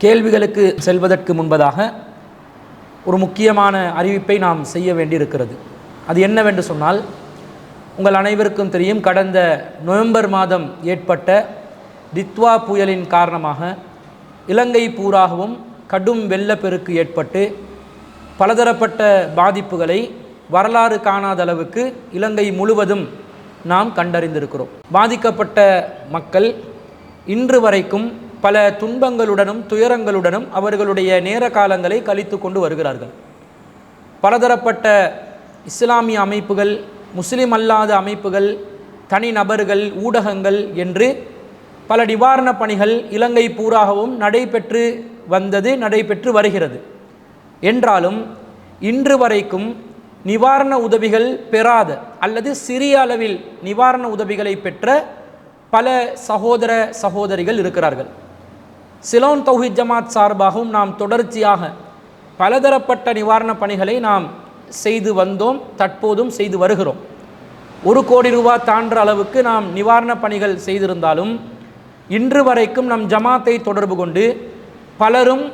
கேள்விகளுக்கு செல்வதற்கு முன்பதாக ஒரு முக்கியமான அறிவிப்பை நாம் செய்ய வேண்டியிருக்கிறது. அது என்னவென்று சொன்னால், உங்கள் அனைவருக்கும் தெரியும், கடந்த நவம்பர் மாதம் ஏற்பட்ட தித்வா புயலின் காரணமாக இலங்கை பூராகவும் கடும் வெள்ளப்பெருக்கு ஏற்பட்டு பலதரப்பட்ட பாதிப்புகளை வரலாறு காணாத அளவுக்கு இலங்கை முழுவதும் நாம் கண்டறிந்திருக்கிறோம். பாதிக்கப்பட்ட மக்கள் இன்று வரைக்கும் பல துன்பங்களுடனும் துயரங்களுடனும் அவர்களுடைய நேர காலங்களை கழித்து கொண்டு வருகிறார்கள். பலதரப்பட்ட இஸ்லாமிய அமைப்புகள், முஸ்லிம் அல்லாத அமைப்புகள், தனிநபர்கள், ஊடகங்கள் என்று பல நிவாரண பணிகள் இலங்கை பூராகவும் நடைபெற்று வருகிறது. என்றாலும் இன்று வரைக்கும் நிவாரண உதவிகள் பெறாத அல்லது சிறிய அளவில் நிவாரண உதவிகளை பெற்ற பல சகோதர சகோதரிகள் இருக்கிறார்கள். சிலோன் தௌஹீத் ஜமாத் சார்பாகவும் நாம் தொடர்ச்சியாக பலதரப்பட்ட நிவாரண பணிகளை நாம் செய்து வந்தோம், தற்போதும் செய்து வருகிறோம். 1 கோடி ரூபாய் தாண்டுற அளவுக்கு நாம் நிவாரண பணிகள் செய்திருந்தாலும் இன்று வரைக்கும் நம் ஜமாத்தை தொடர்பு கொண்டு பலரும்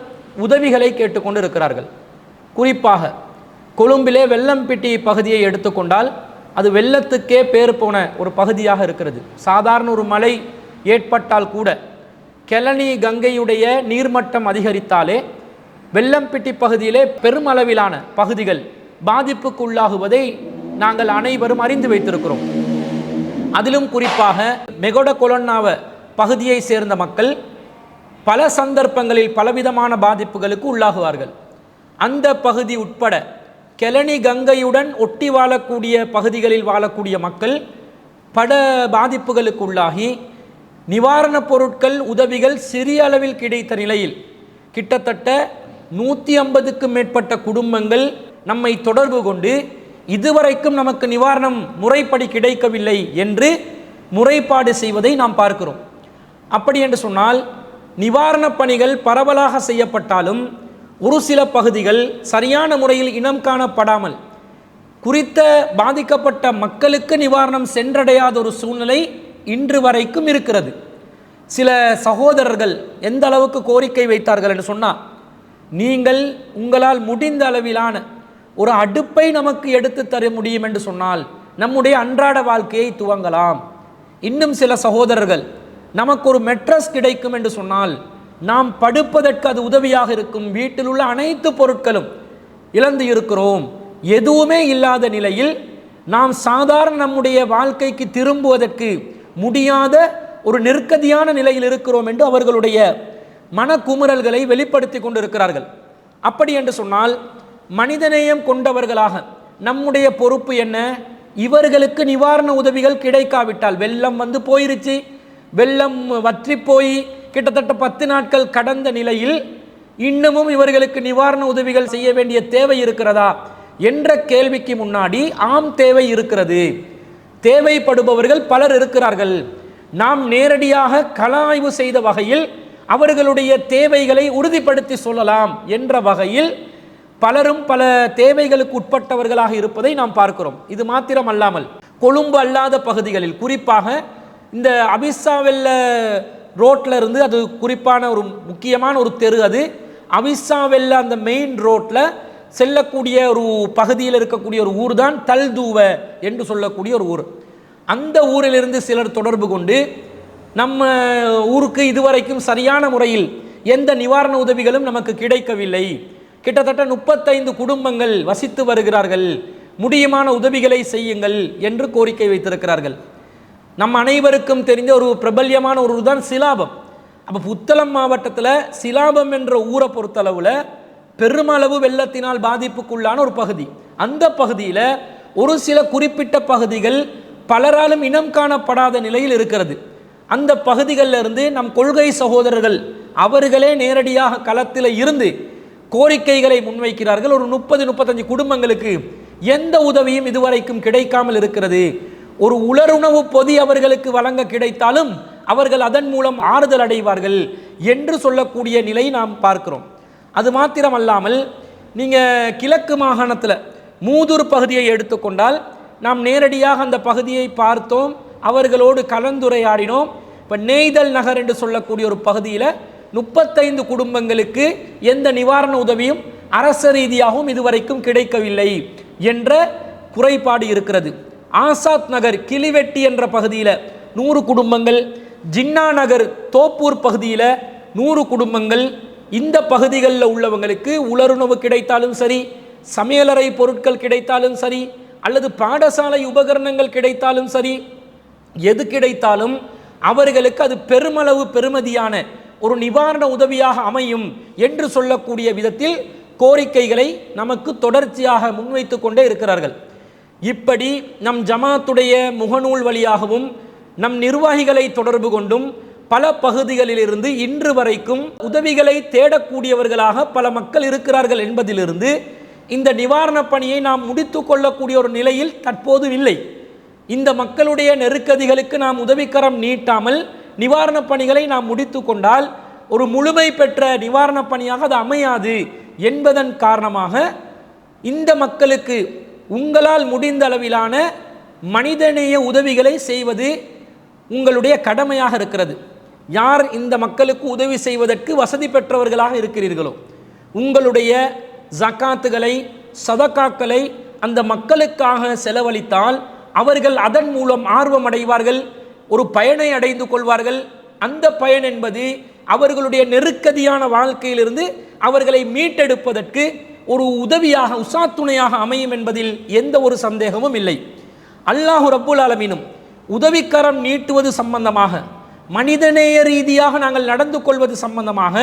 உதவிகளை கேட்டுக்கொண்டு இருக்கிறார்கள். குறிப்பாக கொழும்பிலே வெள்ளம்பிட்டி பகுதியை எடுத்துக்கொண்டால் அது வெள்ளத்துக்கே பேர் போன ஒரு பகுதியாக இருக்கிறது. சாதாரண ஒரு மழை ஏற்பட்டால் கூட கெலனி கங்கையுடைய நீர்மட்டம் அதிகரித்தாலே வெள்ளம்பிட்டி பகுதியிலே பெருமளவிலான பகுதிகள் பாதிப்புக்குள்ளாகுவதை நாங்கள் அனைவரும் அறிந்து வைத்திருக்கிறோம். அதிலும் குறிப்பாக மெகொட கொலொன்னாவ பகுதியை சேர்ந்த மக்கள் பல சந்தர்ப்பங்களில் பலவிதமான பாதிப்புகளுக்கு உள்ளாகுவார்கள். அந்த பகுதி உட்பட கெலனி கங்கையுடன் ஒட்டி வாழக்கூடிய பகுதிகளில் வாழக்கூடிய மக்கள் பல பாதிப்புகளுக்கு உள்ளாகி நிவாரணப் பொருட்கள் உதவிகள் சிறிய அளவில் கிடைத்த நிலையில் கிட்டத்தட்ட 150க்கும் மேற்பட்ட குடும்பங்கள் நம்மை தொடர்பு கொண்டு இதுவரைக்கும் நமக்கு நிவாரணம் முறைப்படி கிடைக்கவில்லை என்று முறைப்பாடு செய்வதை நாம் பார்க்கிறோம். அப்படி என்று சொன்னால் நிவாரணப் பணிகள் பரவலாக செய்யப்பட்டாலும் ஒரு சில பகுதிகள் சரியான முறையில் இனம் காணப்படாமல் குறித்த பாதிக்கப்பட்ட மக்களுக்கு நிவாரணம் சென்றடையாத ஒரு சூழ்நிலை இன்று வரைக்கும் இருக்கிறது. சில சகோதரர்கள் எந்த அளவுக்கு கோரிக்கை வைத்தார்கள் என்று சொன்னால், நீங்கள் உங்களால் முடிந்த அளவிலான ஒரு அடுப்பை நமக்கு எடுத்து தர முடியும் என்று சொன்னால் நம்முடைய அன்றாட வாழ்க்கையை துவங்கலாம். இன்னும் சில சகோதரர்கள், நமக்கு ஒரு மெட்ரஸ் கிடைக்கும் என்று சொன்னால் நாம் படுப்பதற்கு அது உதவியாக இருக்கும், வீட்டில் உள்ள அனைத்து பொருட்களும் இழந்து இருக்கிறோம், எதுவுமே இல்லாத நிலையில் நாம் சாதாரண நம்முடைய வாழ்க்கைக்கு திரும்புவதற்கு முடியாத ஒரு நெருக்கடியான நிலையில் இருக்கிறோம் என்று அவர்களுடைய மனக்குமுறல்களை வெளிப்படுத்தி கொண்டிருக்கிறார்கள். அப்படி என்று சொன்னால் மனிதநேயம் கொண்டவர்களாக நம்முடைய பொறுப்பு என்ன? இவர்களுக்கு நிவாரண உதவிகள் கிடைக்காவிட்டால், வெள்ளம் வந்து போயிருச்சு, வெள்ளம் வற்றி போய் கிட்டத்தட்ட 10 நாட்கள் கடந்த நிலையில் இன்னமும் இவர்களுக்கு நிவாரண உதவிகள் செய்ய வேண்டிய தேவை இருக்கிறதா என்ற கேள்விக்கு முன்னாடி ஆம், தேவை இருக்கிறது. தேவைப்படுபவர்கள் பலர் இருக்கிறார்கள். நாம் நேரடியாக கள ஆய்வு செய்த வகையில் அவர்களுடைய தேவைகளை உறுதிப்படுத்தி சொல்லலாம் என்ற வகையில் பலரும் பல தேவைகளுக்கு உட்பட்டவர்களாக இருப்பதை நாம் பார்க்கிறோம். இது மாத்திரம் அல்லாமல் கொழும்பு அல்லாத பகுதிகளில், குறிப்பாக இந்த அபிசாவெல்ல ரோட்டில் இருந்து, அது குறிப்பான ஒரு முக்கியமான ஒரு தெரு, அது அபிசாவெல்ல அந்த மெயின் ரோட்டில் செல்லக்கூடிய ஒரு பகுதியில் இருக்கக்கூடிய ஒரு ஊர் தான் தல்தூவ என்று சொல்லக்கூடிய ஒரு ஊர். அந்த ஊரிலிருந்து சிலர் தொடர்பு கொண்டு நம்ம ஊருக்கு இதுவரைக்கும் சரியான முறையில் எந்த நிவாரண உதவிகளும் நமக்கு கிடைக்கவில்லை, கிட்டத்தட்ட 35 குடும்பங்கள் வசித்து வருகிறார்கள், முடியுமான உதவிகளை செய்யுங்கள் என்று கோரிக்கை வைத்திருக்கிறார்கள். நம் அனைவருக்கும் தெரிந்த ஒரு பிரபல்யமான ஒரு ஊர் தான் சிலாபம். அப்போ புத்தளம் மாவட்டத்தில் சிலாபம் என்ற ஊரை பொறுத்தளவில் பெருமளவு வெள்ளத்தினால் பாதிப்புக்குள்ளான ஒரு பகுதி. அந்த பகுதியில் ஒரு சில குறிப்பிட்ட பகுதிகள் பலராலும் இனம் காணப்படாத நிலையில் இருக்கிறது. அந்த பகுதிகளில் இருந்து நம் கொள்கை சகோதரர்கள் அவர்களே நேரடியாக களத்தில் இருந்து கோரிக்கைகளை முன்வைக்கிறார்கள். ஒரு 30-35 குடும்பங்களுக்கு எந்த உதவியும் இதுவரைக்கும் கிடைக்காமல் இருக்கிறது. ஒரு உலருணவு பொதி அவர்களுக்கு வழங்க கிடைத்தாலும் அவர்கள் அதன் மூலம் ஆறுதல் அடைவார்கள் என்று சொல்லக்கூடிய நிலை நாம் பார்க்கிறோம். அது மாத்திரமல்லாமல் நீங்கள் கிழக்கு மாகாணத்தில் மூதூர் பகுதியை எடுத்துக்கொண்டால் நாம் நேரடியாக அந்த பகுதியை பார்த்தோம், அவர்களோடு கலந்துரையாடினோம். இப்போ நெய்தல் நகர் என்று சொல்லக்கூடிய ஒரு பகுதியில் 35 குடும்பங்களுக்கு எந்த நிவாரண உதவியும் அரச ரீதியாகவும் இதுவரைக்கும் கிடைக்கவில்லை என்ற குறைபாடு இருக்கிறது. ஆசாத் நகர் கிளிவெட்டி என்ற பகுதியில் 100 குடும்பங்கள், ஜின்னா நகர் தோப்பூர் பகுதியில் 100 குடும்பங்கள். இந்த பகுதிகளில் உள்ளவங்களுக்கு உலருணவு கிடைத்தாலும் சரி, சமையலறை பொருட்கள் கிடைத்தாலும் சரி, அல்லது பாடசாலை உபகரணங்கள் கிடைத்தாலும் சரி, எது கிடைத்தாலும் அவர்களுக்கு அது பெருமளவு பெருமதியான ஒரு நிவாரண உதவியாக அமையும் என்று சொல்லக்கூடிய விதத்தில் கோரிக்கைகளை நமக்கு தொடர்ச்சியாக முன்வைத்து கொண்டே இருக்கிறார்கள். இப்படி நம் ஜமாத்துடைய முகநூல் வழியாகவும் நம் நிர்வாகிகளை தொடர்பு கொண்டும் பல பகுதிகளிலிருந்து இன்று வரைக்கும் உதவிகளை தேடக்கூடியவர்களாக பல மக்கள் இருக்கிறார்கள் என்பதிலிருந்து இந்த நிவாரணப் பணியை நாம் முடித்து கொள்ளக்கூடிய ஒரு நிலையில் தற்போது இல்லை. இந்த மக்களுடைய நெருக்கடிகளுக்கு நாம் உதவிக்கரம் நீட்டாமல் நிவாரணப் பணிகளை நாம் முடித்து கொண்டால் ஒரு முழுமை பெற்ற நிவாரணப் பணியாக அது அமையாது என்பதன் காரணமாக இந்த மக்களுக்கு உங்களால் முடிந்த அளவிலான மனிதநேய உதவிகளை செய்வது உங்களுடைய கடமையாக இருக்கிறது. யார் இந்த மக்களுக்கு உதவி செய்வதற்கு வசதி பெற்றவர்களாக இருக்கிறீர்களோ உங்களுடைய ஜகாத்துகளை சதகாக்களை அந்த மக்களுக்காக செலவழித்தால் அவர்கள் அதன் மூலம் ஆர்வம் அடைவார்கள், ஒரு பயனை அடைந்து கொள்வார்கள். அந்த பயன் என்பது அவர்களுடைய நெருக்கடியான வாழ்க்கையிலிருந்து அவர்களை மீட்டெடுப்பதற்கு ஒரு உதவியாக உசாத்துணையாக அமையும் என்பதில் எந்த ஒரு சந்தேகமும் இல்லை. அல்லாஹு ரப்புல் ஆலமீனும் உதவிக்கரம் நீட்டுவது சம்பந்தமாக, மனிதநேய ரீதியாக நாங்கள் நடந்து கொள்வது சம்பந்தமாக,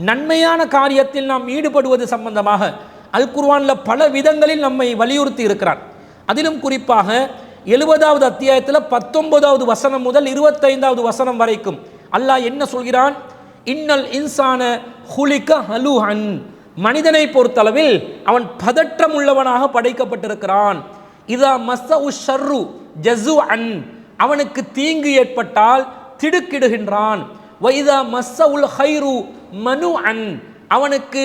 நன்மையான காரியத்தில் நாம் ஈடுபடுவது சம்பந்தமாக அல் குர்ஆனில் பல விதங்களில் நம்மை வலியுறுத்தி இருக்கிறார். அதிலும் குறிப்பாக 70வது அத்தியாயத்தில் 19வது வசனம் முதல் 25வது வசனம் வரைக்கும் அல்லாஹ் என்ன சொல்கிறான்? இன்னல் இன்சான ஹுலிக ஹலுஹன், மனிதனை பொறுத்தளவில் அவன் பதற்றம் உள்ளவனாக படைக்கப்பட்டிருக்கிறான். இதா மஸ்ஸஉ ஷர்ரு ஜஸுஅன், அவனுக்கு தீங்கு ஏற்பட்டால் திடுக்கிடுகின்றான். வைதா மஸ்ஸஉல் ஹைரு மனுஅன், அவனுக்கு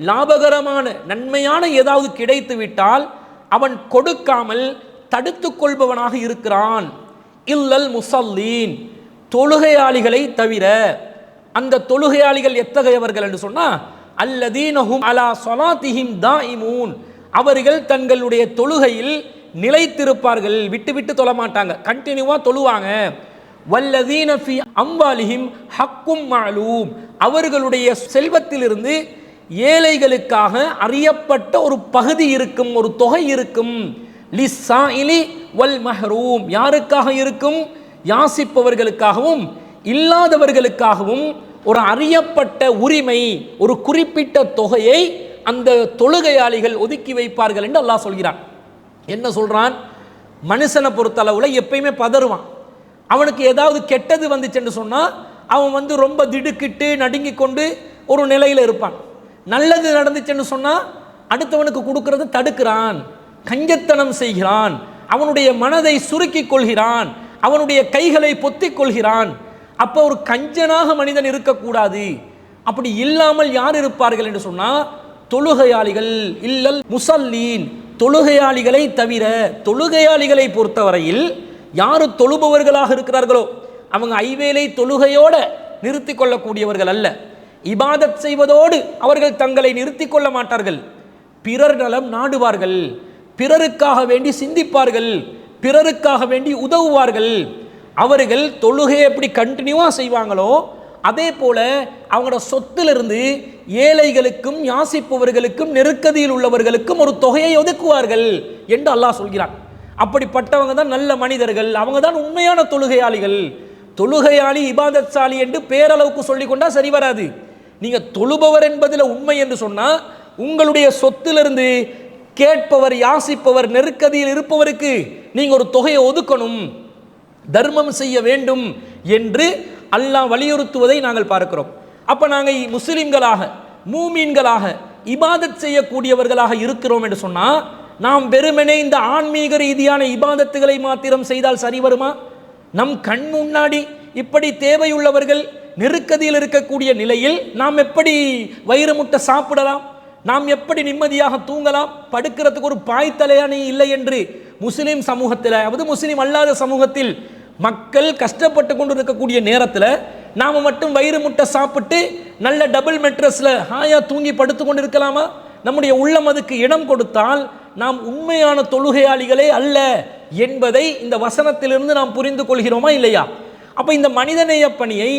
லாபகரமான நன்மையான ஏதாவது கிடைத்து விட்டால் அவன் கொடுக்காமல் தடுத்து கொள்பவனாக இருக்கிறான். இல்லல் முஸல்லீன், தொழுகையாளிகளை தவிர. அந்த தொழுகையாளிகள் எத்தகையவர்கள் என்று சொன்னா அல்லதீனஹும் அலா ஸலாத்திஹிம் தாயிமூன், அவர்கள் தங்களுடைய தொழுகையில் நிலைத்திருப்பார்கள், விட்டு விட்டு தொழ மாட்டாங்க, கண்டினியூவா தொழுவாங்க. வல்லதீன ஃபீ அம்வாலிஹிம் ஹக்கும் மஅலூம், அவர்களுடைய செல்வத்திலிருந்து ஏழைகளுக்காக அறியப்பட்ட ஒரு பகுதி இருக்கும், ஒரு தொகை இருக்கும். லிஸ்ஸாயிலி வல் மஹ்ரூம், யாருக்காக இருக்கும்? யாசிப்பவர்களுக்காகவும் இல்லாதவர்களுக்காகவும் ஒரு அறியப்பட்ட உரிமை, ஒரு குறிப்பிட்ட தொகையை அந்த தொழுகையாளிகள் ஒதுக்கி வைப்பார்கள் என்று அல்லாஹ் சொல்கிறான். என்ன சொல்றான்? மனுஷனை பொறுத்தளவுல எப்பயுமே பதறுவான். அவனுக்கு ஏதாவது கெட்டது வந்துச்சுன்னு சொன்னா அவன் ரொம்ப திடுக்கிட்டு நடுங்கி கொண்டு ஒரு நிலையில் இருப்பான். நல்லது நடந்துச்சுன்னு சொன்னா அடுத்தவனுக்கு கொடுக்கறத தடுக்கிறான், கஞ்சத்தனம் செய்கிறான், அவனுடைய மனதை சுருக்கிக் கொள்கிறான், அவனுடைய கைகளை பொத்திக் கொள்கிறான். அப்போ ஒரு கஞ்சனாக மனிதன் இருக்கக்கூடாது. அப்படி இல்லாமல் யார் இருப்பார்கள் என்று சொன்னா தொழுகையாளிகள். இல்லல் முஸல்லீன், தொழுகையாளிகளை தவிர. தொழுகையாளிகளை பொறுத்தவரையில் யாரு தொழுபவர்களாக இருக்கிறார்களோ அவங்க ஐவேளை தொழுகையோட நிறுத்தி கொள்ளக்கூடியவர்கள் அல்ல. இபாதத் செய்வதோடு அவர்கள் தங்களை நிறுத்தி கொள்ள மாட்டார்கள். பிறர் நலம் நாடுவார்கள், பிறருக்காக வேண்டி சிந்திப்பார்கள், பிறருக்காக வேண்டி உதவுவார்கள். அவர்கள் தொழுகையை எப்படி கண்டினியூவா செய்வாங்களோ அதே போல அவங்களோட சொத்திலிருந்து ஏழைகளுக்கும் யாசிப்பவர்களுக்கும் நெருக்கடியில் உள்ளவர்களுக்கும் ஒரு தொகையை ஒதுக்குவார்கள் என்று அல்லாஹ் சொல்கிறான். அப்படிப்பட்டவங்க தான் நல்ல மனிதர்கள், அவங்க தான் உண்மையான தொழுகையாளிகள். தொழுகையாளி இபாதத்சாலி என்று பேரளவுக்கு சொல்லிக் கொண்டா சரி வராது. நீங்க தொழுபவர் என்பதில் உண்மை என்று சொன்னா உங்களுடைய சொத்திலிருந்து கேட்பவர், யாசிப்பவர், நெருக்கடியில் இருப்பவருக்கு நீங்க ஒரு தொகையை ஒதுக்கணும், தர்மம் செய்ய வேண்டும் என்று அல்லாஹ் வலியுறுத்துவதை நாங்கள் பார்க்கிறோம். அப்ப நாங்கள் முஸ்லிம்களாக மூமீன்களாக இபாதத் செய்யக்கூடியவர்களாக இருக்கிறோம் என்று சொன்னா நாம் வெறுமனே இந்த ஆன்மீக ரீதியான இபாதத்துகளை மாத்திரம் செய்தால் சரி வருமா? நம் கண் முன்னாடி இப்படி தேவையுள்ளவர்கள் நெருக்கடியில் இருக்கக்கூடிய நிலையில் நாம் எப்படி வயிறு முட்டை சாப்பிடலாம்? நாம் எப்படி நிம்மதியாக தூங்கலாம்? படுக்கிறதுக்கு ஒரு பாய் தலையாணி இல்லை என்று முஸ்லிம் சமூகத்தில், அதாவது முஸ்லிம் அல்லாத சமூகத்தில் மக்கள் கஷ்டப்பட்டு கொண்டு இருக்கக்கூடிய நேரத்தில் நாம் மட்டும் வயிறு முட்டை சாப்பிட்டு நல்ல டபுள் மெட்ரஸில் ஹாயா தூங்கி படுத்து கொண்டு இருக்கலாமா? நம்முடைய உள்ளம் அதுக்கு இடம் கொடுத்தால் நாம் உண்மையான தொழுகையாளிகளே அல்ல என்பதை இந்த வசனத்திலிருந்து நாம் புரிந்து கொள்கிறோமா இல்லையா? அப்போ இந்த மனிதநேய பணியை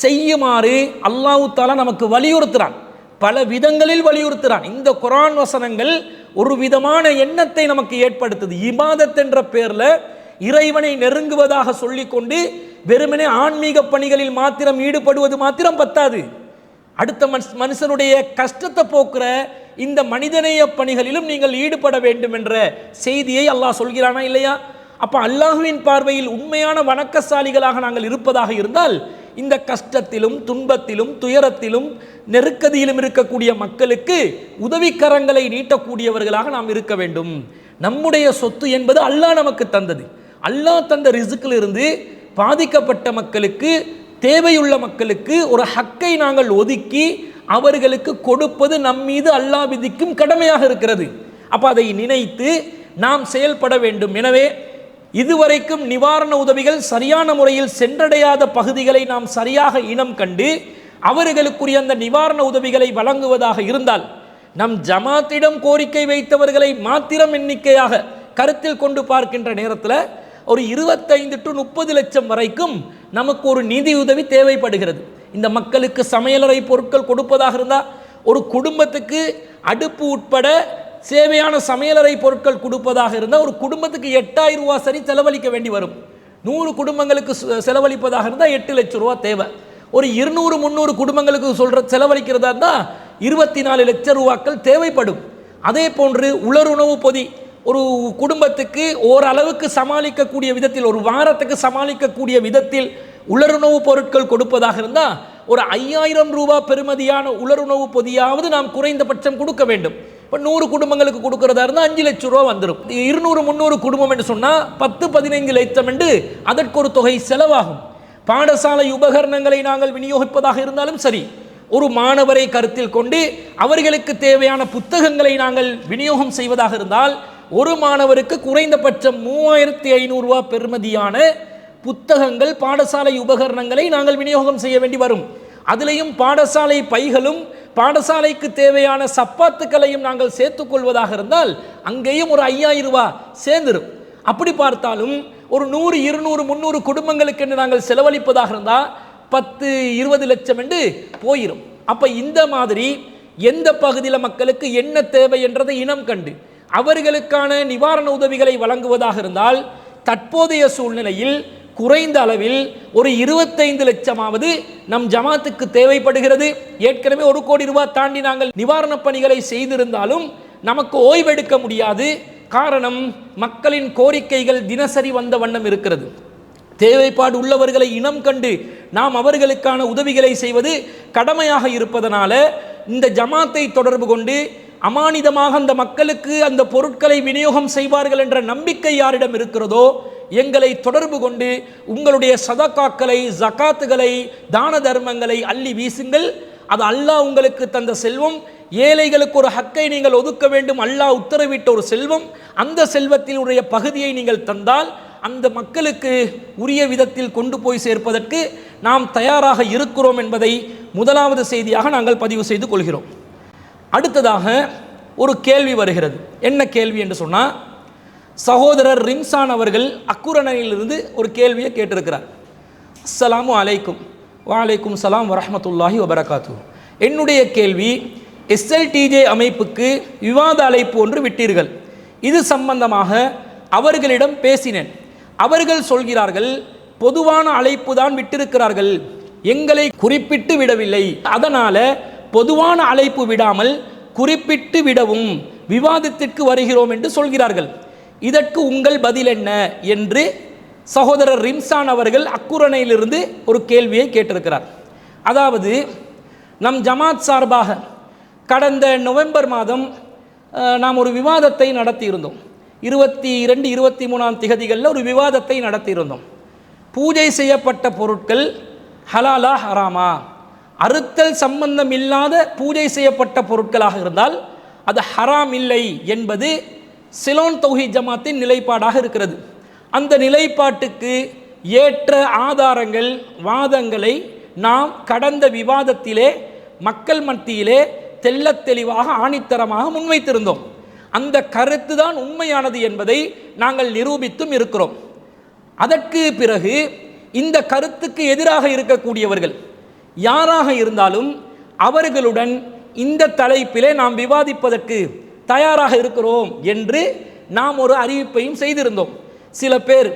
செய்யுமாறு அல்லாஹ் தஆலா நமக்கு வலியுறுத்துறான், பல விதங்களில் வலியுறுத்துறான். இந்த குர்ஆன் வசனங்கள் ஒரு விதமான எண்ணத்தை நமக்கு ஏற்படுத்துது. இபாதத் என்ற பேரில் இறைவனை நெருங்குவதாக சொல்லிக்கொண்டு வெறுமனே ஆன்மீக பணிகளில் மாத்திரம் ஈடுபடுவது மாத்திரம் பத்தாது, அடுத்த மனுஷனுடைய கஷ்டத்தை போக்குற இந்த மனிதநேய பணிகளிலும் நீங்கள் ஈடுபட வேண்டும் என்ற செய்தியை அல்லாஹ் சொல்கிறானா இல்லையா? அப்போ அல்லாஹுவின் பார்வையில் உண்மையான வணக்கசாலிகளாக நாங்கள் இருப்பதாக இருந்தால் இந்த கஷ்டத்திலும் துன்பத்திலும் துயரத்திலும் நெருக்கதியிலும் இருக்கக்கூடிய மக்களுக்கு உதவிக்கரங்களை நீட்டக்கூடியவர்களாக நாம் இருக்க வேண்டும். நம்முடைய சொத்து என்பது அல்லாஹ் நமக்கு தந்தது. அல்லாஹ் தந்த ரிஸ்கிலிருந்து பாதிக்கப்பட்ட மக்களுக்கு, தேவையுள்ள மக்களுக்கு ஒரு ஹக்கை நாங்கள் ஒதுக்கி அவர்களுக்கு கொடுப்பது நம் மீது அல்லாஹ் விதிக்கும் கடமையாக இருக்கிறது. அப்போ அதை நினைத்து நாம் செயல்பட வேண்டும். எனவே இதுவரைக்கும் நிவாரண உதவிகள் சரியான முறையில் சென்றடையாத பகுதிகளை நாம் சரியாக இனம் கண்டு அவர்களுக்குரிய அந்த நிவாரண உதவிகளை வழங்குவதாக இருந்தால், நம் ஜமாத்திடம் கோரிக்கை வைத்தவர்களை மாத்திரம் எண்ணிக்கையாக கருத்தில் கொண்டு பார்க்கின்ற நேரத்தில் ஒரு 25 to 30 லட்சம் வரைக்கும் நமக்கு ஒரு நிதி உதவி தேவைப்படுகிறது. இந்த மக்களுக்கு சமையலறை பொருட்கள் கொடுப்பதாக இருந்தால், ஒரு குடும்பத்துக்கு அடுப்பு உட்பட சேவையான சமையலறை பொருட்கள் கொடுப்பதாக இருந்தால் ஒரு குடும்பத்துக்கு 8000 ரூபா சரி செலவழிக்க வேண்டி வரும். 100 குடும்பங்களுக்கு செலவழிப்பதாக இருந்தால் 8 லட்சம் ரூபா தேவை. ஒரு 200-300 குடும்பங்களுக்கு செலவழிக்கிறதா இருந்தால் 24 லட்சம் ரூபாக்கள் தேவைப்படும். அதே போன்று உலருணவு பொதி ஒரு குடும்பத்துக்கு ஓரளவுக்கு சமாளிக்கக்கூடிய விதத்தில், ஒரு வாரத்துக்கு சமாளிக்கக்கூடிய விதத்தில் உலருணவு பொருட்கள் கொடுப்பதாக இருந்தால் ஒரு 5000 ரூபா பெறுமதியான உலருணவு பொதியாவது நாம் குறைந்தபட்சம் கொடுக்க வேண்டும். இப்போ 100 குடும்பங்களுக்கு கொடுக்கறதா இருந்தால் 5 லட்சம் ரூபா வந்துடும். 200-300 குடும்பம் என்று சொன்னால் 10-15 லட்சம் என்று அதற்கு ஒரு தொகை செலவாகும். பாடசாலை உபகரணங்களை நாங்கள் விநியோகிப்பதாக இருந்தாலும் சரி, ஒரு மாணவரை கருத்தில் கொண்டு அவர்களுக்கு தேவையான புத்தகங்களை நாங்கள் விநியோகம் செய்வதாக இருந்தால் ஒரு மாணவருக்கு குறைந்தபட்சம் 3500 ரூபா பெறுமதியான புத்தகங்கள், பாடசாலை உபகரணங்களை நாங்கள் விநியோகம் செய்ய வேண்டி வரும். அதிலையும் பாடசாலை பைகளும் பாடசாலைக்கு தேவையான சப்பாத்துக்களையும் நாங்கள் சேர்த்துக்கொள்வதாக இருந்தால் அங்கேயும் ஒரு 5000 ரூபா சேர்ந்துடும். அப்படி பார்த்தாலும் ஒரு 100, 200, 300 குடும்பங்களுக்கு என்று நாங்கள் செலவழிப்பதாக இருந்தால் 10-20 லட்சம் என்று போயிடும். அப்போ இந்த மாதிரி எந்த பகுதியில் மக்களுக்கு என்ன தேவை என்றதை இனம் கண்டு அவர்களுக்கான நிவாரண உதவிகளை வழங்குவதாக இருந்தால் தற்போதைய சூழ்நிலையில் குறைந்த அளவில் ஒரு 25 லட்சமாவது நம் ஜமாத்துக்கு தேவைப்படுகிறது. ஏற்கனவே 1 கோடி ரூபாய் தாண்டி நாங்கள் நிவாரணப் பணிகளை செய்திருந்தாலும் நமக்கு ஓய்வெடுக்க முடியாது. காரணம், மக்களின் கோரிக்கைகள் தினசரி வந்த வண்ணம் இருக்கிறது. தேவைப்பாடு உள்ளவர்களை இனம் கண்டு நாம் அவர்களுக்கான உதவிகளை செய்வது கடமையாக இருப்பதனால இந்த ஜமாத்தை தொடர்பு கொண்டு அமானிதமாக அந்த மக்களுக்கு அந்த பொருட்களை விநியோகம் செய்வார்கள் என்ற நம்பிக்கை யாரிடம் இருக்கிறதோ எங்களை தொடர்பு கொண்டு உங்களுடைய சதகாக்களை, ஜகாத்துகளை, தான தர்மங்களை அள்ளி வீசுங்கள். அது அல்லாஹ் உங்களுக்கு தந்த செல்வம். ஏழைகளுக்கு ஒரு ஹக்கை நீங்கள் ஒதுக்க வேண்டும், அல்லாஹ் உத்தரவிட்ட ஒரு செல்வம். அந்த செல்வத்தில் உடைய பகுதியை நீங்கள் தந்தால் அந்த மக்களுக்கு உரிய விதத்தில் கொண்டு போய் சேர்ப்பதற்கு நாம் தயாராக இருக்கிறோம் என்பதை முதலாவது செய்தியாக நாங்கள் பதிவு செய்து கொள்கிறோம். அடுத்ததாக ஒரு கேள்வி வருகிறது. என்ன கேள்வி என்று சொன்னால், சகோதரர் ரிம்சான் அவர்கள் அக்குரணையிலிருந்து ஒரு கேள்வியை கேட்டிருக்கிறார். அஸ்ஸலாமு அலைக்கும். வலைக்கும் சலாம் வரஹ்மத்துல்லாஹி வபரகாத்து. என்னுடைய கேள்வி, எஸ்எல்டிஜே அமைப்புக்கு விவாத அழைப்பு ஒன்று விட்டீர்கள். இது சம்பந்தமாக அவர்களிடம் பேசினேன். அவர்கள் சொல்கிறார்கள், பொதுவான அழைப்பு தான் விட்டிருக்கிறார்கள், எங்களை குறிப்பிட்டு விடவில்லை. அதனால் பொதுவான அழைப்பு விடாமல் குறிப்பிட்டு விடவும் விவாதத்திற்கு வருகிறோம் என்று சொல்கிறார்கள். இதற்கு உங்கள் பதில் என்ன என்று சகோதரர் ரிம்சான் அவர்கள் அக்குரணையிலிருந்து ஒரு கேள்வியை கேட்டிருக்கிறார். அதாவது, நம் ஜமாத் சார்பாக கடந்த நவம்பர் மாதம் நாம் ஒரு விவாதத்தை நடத்தியிருந்தோம். 22, 23ஆம் திகதிகளில் ஒரு விவாதத்தை நடத்தியிருந்தோம். பூஜை செய்யப்பட்ட பொருட்கள் ஹலாலா ஹராமா, அறுத்தல் சம்பந்தம் இல்லாத பூஜை செய்யப்பட்ட பொருட்களாக இருந்தால் அது ஹராம் இல்லை என்பது சிலோன் தௌஹீத் ஜமாத்தின் நிலைப்பாடாக இருக்கிறது. அந்த நிலைப்பாட்டுக்கு ஏற்ற ஆதாரங்கள், வாதங்களை நாம் கடந்த விவாதத்திலே மக்கள் மத்தியிலே தெள்ளத் தெளிவாக ஆணித்தரமாக முன்வைத்திருந்தோம். அந்த கருத்து தான் உண்மையானது என்பதை நாங்கள் நிரூபித்தும் இருக்கிறோம். அதற்கு பிறகு இந்த கருத்துக்கு எதிராக இருக்கக்கூடியவர்கள் யாராக இருந்தாலும் அவர்களுடன் இந்த தலைப்பிலே நாம் விவாதிப்பதற்கு தயாராக இருக்கிறோம் என்று நாம் ஒரு அறிவிப்பையும் செய்திருந்தோம். சில பேர்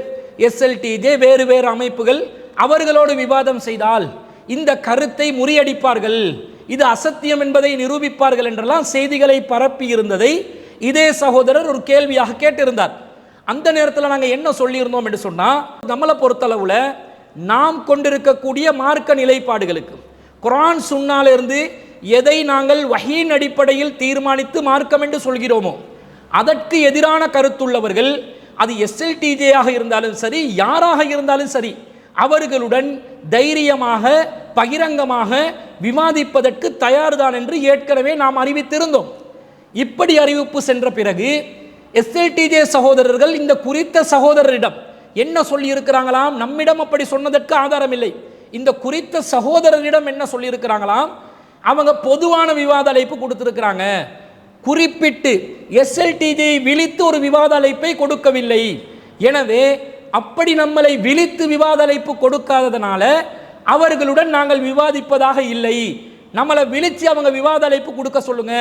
எஸ்எல்டிஜே வேறு வேறு அமைப்புகள் அவர்களோடு விவாதம் செய்தால் இந்த கருத்தை முறியடிப்பார்கள், இது அசத்தியம் என்பதை நிரூபிப்பார்கள் என்றெல்லாம் செய்திகளை பரப்பி இருந்ததை இதே சகோதரர் ஒரு கேள்வியாக கேட்டிருந்தார். அந்த நேரத்தில் நாங்கள் என்ன சொல்லியிருந்தோம் என்று சொன்னால், நம்மளை பொறுத்தளவில் நாம் கொண்டிருக்கக்கூடிய மார்க்க நிலைப்பாடுகளுக்கு குர்ஆன் சுன்னாலிருந்து எதை நாங்கள் வஹீன் அடிப்படையில் தீர்மானித்து மார்க்கம் என்று சொல்கிறோமோ அதற்கு எதிரான கருத்துள்ளவர்கள், அது எஸ்எல்டிஜேயாக இருந்தாலும் சரி யாராக இருந்தாலும் சரி, அவர்களுடன் தைரியமாக பகிரங்கமாக விவாதிப்பதற்கு தயார்தான் என்று ஏற்கனவே நாம் அறிவித்திருந்தோம். இப்படி அறிவிப்பு சென்ற பிறகு எஸ்எல்டிஜே சகோதரர்கள் இந்த குறித்த சகோதரரிடம் என்ன சொல்லி இருக்கிறாங்களாம்? நம்மிடம் அப்படி சொன்னதற்கு ஆதாரம் இல்லை. இந்த குறித்த சகோதரரிடம் என்ன சொல்லி இருக்கிறாங்களாம்? அவங்க பொதுவான விவாத அழைப்பு கொடுத்திருக்கிறாங்க, குறிப்பிட்டு எஸ்எல்டிஜே விழித்து ஒரு விவாத அழைப்பை கொடுக்கவில்லை. எனவே அப்படி நம்மளை விழித்து விவாத அழைப்பு கொடுக்காததனால அவர்களுடன் நாங்கள் விவாதிப்பதாக இல்லை. நம்மளை விழிச்சு அவங்க விவாத அழைப்பு கொடுக்க சொல்லுங்க,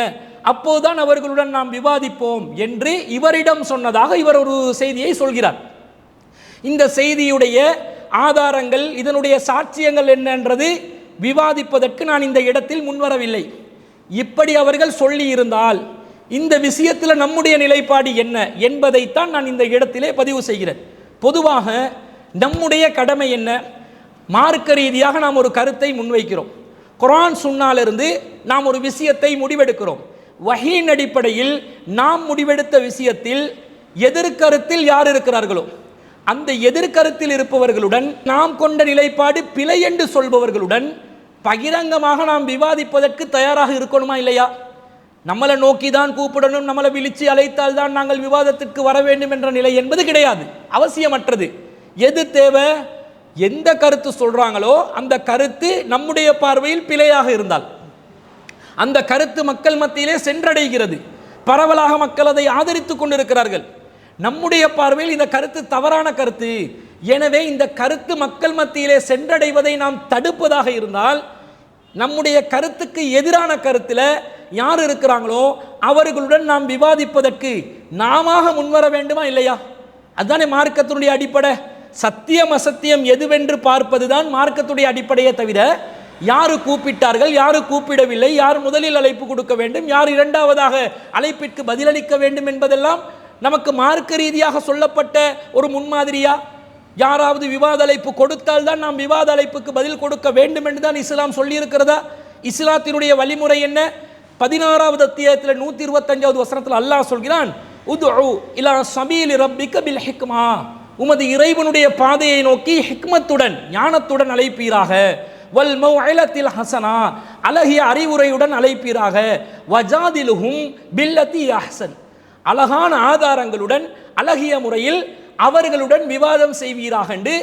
அப்போதுதான் அவர்களுடன் நாம் விவாதிப்போம் என்று இவரிடம் சொன்னதாக இவர் ஒரு செய்தியை சொல்கிறார். இந்த செய்தியுடைய ஆதாரங்கள், இதனுடைய சாட்சியங்கள் என்னன்றது விவாதிப்பதற்கு நான் இந்த இடத்தில் முன்வரவில்லை. இப்படி அவர்கள் சொல்லி இருந்தால் இந்த விஷயத்தில் நம்முடைய நிலைப்பாடு என்ன என்பதைத்தான் நான் இந்த இடத்திலே பதிவு செய்கிறேன். பொதுவாக நம்முடைய கடமை என்ன? மார்க்க ரீதியாக நாம் ஒரு கருத்தை முன்வைக்கிறோம், குர்ஆன் சுன்னாலிருந்து நாம் ஒரு விஷயத்தை முடிவெடுக்கிறோம். வஹீன் அடிப்படையில் நாம் முடிவெடுத்த விஷயத்தில் எதிர்கருத்தில் யார் இருக்கிறார்களோ அந்த எதிர்கருத்தில் இருப்பவர்களுடன், நாம் கொண்ட நிலைப்பாடு பிழை என்று சொல்பவர்களுடன் பகிரங்கமாக நாம் விவாதிப்பதற்கு தயாராக இருக்கணுமா இல்லையா? நம்மளை நோக்கி தான் கூப்பிடணும், நம்மளை விழிச்சு அழைத்தால் தான் நாங்கள் விவாதத்திற்கு வர வேண்டும் என்ற நிலை என்பது கிடையாது, அவசியமற்றது. எது தேவை? எந்த கருத்து சொல்றாங்களோ அந்த கருத்து நம்முடைய பார்வையில் பிழையாக இருந்தால் அந்த கருத்து மக்கள் மத்தியிலே சென்றடைகிறது, பரவலாக மக்கள் அதை ஆதரித்துக் கொண்டிருக்கிறார்கள். நம்முடைய பார்வையில் இந்த கருத்து தவறான கருத்து, எனவே இந்த கருத்து மக்கள் மத்தியிலே சென்றடைவதை நாம் தடுப்பதாக இருந்தால், நம்முடைய கருத்துக்கு எதிரான கருத்தில் யார் இருக்கிறாங்களோ அவர்களுடன் நாம் விவாதிப்பதற்கு நாம முன்வர வேண்டுமா இல்லையா? அதுதானே மார்க்கத்தினுடைய அடிப்படை. சத்தியம் அசத்தியம் எதுவென்று பார்ப்பதுதான் மார்க்கத்துடைய அடிப்படையே தவிர, யாரு கூப்பிட்டார்கள் யாரு கூப்பிடவில்லை, யார் முதலில் அழைப்பு கொடுக்க வேண்டும் யார் இரண்டாவதாக அழைப்பிற்கு பதிலளிக்க வேண்டும் என்பதெல்லாம் நமக்கு மார்க்க ரீதியாக சொல்லப்பட்ட ஒரு முன்மாதிரியா? யாராவது விவாத அழைப்பு கொடுத்தால் தான் நாம் விவாத அழைப்புக்கு பதில் கொடுக்க வேண்டும் என்று தான் இஸ்லாம் சொல்லி இருக்கிறதா? இஸ்லாத்தினுடைய வழிமுறை என்ன? 16வது அத்தியாயத்தில் 125வது வசனத்தில் அல்லாஹ் சொல்கிறான், உதுஉ இலா சபீலி ரப்பிக பில் ஹிக்மா, உமது இறைவனுடைய பாதையை நோக்கி ஹிக்மத்துடன் ஞானத்துடன் அழைப்பீராக, வல் மௌஇலத்தில் ஹஸனா, அழகிய அறிவுரையுடன் அழைப்பீராக, வஜாதிலுஹும் பில்லதி அஹ்சன், அழகான ஆதாரங்களுடன் அழகிய முறையில் அவர்களுடன் விவாதம் செய்வீராக என்று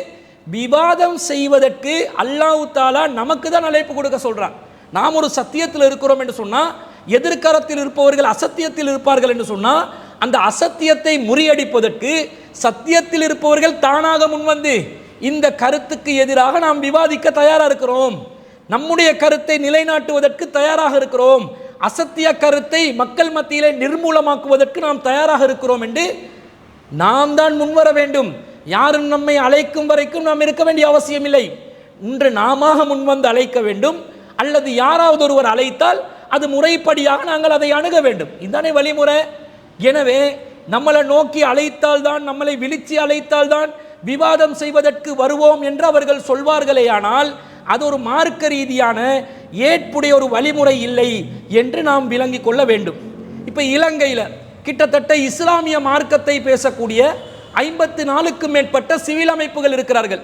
விவாதம் செய்வதற்கு அல்லாஹ் தஆலா நமக்கு தான் அழைப்பு கொடுக்க சொல்றான். நாம் ஒரு சத்தியத்தில் இருக்கிறோம் என்று சொன்னால், எதிர்கரத்தில் இருப்பவர்கள் அசத்தியத்தில் இருப்பார்கள் என்று சொன்னால், அந்த அசத்தியத்தை முறியடிப்பதற்கு சத்தியத்தில் இருப்பவர்கள் தானாக முன்வந்து இந்த கருத்துக்கு எதிராக நாம் விவாதிக்க தயாராக இருக்கிறோம், நம்முடைய கருத்தை நிலைநாட்டுவதற்கு தயாராக இருக்கிறோம், அசத்திய கருத்தை மக்கள் மத்தியிலே நிர்மூலமாக்குவதற்கு நாம் தயாராக இருக்கிறோம் என்று நாம் தான் முன்வர வேண்டும். யாரும் நம்மை அழைக்கும் வரைக்கும் நாம் இருக்க வேண்டிய அவசியம் இல்லை. இன்று நாம முன்வந்து அழைக்க வேண்டும், அல்லது யாராவது ஒருவர் அழைத்தால் அது முறைப்படியாக நாங்கள் அதை அணுக வேண்டும். இதுதானே வழிமுறை. எனவே நம்மளை நோக்கி அழைத்தால் தான், நம்மளை விழிச்சு அழைத்தால் தான் விவாதம் செய்வதற்கு வருவோம் என்று அவர்கள் சொல்வார்களேயானால் அது ஒரு மார்க்க ரீதியான ஏற்புடைய ஒரு வழிமுறை இல்லை என்று நாம் விளங்கி கொள்ள வேண்டும். இப்போ இலங்கையில் கிட்டத்தட்ட இஸ்லாமிய மார்க்கத்தை பேசக்கூடிய 54க்கும் மேற்பட்ட சிவில் அமைப்புகள் இருக்கிறார்கள்.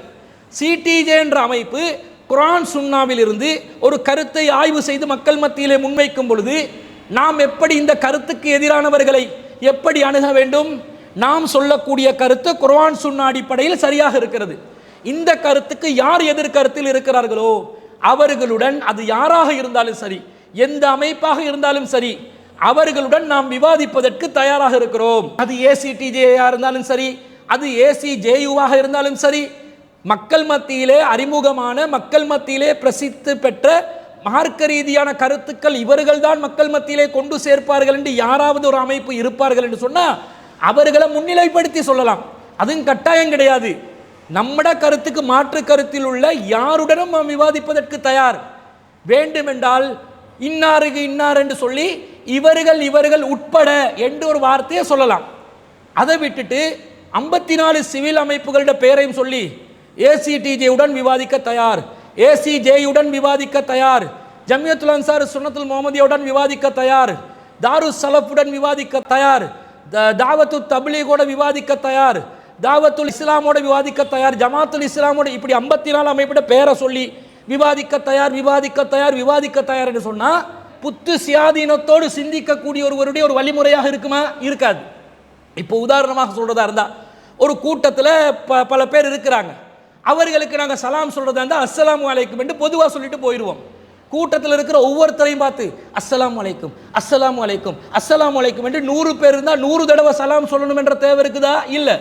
சிடிஜே என்ற அமைப்பு குர்ஆன் சுன்னாவில் இருந்து ஒரு கருத்தை ஆய்வு செய்து மக்கள் மத்தியிலே முன்வைக்கும் பொழுது நாம் எப்படி இந்த கருத்துக்கு எதிரானவர்களை எப்படி அணுக வேண்டும்? நாம் சொல்லக்கூடிய கருத்து குர்ஆன் சுன்னா அடிப்படையில் சரியாக இருக்கிறது. இந்த கருத்துக்கு யார் எதிர்கருத்தில் இருக்கிறார்களோ அவர்களுடன், அது யாராக இருந்தாலும் சரி, எந்த அமைப்பாக இருந்தாலும் சரி, அவர்களுடன் நாம் விவாதிப்பதற்கு தயாராக இருக்கிறோம். அது ஏசிடிஜேயா இருந்தாலும் சரி, அது ஏசிஜேயுவாக இருந்தாலும் சரி, மக்கள் மத்தியிலே அறிமுகமான, மக்கள் மத்தியிலே பிரசித்தி பெற்ற மார்க்க ரீதியான கருத்துக்கள் இவர்கள் தான் மக்கள் மத்தியிலே கொண்டு சேர்ப்பார்கள் என்று யாராவது ஒரு அமைப்பு இருப்பார்கள் என்று சொன்னால் அவர்களை முன்னிலைப்படுத்தி சொல்லலாம். அதுவும் கட்டாயம் கிடையாது. நம்மட கருத்துக்கு மாற்று கருத்தில் உள்ள யாருடனும் நாம் விவாதிப்பதற்கு தயார். வேண்டுமென்றால் இன்னாருக்கு இன்னார் என்று சொல்லி இவர்கள் உட்பட என்று ஒரு வார்த்தையை சொல்லலாம். அதை விட்டுட்டு 54 சிவில் அமைப்புகளோட பெயரையும் சொல்லி ஏசிடிஜேயுடன் விவாதிக்க தயார், ஏசிஜேயுடன் விவாதிக்க தயார், ஜமியத்துல் அன்சார் சுன்னத்துல் முஹம்மதியுடன் விவாதிக்க தயார், தாருஸ் சலஃபுடன் விவாதிக்க தயார், தாவத்து தப்லீகோட விவாதிக்க தயார், தாவத்துல் இஸ்லாமோட விவாதிக்க தயார், ஜமாத்துல் இஸ்லாமோட, இப்படி 54 அமைப்பிட பெயரை சொல்லி விவாதிக்க தயார், விவாதிக்க தயார், விவாதிக்க தயார் என்று சொன்னா புத்து சுயாதீனத்தோடு சிந்திக்கக்கூடிய ஒருவருடைய ஒரு வழிமுறையாக இருக்குமா? இருக்காது. இப்போ உதாரணமாக சொல்றதா இருந்தா, ஒரு கூட்டத்தில் பல பேர் இருக்கிறாங்க. அவர்களுக்கு நாங்கள் சலாம் சொல்றதா இருந்தால் அஸ்ஸலாமு அலைக்கும் என்று பொதுவாக சொல்லிட்டு போயிடுவோம். கூட்டத்தில் இருக்கிற ஒவ்வொருத்தரையும் பார்த்து அஸ்ஸலாமு அலைக்கும், அஸ்ஸலாமு அலைக்கும், அஸ்ஸலாமு அலைக்கும் என்று 100 பேர் இருந்தால் 100 தடவை சலாம் சொல்லணும் என்ற தேவை இருக்குதா? இல்லை.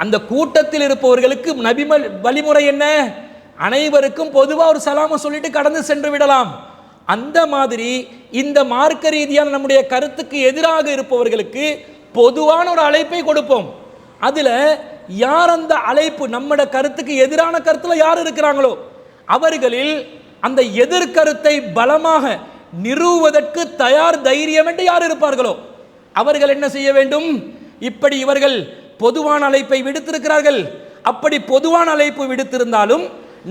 அந்த கூட்டத்தில் இருப்பவர்களுக்கு நபி வழிமுறை என்ன? அனைவருக்கும் பொதுவாக ஒரு சலாமை சொல்லிட்டு கடந்து சென்று விடலாம். அந்த மாதிரி இந்த மார்க்க ரீதியான நம்முடைய கருத்துக்கு எதிராக இருப்பவர்களுக்கு பொதுவான ஒரு அழைப்பை கொடுப்போம். அதுல யார் அந்த அழைப்பு நம்மட கருத்துக்கு எதிரான கருத்துல யார் இருக்கிறாங்களோ அவர்களில் அந்த எதிர்கருத்தை பலமாக நிறுவுவதற்கு தயார், தைரியம் என்று யார் இருப்பார்களோ அவர்கள் என்ன செய்ய வேண்டும்? இப்படி இவர்கள் பொதுவான அழைப்பை விடுத்திருக்கிறார்கள். அப்படி பொதுவான அழைப்பு விடுத்திருந்தாலும்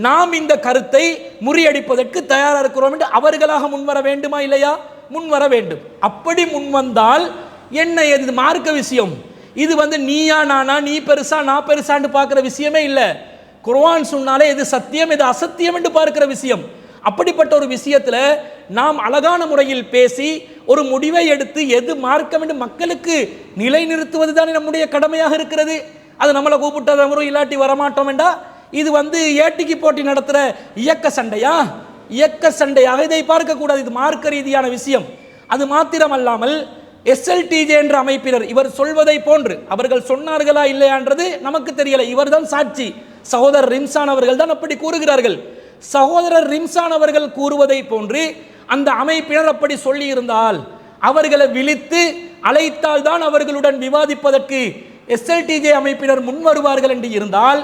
நாம் இந்த கருத்தை முறியடிப்பதற்கு தயாராக இருக்கிறோம் என்று அவர்களாக முன்வர வேண்டுமா? இல்லையா? முன்வர வேண்டும். அப்படி முன்வந்தால் என்ன, இது மார்க்க விஷயம். இது நீயா நானா, நீ பெருசா நான் பெருசான்னு பார்க்கிற விஷயமே இல்லை. குர்ஆன் சொன்னாலே இது சத்தியம், இது அசத்தியம் என்று பார்க்கிற விஷயம். அப்படிப்பட்ட ஒரு விஷயத்துல நாம் அழகான முறையில் பேசி ஒரு முடிவை எடுத்து எது மார்க்கம் என்று மக்களுக்கு நிலைநிறுத்துவது தானே நம்முடைய கடமையாக இருக்கிறது. அது நம்மளை கூப்பிட்டவரும் இல்லாட்டி வரமாட்டோம் என்றா இது ஏட்டிக்கு போட்டி நடத்துகிற இயக்க சண்டையா? இயக்க சண்டையாக இதை பார்க்கக்கூடாது. இது மார்க்க ரீதியான விஷயம். அது மாத்திரமல்லாமல் எஸ்எல்டிஜே என்ற அமைப்பினர் இவர் சொல்வதை போன்று அவர்கள் சொன்னார்களா இல்லையான்றது நமக்கு தெரியல. இவர் தான் சாட்சி. சகோதரர் ரிம்சான் அவர்கள் தான் அப்படி கூறுகிறார்கள். சகோதரர் ரிம்சான் அவர்கள் கூறுவதை போன்று அந்த அமைப்பினர் அப்படி சொல்லி இருந்தால் அவர்களை விழித்து அழைத்தால் தான் அவர்களுடன் விவாதிப்பதற்கு எஸ்எல்டிஜே அமைப்பினர் முன் வருவார்கள் என்று இருந்தால்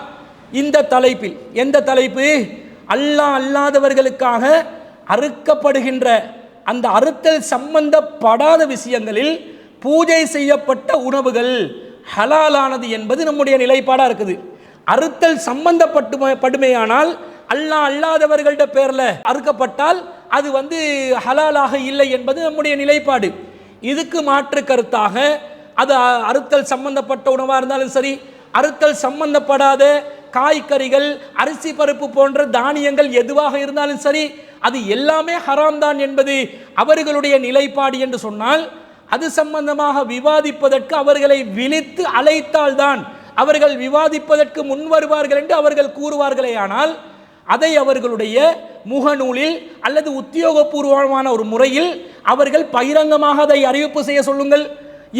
இந்த தலைப்பில், எந்த தலைப்பு? அல்லாஹ் அல்லாதவர்களுக்காக அறுக்கப்படுகின்ற அந்த அறுத்தல் சம்பந்தப்படாத விஷயங்களில் பூஜை செய்யப்பட்ட உணவுகள் ஹலாலானது என்பது நம்முடைய நிலைப்பாடாக இருக்குது. அறுத்தல் சம்பந்தப்படுமையானால் அல்லாஹ் அல்லாதவர்கள்ட பேர்ல அறுக்கப்பட்டால் அது ஹலாலாக இல்லை என்பது நம்முடைய நிலைப்பாடு. இதுக்கு மாற்று கருத்தாக அது அறுத்தல் சம்பந்தப்பட்ட உணவாக இருந்தாலும் சரி, அறுத்தல் சம்பந்தப்படாத காய்கறிகள், அரிசி பருப்பு போன்ற தானியங்கள் எதுவாக இருந்தாலும் சரி, அது எல்லாமே ஹராம் தான் என்பது அவர்களுடைய நிலைப்பாடு என்று சொன்னால் அது சம்பந்தமாக விவாதிப்பதற்கு அவர்களை விழித்து அழைத்தால்தான் அவர்கள் விவாதிப்பதற்கு முன் வருவார்கள் என்று அவர்கள் கூறுவார்களே. ஆனால் அதை அவர்களுடைய முகநூலில் அல்லது உத்தியோகபூர்வமான ஒரு முறையில் அவர்கள் பகிரங்கமாக அதை அறிவிப்பு செய்ய சொல்லுங்கள்.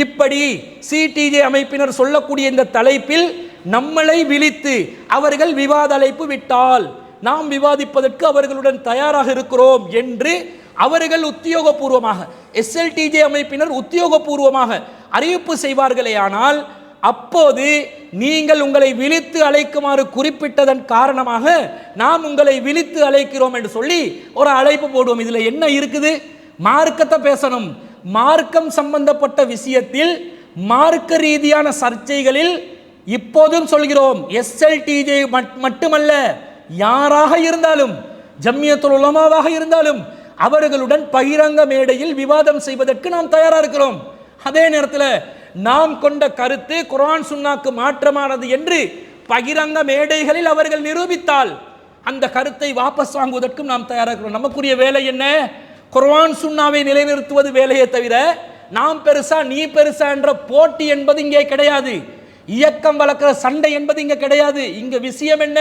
இப்படி சிடிஜே அமைப்பினர் சொல்லக்கூடிய இந்த தலைப்பில் நம்மளை விழித்து அவர்கள் விவாத அழைப்பு விட்டால் நாம் விவாதிப்பதற்கு அவர்களுடன் தயாராக இருக்கிறோம் என்று அவர்கள் உத்தியோகபூர்வமாக, எஸ்எல்டிஜே அமைப்பினர் உத்தியோகபூர்வமாக அறிவிப்பு செய்வார்களே. ஆனால் அப்போது நீங்கள் உங்களை விழித்து அழைக்குமாறு குறிப்பிட்டதன் காரணமாக நாம் உங்களை விழித்து அழைக்கிறோம் என்று சொல்லி ஒரு அழைப்பு போடுவோம். இதுல என்ன இருக்குது? மார்க்கத்தை பேசணும். மார்க்கம் சம்பந்தப்பட்ட விஷயத்தில் மார்க்க ரீதியான சர்ச்சைகளில் இப்போதும் சொல்கிறோம், எஸ்எல்டிஜே மட்டுமல்ல, யாராக இருந்தாலும், ஜம்மியத்துல் உலமாவாக இருந்தாலும் அவர்களுடன் பகிரங்க மேடையில் விவாதம் செய்வதற்கு நாம் தயாராக இருக்கிறோம். அதே நேரத்தில் நாம் கொண்ட கருத்து குர்ஆன் சுன்னாக்கு மாற்றமானது என்று பகிரங்க மேடைகளில் அவர்கள் நிரூபித்தால் அந்த கருத்தை வாபஸ் வாங்குவதற்கும் நாம் தயாராக இருக்கிறோம். நமக்குரிய வேலை என்ன? குர்ஆன் சுன்னாவை நிலைநிறுத்துவது வேலையை தவிர நாம் பெருசா நீ பெருசா என்ற போட்டி என்பது இங்கே கிடையாது. இயக்கம் வளர்க்கிற சண்டை என்பது இங்க கிடையாது. இங்க விஷயம் என்ன?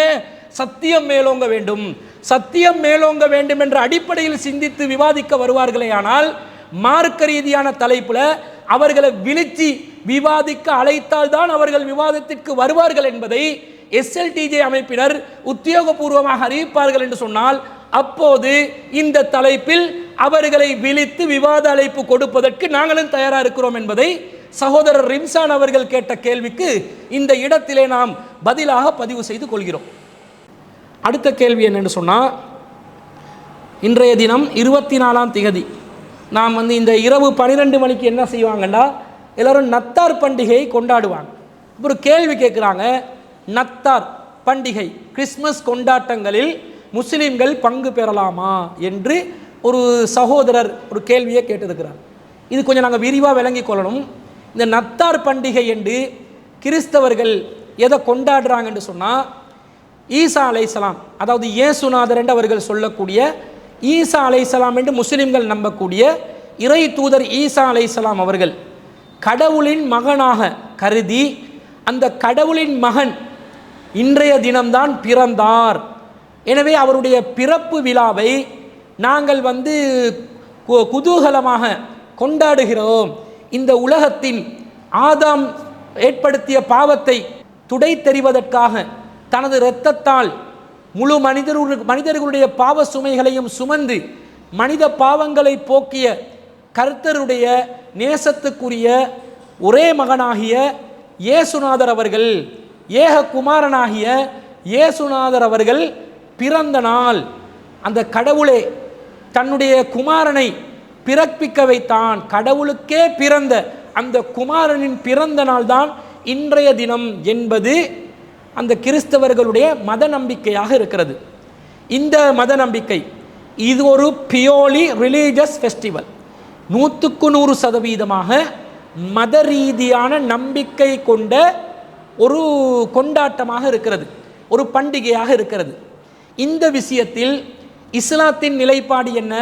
சத்தியம் மேலோங்க வேண்டும், சத்தியம் மேலோங்க வேண்டும் என்ற அடிப்படையில் சிந்தித்து விவாதிக்க வருவார்களே ஆனால் மார்க்க ரீதியான தலைப்புல அவர்களை விழிச்சி விவாதிக்க அழைத்தால் தான் அவர்கள் விவாதத்திற்கு வருவார்கள் என்பதை எஸ்எல்டிஜே அமைப்பினர் உத்தியோகபூர்வமாக அறிவிப்பார்கள் என்று சொன்னால் அப்போது இந்த தலைப்பில் அவர்களை விழித்து விவாத அழைப்பு கொடுப்பதற்கு நாங்களும் தயாராக இருக்கிறோம் என்பதை சகோதரர் ரிம்சான் அவர்கள் கேட்ட கேள்விக்கு இந்த இடத்திலே நாம் பதிலாக பதிவு செய்து கொள்கிறோம். அடுத்த கேள்வி என்னென்னு சொன்னால், இன்றைய தினம் 24ஆம் திகதி நாம் இந்த இரவு 12 மணிக்கு என்ன செய்வாங்கன்னா எல்லோரும் நத்தார் பண்டிகையை கொண்டாடுவாங்க. ஒரு கேள்வி கேட்குறாங்க, நத்தார் பண்டிகை கிறிஸ்மஸ் கொண்டாட்டங்களில் முஸ்லிம்கள் பங்கு பெறலாமா என்று ஒரு சகோதரர் ஒரு கேள்வியை கேட்டிருக்கிறார். இது கொஞ்சம் நாங்கள் விரிவாக விளங்கி கொள்ளணும். இந்த நத்தார் பண்டிகை என்று கிறிஸ்தவர்கள் எதை கொண்டாடுறாங்கன்னு சொன்னால், ஈசா அலைஹிஸ்ஸலாம், அதாவது இயேசுநாதர் என்று அவர்கள் சொல்லக்கூடிய ஈசா அலைஹிஸ்ஸலாம் என்று முஸ்லிம்கள் நம்பக்கூடிய இறை தூதர் ஈசா அலைஹிஸ்ஸலாம் அவர்கள் கடவுளின் மகனாக கருதி அந்த கடவுளின் மகன் இன்றைய தினம்தான் பிறந்தார். எனவே அவருடைய பிறப்பு விழாவை நாங்கள் குதூகலமாக கொண்டாடுகிறோம். இந்த உலகத்தின் ஆதாம் ஏற்படுத்திய பாவத்தை துடைத்தெறிவதற்காக தனது இரத்தத்தால் முழு மனிதர்களுடைய பாவ சுமைகளையும் சுமந்து மனித பாவங்களை போக்கிய கர்த்தருடைய நேசத்துக்குரிய ஒரே மகனாகிய இயேசுநாதர் அவர்கள், ஏக குமாரனாகிய இயேசுநாதர் அவர்கள் பிறந்த நாள். அந்த கடவுளே தன்னுடைய குமாரனை பிறப்பிக்க வைத்தான். கடவுளுக்கே பிறந்த அந்த குமாரனின் பிறந்த நாள் தான் இன்றைய தினம் என்பது அந்த கிறிஸ்தவர்களுடைய மத நம்பிக்கையாக இருக்கிறது. இந்த மத நம்பிக்கை இது ஒரு பியோலி ரிலீஜியஸ் ஃபெஸ்டிவல், 100% மத ரீதியான நம்பிக்கை கொண்ட ஒரு கொண்டாட்டமாக இருக்கிறது, ஒரு பண்டிகையாக இருக்கிறது. இந்த விஷயத்தில் இஸ்லாத்தின் நிலைப்பாடு என்ன?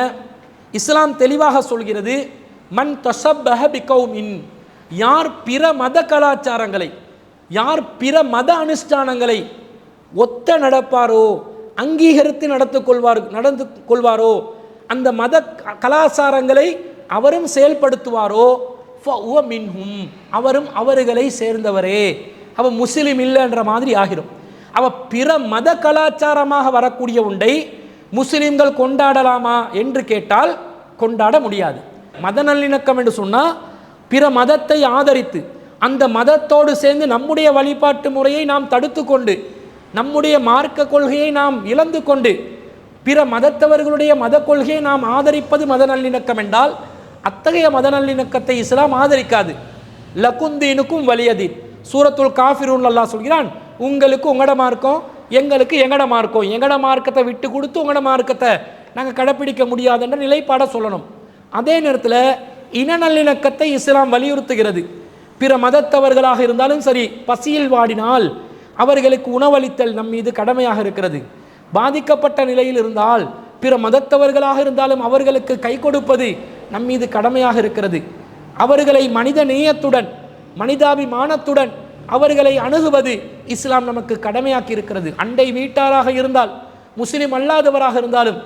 இஸ்லாம் தெளிவாக சொல்கிறது, மன் தஸப்பஹ பிகௌமின், யார் பிற மத கலாச்சாரங்களை, யார் பிற மத அனுஷ்டானங்களை ஒத்த நடப்பாரோ, அங்கீகரித்து நடந்து கொள்வாரோ, அந்த மத கலாச்சாரங்களை அவரும் செயல்படுத்துவாரோ, ஃபஹுவ மின்ஹும், அவரும் அவர்களை சேர்ந்தவரே. அவ முஸ்லிம் இல்லைன்ற மாதிரி ஆகிரும். அவ பிற மத கலாச்சாரமாக வரக்கூடிய ஒன்றை முஸ்லிம்கள் கொண்டாடலாமா என்று கேட்டால் கொண்டாட முடியாது. மத நல்லிணக்கம் என்று சொன்னால் பிற மதத்தை ஆதரித்து அந்த மதத்தோடு சேர்ந்து நம்முடைய வழிபாட்டு முறையை நாம் தடுத்து கொண்டு நம்முடைய மார்க்க கொள்கையை நாம் இழந்து கொண்டு பிற மதத்தவர்களுடைய மத கொள்கையை நாம் ஆதரிப்பது மத நல்லிணக்கம் என்றால் அத்தகைய மத நல்லிணக்கத்தை இஸ்லாம் ஆதரிக்காது. லகுந்தீனுக்கும் வலியதீன், சூரத்துல் காஃபிரூன் அல்லாஹ் சொல்கிறான், உங்களுக்கு உங்களோட மார்க்கம், எங்களுக்கு எங்கட மார்க்கம், எங்கட மார்க்கத்தை விட்டு கொடுத்து உங்களோட மார்க்கத்தை நாங்கள் கடைப்பிடிக்க முடியாதுன்ற நிலைப்பாட சொல்லணும். அதே நேரத்தில் இன நல்லிணக்கத்தை இஸ்லாம் வலியுறுத்துகிறது. பிற மதத்தவர்களாக இருந்தாலும் சரி, பசியில் வாடினால் அவர்களுக்கு உணவளித்தல் நம் மீது கடமையாக இருக்கிறது. பாதிக்கப்பட்ட நிலையில் இருந்தால் பிற மதத்தவர்களாக இருந்தாலும் அவர்களுக்கு கை கொடுப்பது நம் மீது கடமையாக இருக்கிறது. அவர்களை மனித நேயத்துடன் மனிதாபிமானத்துடன் அவர்களை அணுகுவது இஸ்லாம் நமக்கு கடமையாக்கி இருக்கிறது. அண்டை வீட்டாராக இருந்தால், முஸ்லிம் அல்லாதவராக இருந்தாலும்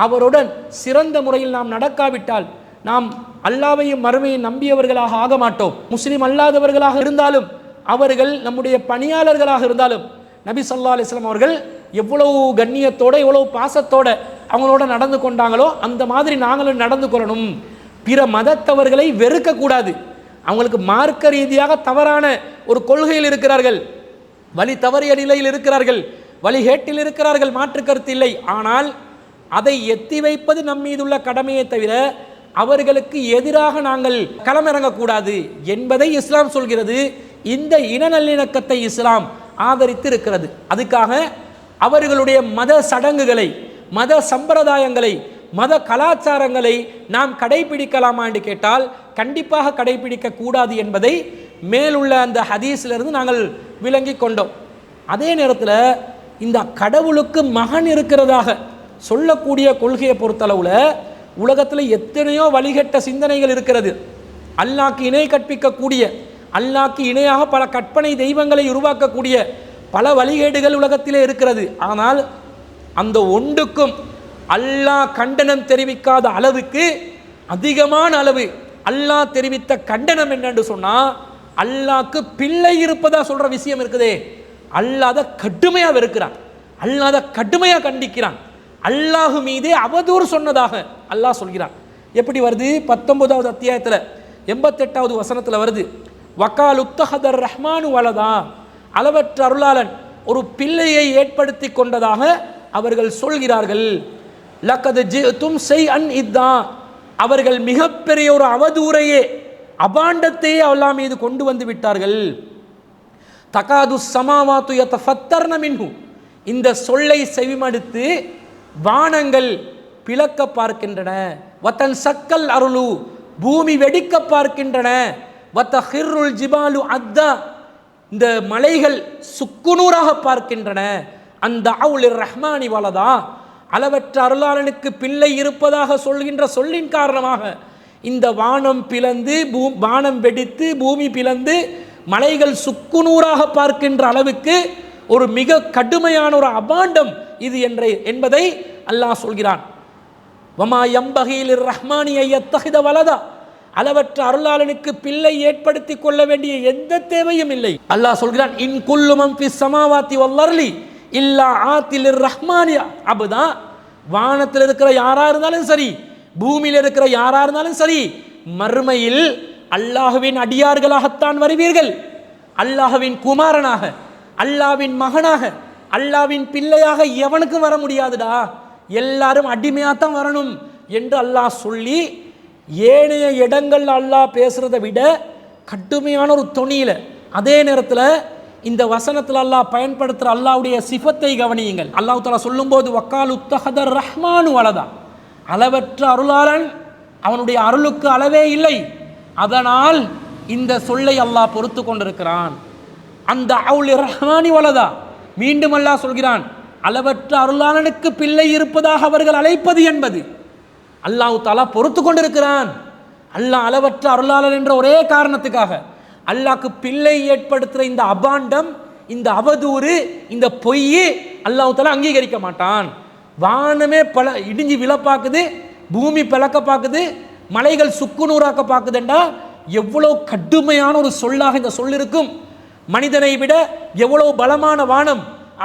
அவருடன் சிறந்த முறையில் நாம் நடக்காவிட்டால் நாம் அல்லாவையும் மறுமையை நம்பியவர்களாக ஆக மாட்டோம். முஸ்லிம் அல்லாதவர்களாக இருந்தாலும் அவர்கள் நம்முடைய பணியாளர்களாக இருந்தாலும் நபி ஸல்லல்லாஹு அலைஹி வஸல்லம் அவர்கள் எவ்வளவு கண்ணியத்தோட எவ்வளவு பாசத்தோட அவங்களோட நடந்து கொண்டாங்களோ அந்த மாதிரி நாங்களும் நடந்து கொள்ளணும். பிற மதத்தவர்களை வெறுக்கக்கூடாது. அவங்களுக்கு மார்க்க ரீதியாக தவறான ஒரு கொள்கையில் இருக்கிறார்கள், வழி தவறிய நிலையில் இருக்கிறார்கள், வழிகேட்டில் இருக்கிறார்கள், மாற்று கருத்து இல்லை. ஆனால் அதை எத்தி வைப்பது நம் மீதுள்ள கடமையை தவிர அவர்களுக்கு எதிராக நாங்கள் களமிறங்கக்கூடாது என்பதை இஸ்லாம் சொல்கிறது. இந்த இன நல்லிணக்கத்தை இஸ்லாம் ஆதரித்து இருக்கிறது. அதுக்காக அவர்களுடைய மத சடங்குகளை, மத சம்பிரதாயங்களை, மத கலாச்சாரங்களை நாம் கடைபிடிக்கலாமா என்று கேட்டால் கண்டிப்பாக கடைபிடிக்க கூடாது என்பதை மேலுள்ள அந்த ஹதீஸிலிருந்து நாங்கள் விளங்கி கொண்டோம். அதே நேரத்தில் இந்த கடவுளுக்கு மகன் இருக்கிறதாக சொல்லக்கூடிய கொள்கையை பொறுத்தளவில் உலகத்தில் எத்தனையோ வழிகட்ட சிந்தனைகள் இருக்கிறது. அல்லாஹ்க்கு இணை கற்பிக்கக்கூடிய, அல்லாஹ்க்கு இணையாக பல கற்பனை தெய்வங்களை உருவாக்கக்கூடிய பல வழிகேடுகள் உலகத்திலே இருக்கிறது. ஆனால் அந்த ஒன்றுக்கும் அல்லாஹ் கண்டனம் தெரிவிக்காத அளவுக்கு அதிகமான அளவு அல்லாஹ் தெரிவித்த கண்டனம் என்னன்னு சொன்னா, அல்லாஹ்க்கு பிள்ளை இருப்பதா சொல்ற விஷயம் இருக்குதே, அல்லாஹ் அதை கடுமையா வெறுக்கிறான், அல்லாஹ் அதை கடுமையா கண்டிக்கிறான். அல்லாஹ் மீதே அவதூறு சொன்னதாக அல்லாஹ் சொல்கிறான். எப்படி வருது? 19வது அத்தியாயத்தில் 88வது வசனத்தில் வருது, வக்கால் உத்தஹதர் ரஹ்மானு வலதா, அளவற்ற அருளாளன் ஒரு பிள்ளையை ஏற்படுத்தி கொண்டதாக அவர்கள் சொல்கிறார்கள். லக்கது ஜிஅதும் ஷைஅன் இதா, அவர்கள் மிகப்பெரிய ஒரு அவதூறையே அபாண்டத்தையே அல்லாஹ் மீது கொண்டு வந்து விட்டார்கள். தகாது ஸமாவாத்து யதஃபத்தர்ன மின்ஹு, இந்த சொல்லை செவிமடுத்து வானங்கள் பிளக்க பார்க்கின்றன. வத்தன் சக்கல் அருளு, பூமி வெடிக்க பார்க்கின்றன. வத்தஹிர்ருல் ஜிபாலு அத்தா, இந்த மலைகள் சுக்குநூறாக பார்க்கின்றன. அந்த அவுலிர் ரஹ்மானி வலதா, அளவற்ற அருளாளனுக்கு பிள்ளை இருப்பதாக சொல்கின்ற சொல்லின் காரணமாக இந்த வானம் பிளந்து வானம் வெடித்து பூமி பிளந்து மலைகள் சுக்குநூறாக பார்க்கின்ற அளவுக்கு ஒரு மிக கடுமையான ஒரு அபாண்டம் இது என்பதை அல்லாஹ் சொல்கிறான். வமா யம்பகீலிர் ரஹ்மானி ஐயத்தஹித வலதா, அளவற்ற அருளாளனுக்கு பிள்ளை ஏற்படுத்தி கொள்ள வேண்டிய எந்த தேவையும் இல்லை. அல்லாஹ் சொல்கிறான், இன் குல்லு மன் ஃபிஸ் ஸமாவாத்தி வல் அர்லி இல்லா ஆத்திலிர் ரஹ்மானி அபுதா, வானத்தில் இருக்கிற யாரா இருந்தாலும் சரி, பூமியில் இருக்கிற யாரா இருந்தாலும் சரி, மறுமையில் அல்லாஹ்வின் அடியார்களாகத்தான் வருவீர்கள். அல்லாஹ்வின் குமாரனாக, அல்லாஹ்வின் மகனாக, அல்லாஹ்வின் பிள்ளையாக எவனுக்கும் வர முடியாதுடா, எல்லாரும் அடிமையாத்தான் வரணும் என்று அல்லாஹ் சொல்லி, ஏனைய இடங்கள் அல்லாஹ் பேசுறதை விட கடுமையான ஒரு தொனியில, அதே நேரத்தில் இந்த வசனத்தில் அல்லாஹ் பயன்படுத்துகிற அல்லாஹ்வுடைய சிஃபத்தை கவனியுங்கள். அல்லாஹ் தஆலா சொல்லும்போது வக்கால் உத்தஹதர் ரஹ்மானு வலதா, அளவற்ற அருளாளன், அவனுடைய அருளுக்கு அளவே இல்லை, அதனால் இந்த சொல்லை அல்லாஹ் பொறுத்து கொண்டிருக்கிறான். அந்த அவுலி ரஹ்மானி வலதா, மீண்டும் அல்லாஹ் சொல்கிறான், அளவற்ற அருளாளனுக்கு பிள்ளை இருப்பதாக அவர்கள் அழைப்பது என்பது அல்லாஹ் தஆலா பொறுத்து கொண்டிருக்கிறான். அல்லாஹ் அளவற்ற அருளாளன் என்ற ஒரே காரணத்துக்காக அல்லாஹ்க்கு பிள்ளை ஏற்படுத்துகிற இந்த அபாண்டம், இந்த அவதூறு, இந்த பொய் அல்லாஹ் தஆலா அங்கீகரிக்க மாட்டான். வானமே இடிஞ்சு விழ பார்க்குது, பூமி பிளக்க பார்க்குது, மலைகள் சுக்குநூறாக்க பார்க்குதுண்டா எவ்வளோ கடுமையான ஒரு சொல்லாக இந்த சொல் இருக்கும். மனிதனை விட எவ்வளவு பலமான வானம்,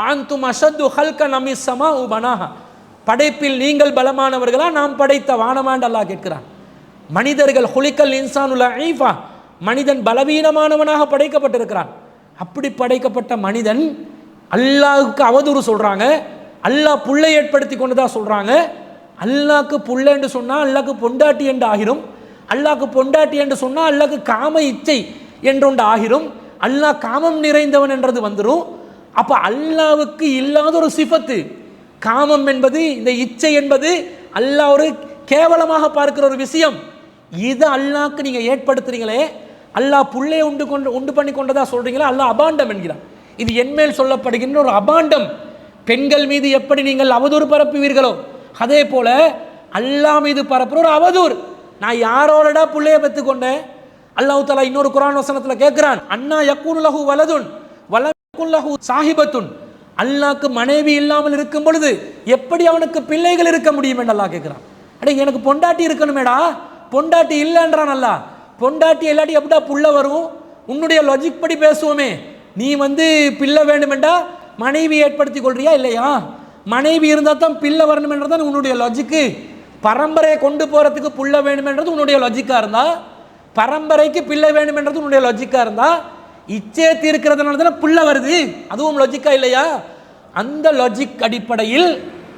ஆந்தும் அஷத்து ஹல்கன் அமிஸ் ஸமாஉ பனாஹா, படைப்பில் நீங்கள் பலமானவர்களா நாம் படைத்த வானமாண்டு அல்லாஹ் கேட்கிறான். மனிதர்கள் ஹுலிக்கல் இன்சானு லஈஃபா, மனிதன் பலவீனமானவனாக படைக்கப்பட்டிருக்கிறான். அப்படி படைக்கப்பட்ட மனிதன் அல்லாஹ்வுக்கு அவதூறு சொல்றாங்க, அல்லாஹ் புள்ளை ஏற்படுத்தி கொண்டுதான் சொல்றாங்க. அல்லாஹ்க்கு புள்ளை என்று சொன்னால் அல்லாஹ்க்கு பொண்டாட்டி என்று ஆகிரும், அல்லாஹ்க்கு பொண்டாட்டி என்று சொன்னால் அல்லாஹ்க்கு காம இச்சை என்றொன்று ஆகிரும், அல்லாஹ் காமம் நிறைந்தவன் என்றது வந்துடும். அப்ப அல்லாஹ்வுக்கு இல்லாத ஒரு சிஃபத்து காமம் என்பது, இந்த இச்சை என்பது அல்லாஹ் ஒரு கேவலமாக பார்க்கிற ஒரு விஷயம். இதை அல்லாஹ்க்கு நீங்க ஏற்படுத்துறீங்களே, அல்லாஹ் புள்ளை உண்டு பண்ணி கொண்டதா சொல்றீங்களா, அல்லாஹ் அபாண்டம் என்கிறான். இது என்மேல் சொல்லப்படுகின்ற ஒரு அபாண்டம். பெண்கள் மீது எப்படி நீங்கள் அவதூறு பரப்புவீர்களோ அதே போல அல்லாஹ் மீது பரப்புற ஒரு அவதூறு. நான் யாரோடா புள்ளைய பெற்றுக்கொண்டேன்? அல்லாஹ் தஆலா இன்னொரு குர்ஆன் வசனத்துல கேட்கிறான், அன்னா யக்கூனு லஹு வலதுன் வலம் யகுன் லஹு சாஹிபத்துன், அல்லாஹ்க்கு மனைவி இல்லாமல் இருக்கும் பொழுது எப்படி அவனுக்கு பிள்ளைகள் இருக்க முடியும் என்று அல்லாஹ் கேட்கிறான். அடே எனக்கு பொண்டாட்டி இருக்கணுமேடா, பொண்டாட்டி இல்லைன்றான் அல்லாஹ். பொண்டாட்டி இல்லாட்டி எப்படா புள்ள வரும்? உன்னுடைய லாஜிக் படி பேசுவோமே, நீ பிள்ளை வேண்டுமெண்டா மனைவி ஏற்படுத்தி கொள்றியா இல்லையா? மனைவி இருந்தால் தான் பிள்ளை வரணுமென்றதான் உன்னுடைய லாஜிக்கு. பரம்பரையை கொண்டு போகிறதுக்கு புள்ள வேணுமென்றது உன்னுடைய லாஜிக்காக இருந்தா, பரம்பரைக்கு பிள்ளை வேணுமென்றது உன்னுடைய லாஜிக்காக இருந்தா, இச்சே தீர்க்கிறதுனால தானே புள்ள வருது, அதுவும் லாஜிக்கா இல்லையா? அந்த லாஜிக் அடிப்படையில்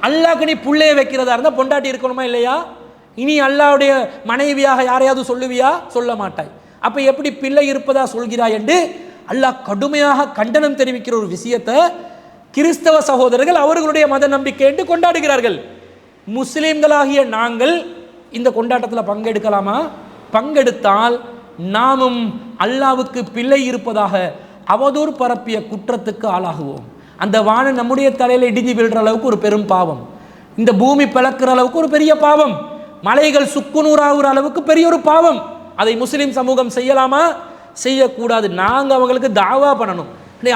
அல்லாஹ்க்கு நீ புள்ளைய வைக்கிறதா இருந்தால் பொண்டாட்டி இருக்கணுமா இல்லையா? இனி அல்லாஹ்வுடைய மனைவியாக யாரையாவது சொல்லுவியா? சொல்ல மாட்டாய். அப்போ எப்படி பிள்ளை இருப்பதா சொல்கிறாய் என்று அல்லாஹ் கடுமையாக கண்டனம் தெரிவிக்கிற ஒரு விஷயத்தை கிறிஸ்தவ சகோதரர்கள் அவர்களுடைய மத நம்பிக்கை என்று கொண்டாடுகிறார்கள். முஸ்லிம்களாகிய நாங்கள் இந்த கொண்டாட்டத்தில் பங்கெடுக்கலாமா? பங்கெடுத்தால் நாமும் அல்லாஹ்வுக்கு பிள்ளை இருப்பதாக அவதூறு பரப்பிய குற்றத்துக்கு ஆளாகுவோம். அந்த வானம் நம்முடைய தலையில் இடிஞ்சு விழுற அளவுக்கு ஒரு பெரும் பாவம், இந்த பூமி பிளக்கிற அளவுக்கு ஒரு பெரிய பாவம், மலைகள் சுக்குநூறாகிற அளவுக்கு பெரிய ஒரு பாவம். அதை முஸ்லிம் சமூகம் செய்யலாமா? செய்யக்கூடாது. நாங்கள் அவங்களுக்கு தாவா பண்ணணும்,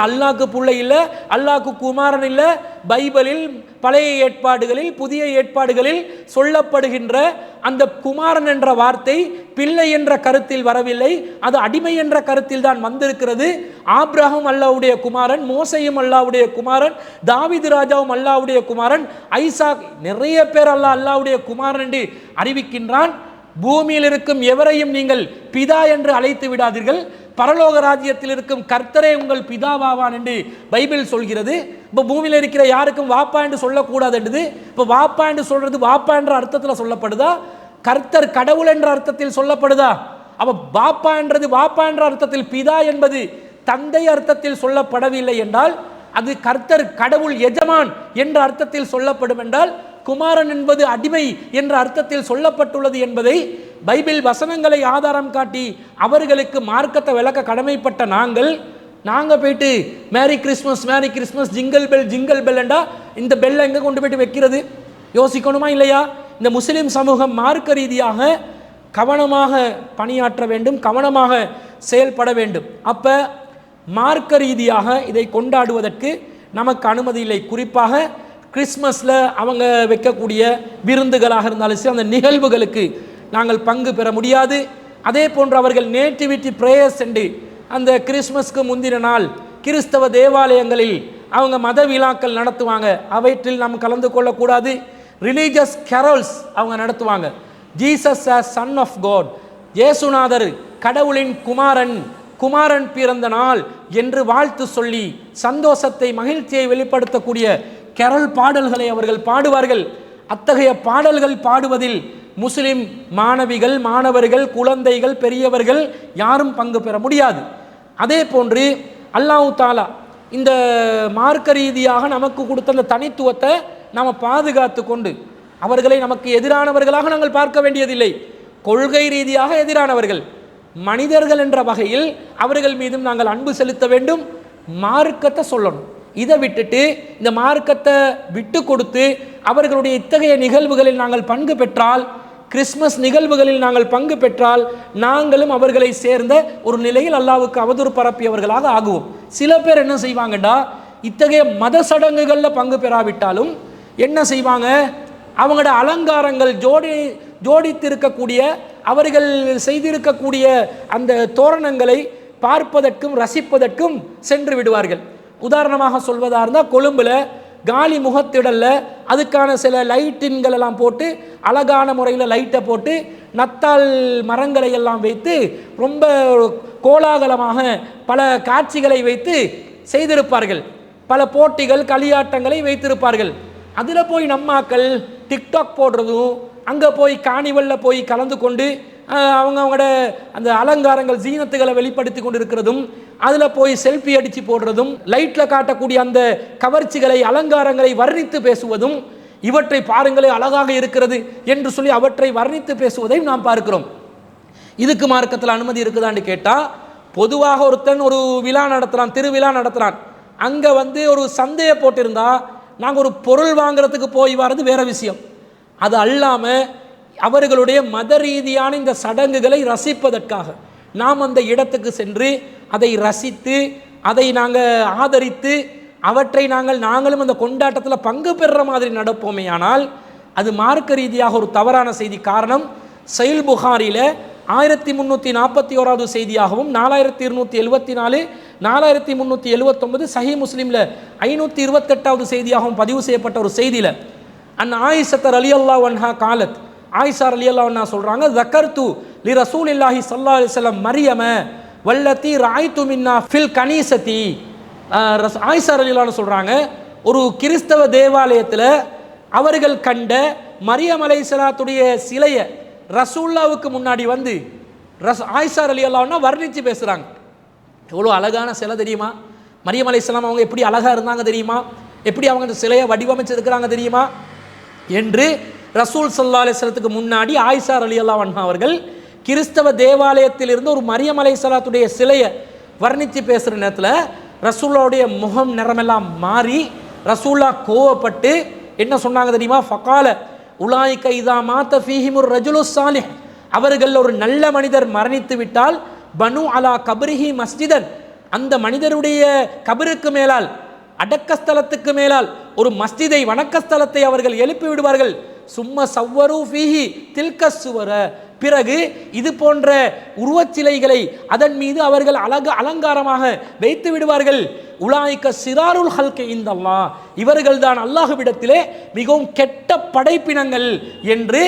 அல்லாஹ்க்கு புள்ளை இல்லை, அல்லாஹ்க்கு குமாரன் இல்லை. பைபிளில் பழைய ஏற்பாடுகளில் புதிய ஏற்பாடுகளில் சொல்லப்படுகின்ற அந்த குமாரன் என்ற வார்த்தை பிள்ளை என்ற கருத்தில் வரவில்லை, அது அடிமை என்ற கருத்தில் தான் வந்திருக்கிறது. ஆபிரகாம் அல்லாஹ்வுடைய குமாரன், மோசையும் அல்லாஹ்வுடைய குமாரன், தாவீது ராஜாவும் அல்லாஹ்வுடைய குமாரன், ஐசாக், நிறைய பேர் அல்லாஹ்வுடைய குமாரன் என்று அறிவிக்கின்றான். பூமியில் இருக்கும் எவரையும் நீங்கள் பிதா என்று அழைத்து விடாதீர்கள், பரலோக ராஜ்யத்தில் இருக்கும் கர்த்தரே உங்கள் பிதாவாவான் என்று பைபிள் சொல்கிறது. இப்போ பூமியில் இருக்கிற யாருக்கும் வாப்பா என்று சொல்லக்கூடாது என்றது. இப்போ வாப்பா என்று சொல்றது வாப்பா என்ற அர்த்தத்தில் சொல்லப்படுதா, கர்த்தர் கடவுள் என்ற அர்த்தத்தில் சொல்லப்படுதா? அப்ப வாப்பா என்றது வாப்பா என்ற அர்த்தத்தில், பிதா என்பது தந்தை அர்த்தத்தில் சொல்லப்படவில்லை என்றால் அது கர்த்தர் கடவுள் எஜமான் என்ற அர்த்தத்தில் சொல்லப்படும் என்றால் குமாரன் என்பது அடிமை என்ற அர்த்தத்தில் சொல்லப்பட்டுள்ளது என்பதை பைபிள் வசனங்களை ஆதாரம் காட்டி அவர்களுக்கு மார்க்கத்தை விளக்க கடமைப்பட்ட நாங்கள் போயிட்டு merry Christmas merry Christmas jingle bell என்றா இந்த பெல்லை எங்கே கொண்டு போயிட்டு வைக்கிறது? யோசிக்கணுமா இல்லையா? இந்த முஸ்லிம் சமூகம் மார்க்க ரீதியாக கவனமாக பணியாற்ற வேண்டும், கவனமாக செயல்பட வேண்டும். அப்போ மார்க்க ரீதியாக இதை கொண்டாடுவதற்கு நமக்கு அனுமதி இல்லை. குறிப்பாக கிறிஸ்மஸில் அவங்க வைக்கக்கூடிய விருந்துகளாக இருந்தாலும் சரி, அந்த நிகழ்வுகளுக்கு நாங்கள் பங்கு பெற முடியாது. அதே போன்று அவர்கள் நேட்டிவிட்டி பிரேயர்ஸ் என்று அந்த கிறிஸ்மஸ்க்கு முந்தின நாள் கிறிஸ்தவ தேவாலயங்களில் அவங்க மத விழாக்கள் நடத்துவாங்க, அவற்றில் நாம் கலந்து கொள்ளக்கூடாது. ரிலீஜியஸ் கேரல்ஸ் அவங்க நடத்துவாங்க. Jesus as son of God, இயேசுநாதர் கடவுளின் குமாரன் பிறந்த நாள் என்று வாழ்த்து சொல்லி சந்தோஷத்தை மகிழ்ச்சியை வெளிப்படுத்தக்கூடிய கேரல் பாடல்களை அவர்கள் பாடுவார்கள். அத்தகைய பாடல்கள் பாடுவதில் முஸ்லிம் மாணவிகள், மாணவர்கள், குழந்தைகள், பெரியவர்கள் யாரும் பங்கு பெற முடியாது. அதே போன்று அல்லாஹ் தாலா இந்த மார்க்க ரீதியாக நமக்கு கொடுத்த அந்த தனித்துவத்தை நாம் பாதுகாத்து கொண்டு அவர்களை நமக்கு எதிரானவர்களாக நாங்கள் பார்க்க வேண்டியதில்லை. கொள்கை ரீதியாக எதிரானவர்கள், மனிதர்கள் என்ற வகையில் அவர்கள் மீதும் நாங்கள் அன்பு செலுத்த வேண்டும், மார்க்கத்தை சொல்லணும். இதை விட்டுட்டு இந்த மார்க்கத்தை விட்டு கொடுத்து அவர்களுடைய இத்தகைய நிகழ்வுகளில் நாங்கள் பங்கு பெற்றால், கிறிஸ்மஸ் நிகழ்வுகளில் நாங்கள் பங்கு பெற்றால் நாங்களும் அவர்களை சேர்ந்த ஒரு நிலையில் அல்லாஹ்வுக்கு அவதூறு பரப்பியவர்களாக ஆகுவோம். சில பேர் என்ன செய்வாங்கடா, இத்தகைய மத சடங்குகளில் பங்கு பெறாவிட்டாலும் என்ன செய்வாங்க, அவங்களோட அலங்காரங்கள் ஜோடித்திருக்கக்கூடிய அவர்கள் செய்திருக்கக்கூடிய அந்த தோரணங்களை பார்ப்பதற்கும் ரசிப்பதற்கும் சென்று விடுவார்கள். உதாரணமாக சொல்வதாக இருந்தால், கொழும்பில் காலி முகத்திடல்ல அதுக்கான சில லைட்டின்கள் எல்லாம் போட்டு அழகான முறையில் லைட்டை போட்டு நத்தால் மரங்களை எல்லாம் வைத்து ரொம்ப கோலாகலமாக பல காட்சிகளை வைத்து செய்திருப்பார்கள். பல போட்டிகள் களியாட்டங்களை வைத்திருப்பார்கள். அதில் போய் நம்மாக்கள் டிக்டாக் போடுறதும், அங்கே போய் காணிவலில் போய் கலந்து கொண்டு அவங்களோட அந்த அலங்காரங்கள் ஜீனத்துகளை வெளிப்படுத்தி கொண்டு இருக்கிறதும், அதில் போய் செல்ஃபி அடித்து போடுறதும், லைட்டில் காட்டக்கூடிய அந்த கவர்ச்சிகளை அலங்காரங்களை வர்ணித்து பேசுவதும், இவற்றை பாருங்களே அழகாக இருக்கிறது என்று சொல்லி அவற்றை வர்ணித்து பேசுவதையும் நாம் பார்க்கிறோம். இதுக்கு மார்க்கத்தில் அனுமதி இருக்குதான்னு கேட்டால், பொதுவாக ஒருத்தன் ஒரு விழா நடத்துகிறான், திருவிழா நடத்துகிறான், அங்கே ஒரு சந்தையை போட்டிருந்தா நாங்கள் ஒரு பொருள் வாங்குறதுக்கு போய் வர்றது வேற விஷயம். அது அல்லாமல் அவர்களுடைய மத ரீதியான இந்த சடங்குகளை ரசிப்பதற்காக நாம் அந்த இடத்துக்கு சென்று அதை ரசித்து அதை நாங்கள் ஆதரித்து அவற்றை நாங்களும் அந்த கொண்டாட்டத்தில் பங்கு பெறுற மாதிரி நடப்போமே, ஆனால் அது மார்க்க ரீதியாக ஒரு தவறான செய்தி. காரணம், சஹீஹ் புகாரியில் 1341வது செய்தியாகவும் 4274, 4379, சஹீஹ் முஸ்லிமில் 528வது செய்தியாகவும் பதிவு செய்யப்பட்ட ஒரு செய்தியில் ஆயிஷா ரலியல்லாஹு அன்ஹா காலத், ஆயிஷா ரலியல்லாஹு அன்ஹா சொல்றாங்க, ஸக்கர்து லி ரசூலில்லாஹி ஸல்லல்லாஹு அலைஹி வஸல்லம் மரியம வல்லதி ராய்து மின்னா ஃபில் கனீசதி. ஆயிஷா ரலியல்லாஹு சொல்றாங்க, ஒரு கிறிஸ்தவ தேவாலயத்தில் அவர்கள் கண்ட மரியம் அலைஹிஸ்ஸலாத்துடைய சிலையை ரசூலுல்லாஹ்வுக்கு முன்னாடி ஆயிஷா ரலியல்லாஹு அன்ஹா வர்ணித்து பேசுகிறாங்க. எவ்வளோ அழகான சிலை தெரியுமா, மரியம் அலைஹிஸ்ஸலாம் அவங்க எப்படி அழகாக இருந்தாங்க தெரியுமா, எப்படி அவங்க அந்த சிலையை வடிவமைச்சிருக்கிறாங்க தெரியுமா என்று ரசூல் ஸல்லல்லாஹு அலைஹி வஸல்லத்துக்கு முன்னாடி ஆயிஷா ரலியல்லாஹு அன்ஹா அவர்கள் கிறிஸ்தவ தேவாலயத்தில் இருந்து ஒரு மரியம் அலைஹிஸ்ஸலாத்துடைய சிலையை வர்ணித்து பேசுகிற நேரத்தில் ரசூலுல்லாஹுடைய முகம் நிறமெல்லாம் மாறி ரசூல்லா கோவப்பட்டு என்ன சொன்னாங்க தெரியுமா, ஃபகால உலாயிக இதா மாத ஃபீஹிமுர் ரஜுலு சாலிஹ், அவர்கள் ஒரு நல்ல மனிதர் மரணித்து விட்டால் பனு அலா கபரிஹி மஸ்ஜிதன், அந்த மனிதருடைய கபருக்கு மேலால், அடக்கஸ்தலத்துக்கு மேலால் ஒரு மஸ்ஜிதை, வணக்கஸ்தலத்தை அவர்கள் எழுப்பி விடுவார்கள். சும்மா சவ்வரு ஃபீஹி தில்க சுவர, பிறகு இது போன்ற உருவச்சிலைகளை அதன் மீது அவர்கள் அலங்காரமாக வைத்து விடுவார்கள். உலாய்க்க சிராருல் ஹல்கி இந்தல்லாஹ், இவர்கள் தான் அல்லாஹ்விடத்திலே மிகவும் கெட்ட படைப்பினங்கள் என்று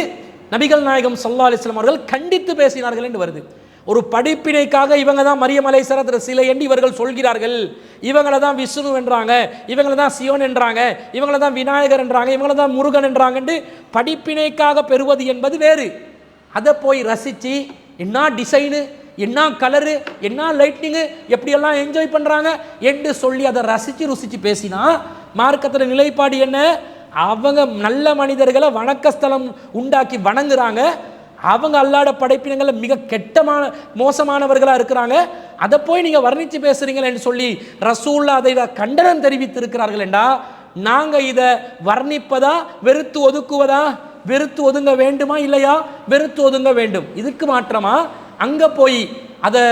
நபிகள் நாயகம் ஸல்லல்லாஹு அலைஹி வஸல்லம் அவர்கள் கண்டித்து பேசினார்கள் என்று வருது. ஒரு படிப்பினைக்காக இவங்க தான் மரியம் அலைஹிஸ்ஸலாத்து சிலை என்று இவர்கள் சொல்கிறார்கள், இவங்களை தான் விஷ்ணு என்றாங்க, இவங்களை தான் சியோன் என்றாங்க, இவங்களை தான் விநாயகர் என்றாங்க, இவங்களை தான் முருகன் என்றாங்க என்று படிப்பினைக்காக பெறுவது என்பது வேறு. அதை போய் ரசித்து என்ன டிசைனு, என்ன கலரு, என்ன லைட்னிங்கு, எப்படியெல்லாம் என்ஜாய் பண்ணுறாங்க என்று சொல்லி அதை ரசித்து ருசித்து பேசினா மார்க்கத்தில் நிலைப்பாடு என்ன? அவங்க நல்ல மனிதர்களை வணக்கஸ்தலம் உண்டாக்கி வணங்குறாங்க, அவங்க அல்லாட படைப்பினங்களை மிக கெட்டமான மோசமானவர்களாக இருக்கிறாங்க, அதை போய் நீங்கள் வர்ணித்து பேசுகிறீங்களேன்னு சொல்லி ரசூல்லா அதை கண்டனம் தெரிவித்திருக்கிறார்கள். என்றா நாங்கள் இதை வர்ணிப்பதா வெறுத்து ஒதுக்குவதா? வெறுத்து ஒதுங்க வேண்டுமா இல்லையா? வெறுத்து ஒதுங்க வேண்டும். இதுக்கு மாற்றமா அங்கே போய் அதை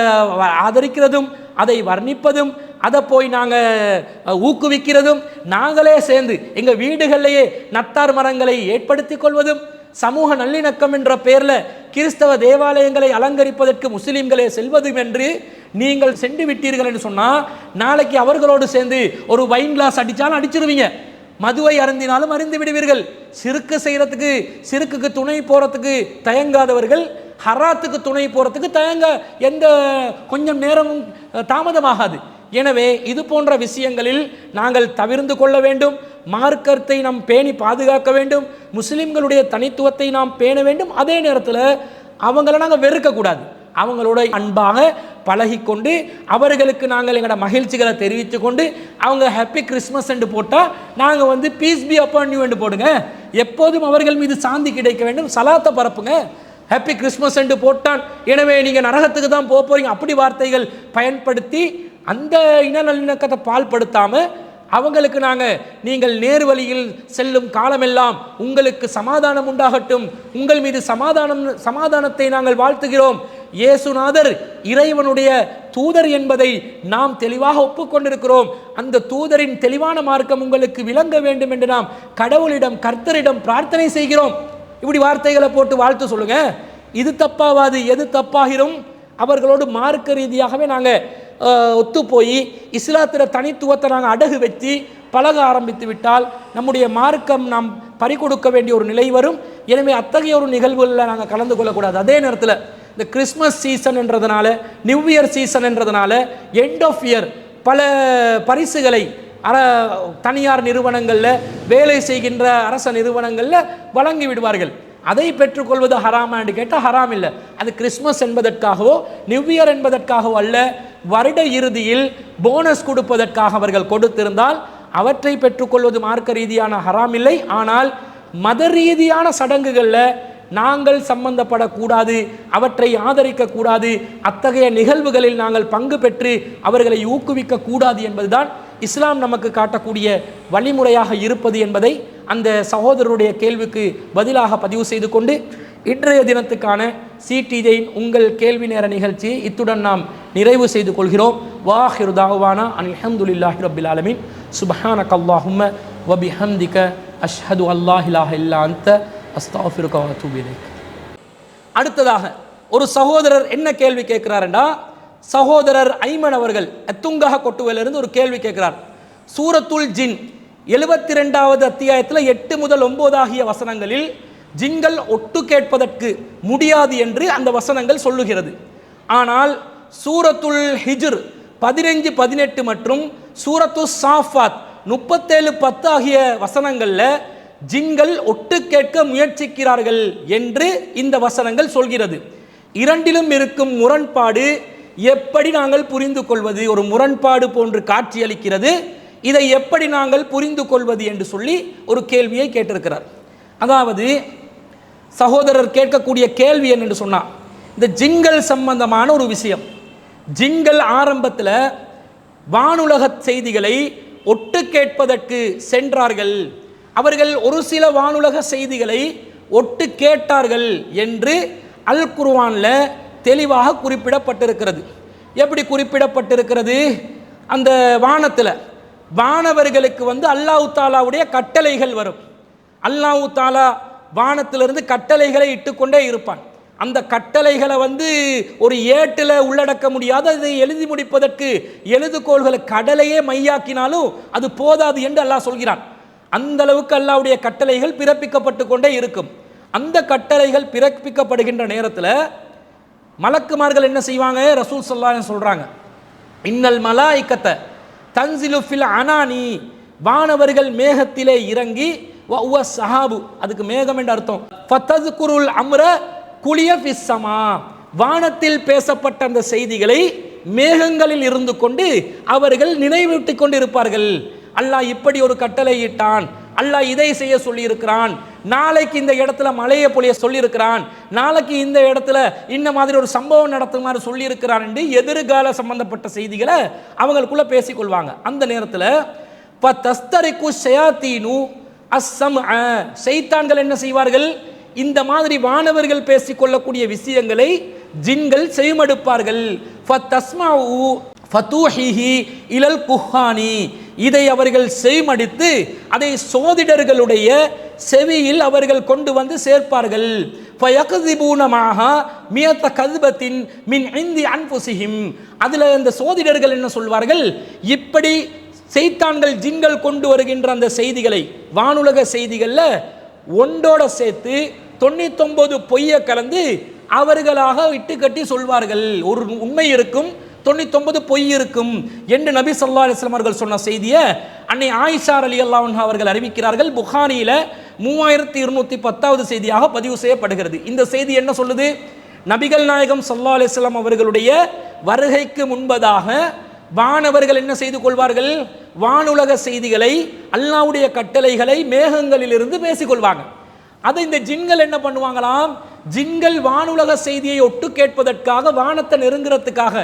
ஆதரிக்கிறதும் அதை வர்ணிப்பதும் அதை போய் நாங்கள் ஊக்குவிக்கிறதும், நாங்களே சேர்ந்து எங்கள் வீடுகளிலேயே நத்தார் மரங்களை ஏற்படுத்தி கொள்வதும், சமூக நல்லிணக்கம் என்ற பெயரில் கிறிஸ்தவ தேவாலயங்களை அலங்கரிப்பதற்கு முஸ்லீம்களே செல்வதும் என்று நீங்கள் சென்று விட்டீர்கள் என்று சொன்னால் நாளைக்கு அவர்களோடு சேர்ந்து ஒரு வைன் கிளாஸ் அடித்தாலும் அடிச்சிருவீங்க, மதுவை அருந்தினாலும் அருந்து விடுவீர்கள். சிறுக்கு செய்கிறதுக்கு, சிறுக்குக்கு துணை போகிறதுக்கு தயங்காதவர்கள் ஹராத்துக்கு துணை போகிறதுக்கு எந்த கொஞ்சம் நேரமும் தாமதமாகாது. எனவே இது போன்ற விஷயங்களில் நாங்கள் தவிர்ந்து கொள்ள வேண்டும். மார்க்கத்தை நாம் பேணி பாதுகாக்க வேண்டும். முஸ்லிம்களுடைய தனித்துவத்தை நாம் பேண வேண்டும். அதே நேரத்தில் அவங்கள நாங்கள் வெறுக்கக்கூடாது. அவங்களோட அன்பாக பழகிக்கொண்டு அவர்களுக்கு நாங்கள் எங்களோட மகிழ்ச்சிகளை தெரிவித்து கொண்டு, அவங்க ஹாப்பி கிறிஸ்மஸ் என்று போட்டால் நாங்கள் பீஸ் பி அப்பான் யூ என்று போடுங்க. எப்போதும் அவர்கள் மீது சாந்தி கிடைக்க வேண்டும், சலாத்தை பரப்புங்க. ஹாப்பி கிறிஸ்மஸ் என்று போட்டான், எனவே நீங்கள் நரகத்துக்கு தான் போக போகிறீங்க, அப்படி வார்த்தைகள் பயன்படுத்தி அந்த இன நல்லிணக்கத்தை பால்படுத்தாமல் அவங்களுக்கு நாங்கள் நீங்கள் நேர் வழியில் செல்லும் காலமெல்லாம் உங்களுக்கு சமாதானம் உண்டாகட்டும், உங்கள் மீது சமாதானத்தை நாங்கள் வாழ்த்துகிறோம், இயேசுநாதர் இறைவனுடைய தூதர் என்பதை நாம் தெளிவாக ஒப்புக்கொண்டிருக்கிறோம், அந்த தூதரின் தெளிவான மார்க்கம் உங்களுக்கு விளங்க வேண்டும் என்று நாம் கடவுளிடம், கர்த்தரிடம் பிரார்த்தனை செய்கிறோம். இப்படி வார்த்தைகளை போட்டு வாழ்த்து சொல்லுங்க. இது தப்பாவாது, எது தப்பாகிரும்? அவர்களோடு மார்க்க ரீதியாகவே நாங்கள் ஒத்து போய் இஸ்லாத்திர தனித்துவத்தை நாங்கள் அடகு வச்சு பழக ஆரம்பித்து விட்டால் நம்முடைய மார்க்கம் நாம் பறிகொடுக்க வேண்டிய ஒரு நிலை வரும். எனவே அத்தகைய ஒரு நிகழ்வுகளில் நாங்கள் கலந்து கொள்ளக்கூடாது. அதே நேரத்தில் இந்த கிறிஸ்மஸ் சீசன் என்றதுனால, நியூ இயர் சீசன் என்றதுனால எண்ட் ஆஃப் இயர் பல பரிசுகளை தனியார் நிறுவனங்களில், வேலை செய்கின்ற அரச நிறுவனங்களில் வழங்கி விடுவார்கள். அதை பெற்றுக்கொள்வது ஹராமா என்று கேட்டால் ஹராம் இல்லை. அது கிறிஸ்மஸ் என்பதற்காகவோ நியூ இயர் என்பதற்காகவோ அல்ல, வருட இறுதியில் போனஸ் கொடுப்பதற்காக அவர்கள் கொடுத்திருந்தால் அவற்றை பெற்றுக்கொள்வது மார்க்க ரீதியான ஹராம் இல்லை. ஆனால் மத ரீதியான சடங்குகளில் நாங்கள் சம்பந்தப்படக்கூடாது, அவற்றை ஆதரிக்கக்கூடாது, அத்தகைய நிகழ்வுகளில் நாங்கள் பங்கு பெற்று அவர்களை ஊக்குவிக்க கூடாது என்பதுதான் இஸ்லாம் நமக்கு காட்டக்கூடிய வழிமுறையாக இருப்பது என்பதை அந்த சகோதரருடைய கேள்விக்கு பதிலாக பதிவு செய்து கொண்டு இன்றைய தினத்துக்கான சிடிஜேயின் உங்கள் கேள்வி நேர நிகழ்ச்சியை இத்துடன் நாம் நிறைவு செய்து கொள்கிறோம். வாஹிரு தாவானா அல்ஹம்துலில்லாஹி ரப்பில் ஆலமீன். சுப்ஹானக அல்லாஹும்ம வ பிஹம்திக அஷ்ஹது அல்லாஹ் இலாஹ இல்லா அன்த அஸ்தக்ஃபிருக வ அத்தூபு இலைக். அடுத்ததாக ஒரு சகோதரர் என்ன கேள்வி கேட்கிறார்டா, சகோதரர் ஐமன் அவர்கள் அத்துங்கஹ கொட்டுவிலிருந்து ஒரு கேள்வி கேட்கிறார். சூரத்துல் ஜின் 72வது அத்தியாயத்தில் 8 முதல் 9 ஆகிய வசனங்களில் ஜின்கள் ஒட்டு கேட்பதற்கு முடியாது என்று அந்த வசனங்கள் சொல்லுகிறது. ஆனால் சூரத்துல் ஹிஜ்ர் 15, 18 மற்றும் சூரத்து சாஃபாத் 37, 10 ஆகிய வசனங்களில் ஜின்கள் ஒட்டு கேட்க முயற்சிக்கிறார்கள் என்று இந்த வசனங்கள் சொல்கிறது. இரண்டிலும் இருக்கும் முரண்பாடு எப்படி நாங்கள் புரிந்து கொள்வது? ஒரு முரண்பாடு போன்று காட்சியளிக்கிறது. இதை எப்படி நாங்கள் புரிந்து கொள்வது என்று சொல்லி ஒரு கேள்வியை கேட்டிருக்கிறார். அதாவது சகோதரர் கேட்கக்கூடிய கேள்வி என்னென்று சொன்னால், இந்த ஜின்கள் சம்பந்தமான ஒரு விஷயம். ஜின்கள் ஆரம்பத்தில் வானுலக செய்திகளை ஒட்டு கேட்பதற்கு சென்றார்கள், அவர்கள் ஒரு சில வானுலக செய்திகளை ஒட்டு கேட்டார்கள் என்று அல் குர்ஆனில் தெளிவாக குறிப்பிடப்பட்டிருக்கிறது. எப்படி குறிப்பிடப்பட்டிருக்கிறது? அந்த வானத்தில் வானவர்களுக்கு அல்லாஹ் தாலாவுடைய கட்டளைகள் வரும். அல்லாஹ் தாலா வானத்திலிருந்து கட்டளைகளை இட்டுக்கொண்டே இருப்பான். அந்த கட்டளைகளை ஒரு ஏட்டில் உள்ளடக்க முடியாது. அதை எழுதி முடிப்பதற்கு எழுதுகோள்களை கடலையே மையாக்கினாலும் அது போதாது என்று அல்லாஹ் சொல்கிறான். அந்த அளவுக்கு அல்லாஹ்வுடைய கட்டளைகள் பிறப்பிக்கப்பட்டு கொண்டே இருக்கும். அந்த கட்டளைகள் பிறப்பிக்கப்படுகின்ற நேரத்தில் மலக்குமார்கள் என்ன செய்வாங்க? ரசூல் ஸல்லல்லாஹு அலைஹி வஸல்லம் சொல்றாங்க, இன்னல் மலாயிக்கத்த தன்சிலு ஃபில் அனானி, வானவர்கள் மேகத்திலே இறங்கி, வ சஹாபு, அதுக்கு மேகம் என்ற அர்த்தம், ஃபதஸ்குருல் அம்ர குலிய ஃபிஸ் ஸமா, வானத்தில் பேசப்பட்ட அந்த செய்திகளை மேகங்களில் இருந்து கொண்டு அவர்கள் நினைவூட்டிக் கொண்டு இருப்பார்கள். அல்லாஹ் இப்படி ஒரு கட்டளை இட்டான், அல்லாஹ் இதை செய்ய சொல்லி இருக்கிறான், நாளைக்கு இந்த இடத்துல மழையை பொழிய சொல்லியிருக்கிறான், நாளைக்கு இந்த இடத்துல இந்த மாதிரி ஒரு சம்பவம் நடத்துமாறு சொல்லியிருக்கிறான் என்று எதிர்கால சம்பந்தப்பட்ட செய்திகளை அவங்களுக்குள்ள பேசிக்கொள்வாங்க. அந்த நேரத்தில் ஷைத்தான்கள் என்ன செய்வார்கள்? இந்த மாதிரி வானவர்கள் பேசிக்கொள்ளக்கூடிய விஷயங்களை ஜின்கள் செவிமடுப்பார்கள். இதை அவர்கள் செவிமடித்து அதை சோதிடர்களுடைய செவியில் அவர்கள் கொண்டு சேர்ப்பார்கள். அதுல அந்த சோதிடர்கள் என்ன சொல்வார்கள்? இப்படி சைத்தான்கள் ஜின்கள் கொண்டு வருகின்ற அந்த செய்திகளை, வானுலக செய்திகள்ல ஒன்றோட சேர்த்து 99 பொய்யை கலந்து அவர்களாக இட்டு கட்டி சொல்வார்கள். ஒரு உண்மை இருக்கும், 99 பொய் இருக்கும் என்று நபி ஸல்லல்லாஹு அலைஹி வஸல்லம் அவர்கள் சொன்ன செய்தியை அன்னை ஆயிஷா ரலியல்லாஹு அன்ஹா அவர்கள் அறிவிக்கிறார்கள். புகாரியில 3210வது செய்தியாக பதிவு செய்யப்படுகிறது. இந்த செய்தி என்ன சொல்லுது? நபிகள் நாயகம் ஸல்லல்லாஹு அலைஹி வஸல்லம் அவர்களுடைய வருகைக்கு முன்பதாக வானவர்கள் என்ன செய்து கொள்வார்கள்? வானுலக செய்திகளை, அல்லாஹ்வுடைய கட்டளைகளை மேகங்களிலிருந்து பேசிக்கொள்வாங்க. அதை இந்த ஜின்கள் என்ன பண்ணுவாங்களாம்? ஜின்கள் வானுலக செய்தியை ஒட்டு கேட்பதற்காக, வானத்தை நெருங்குறதுக்காக,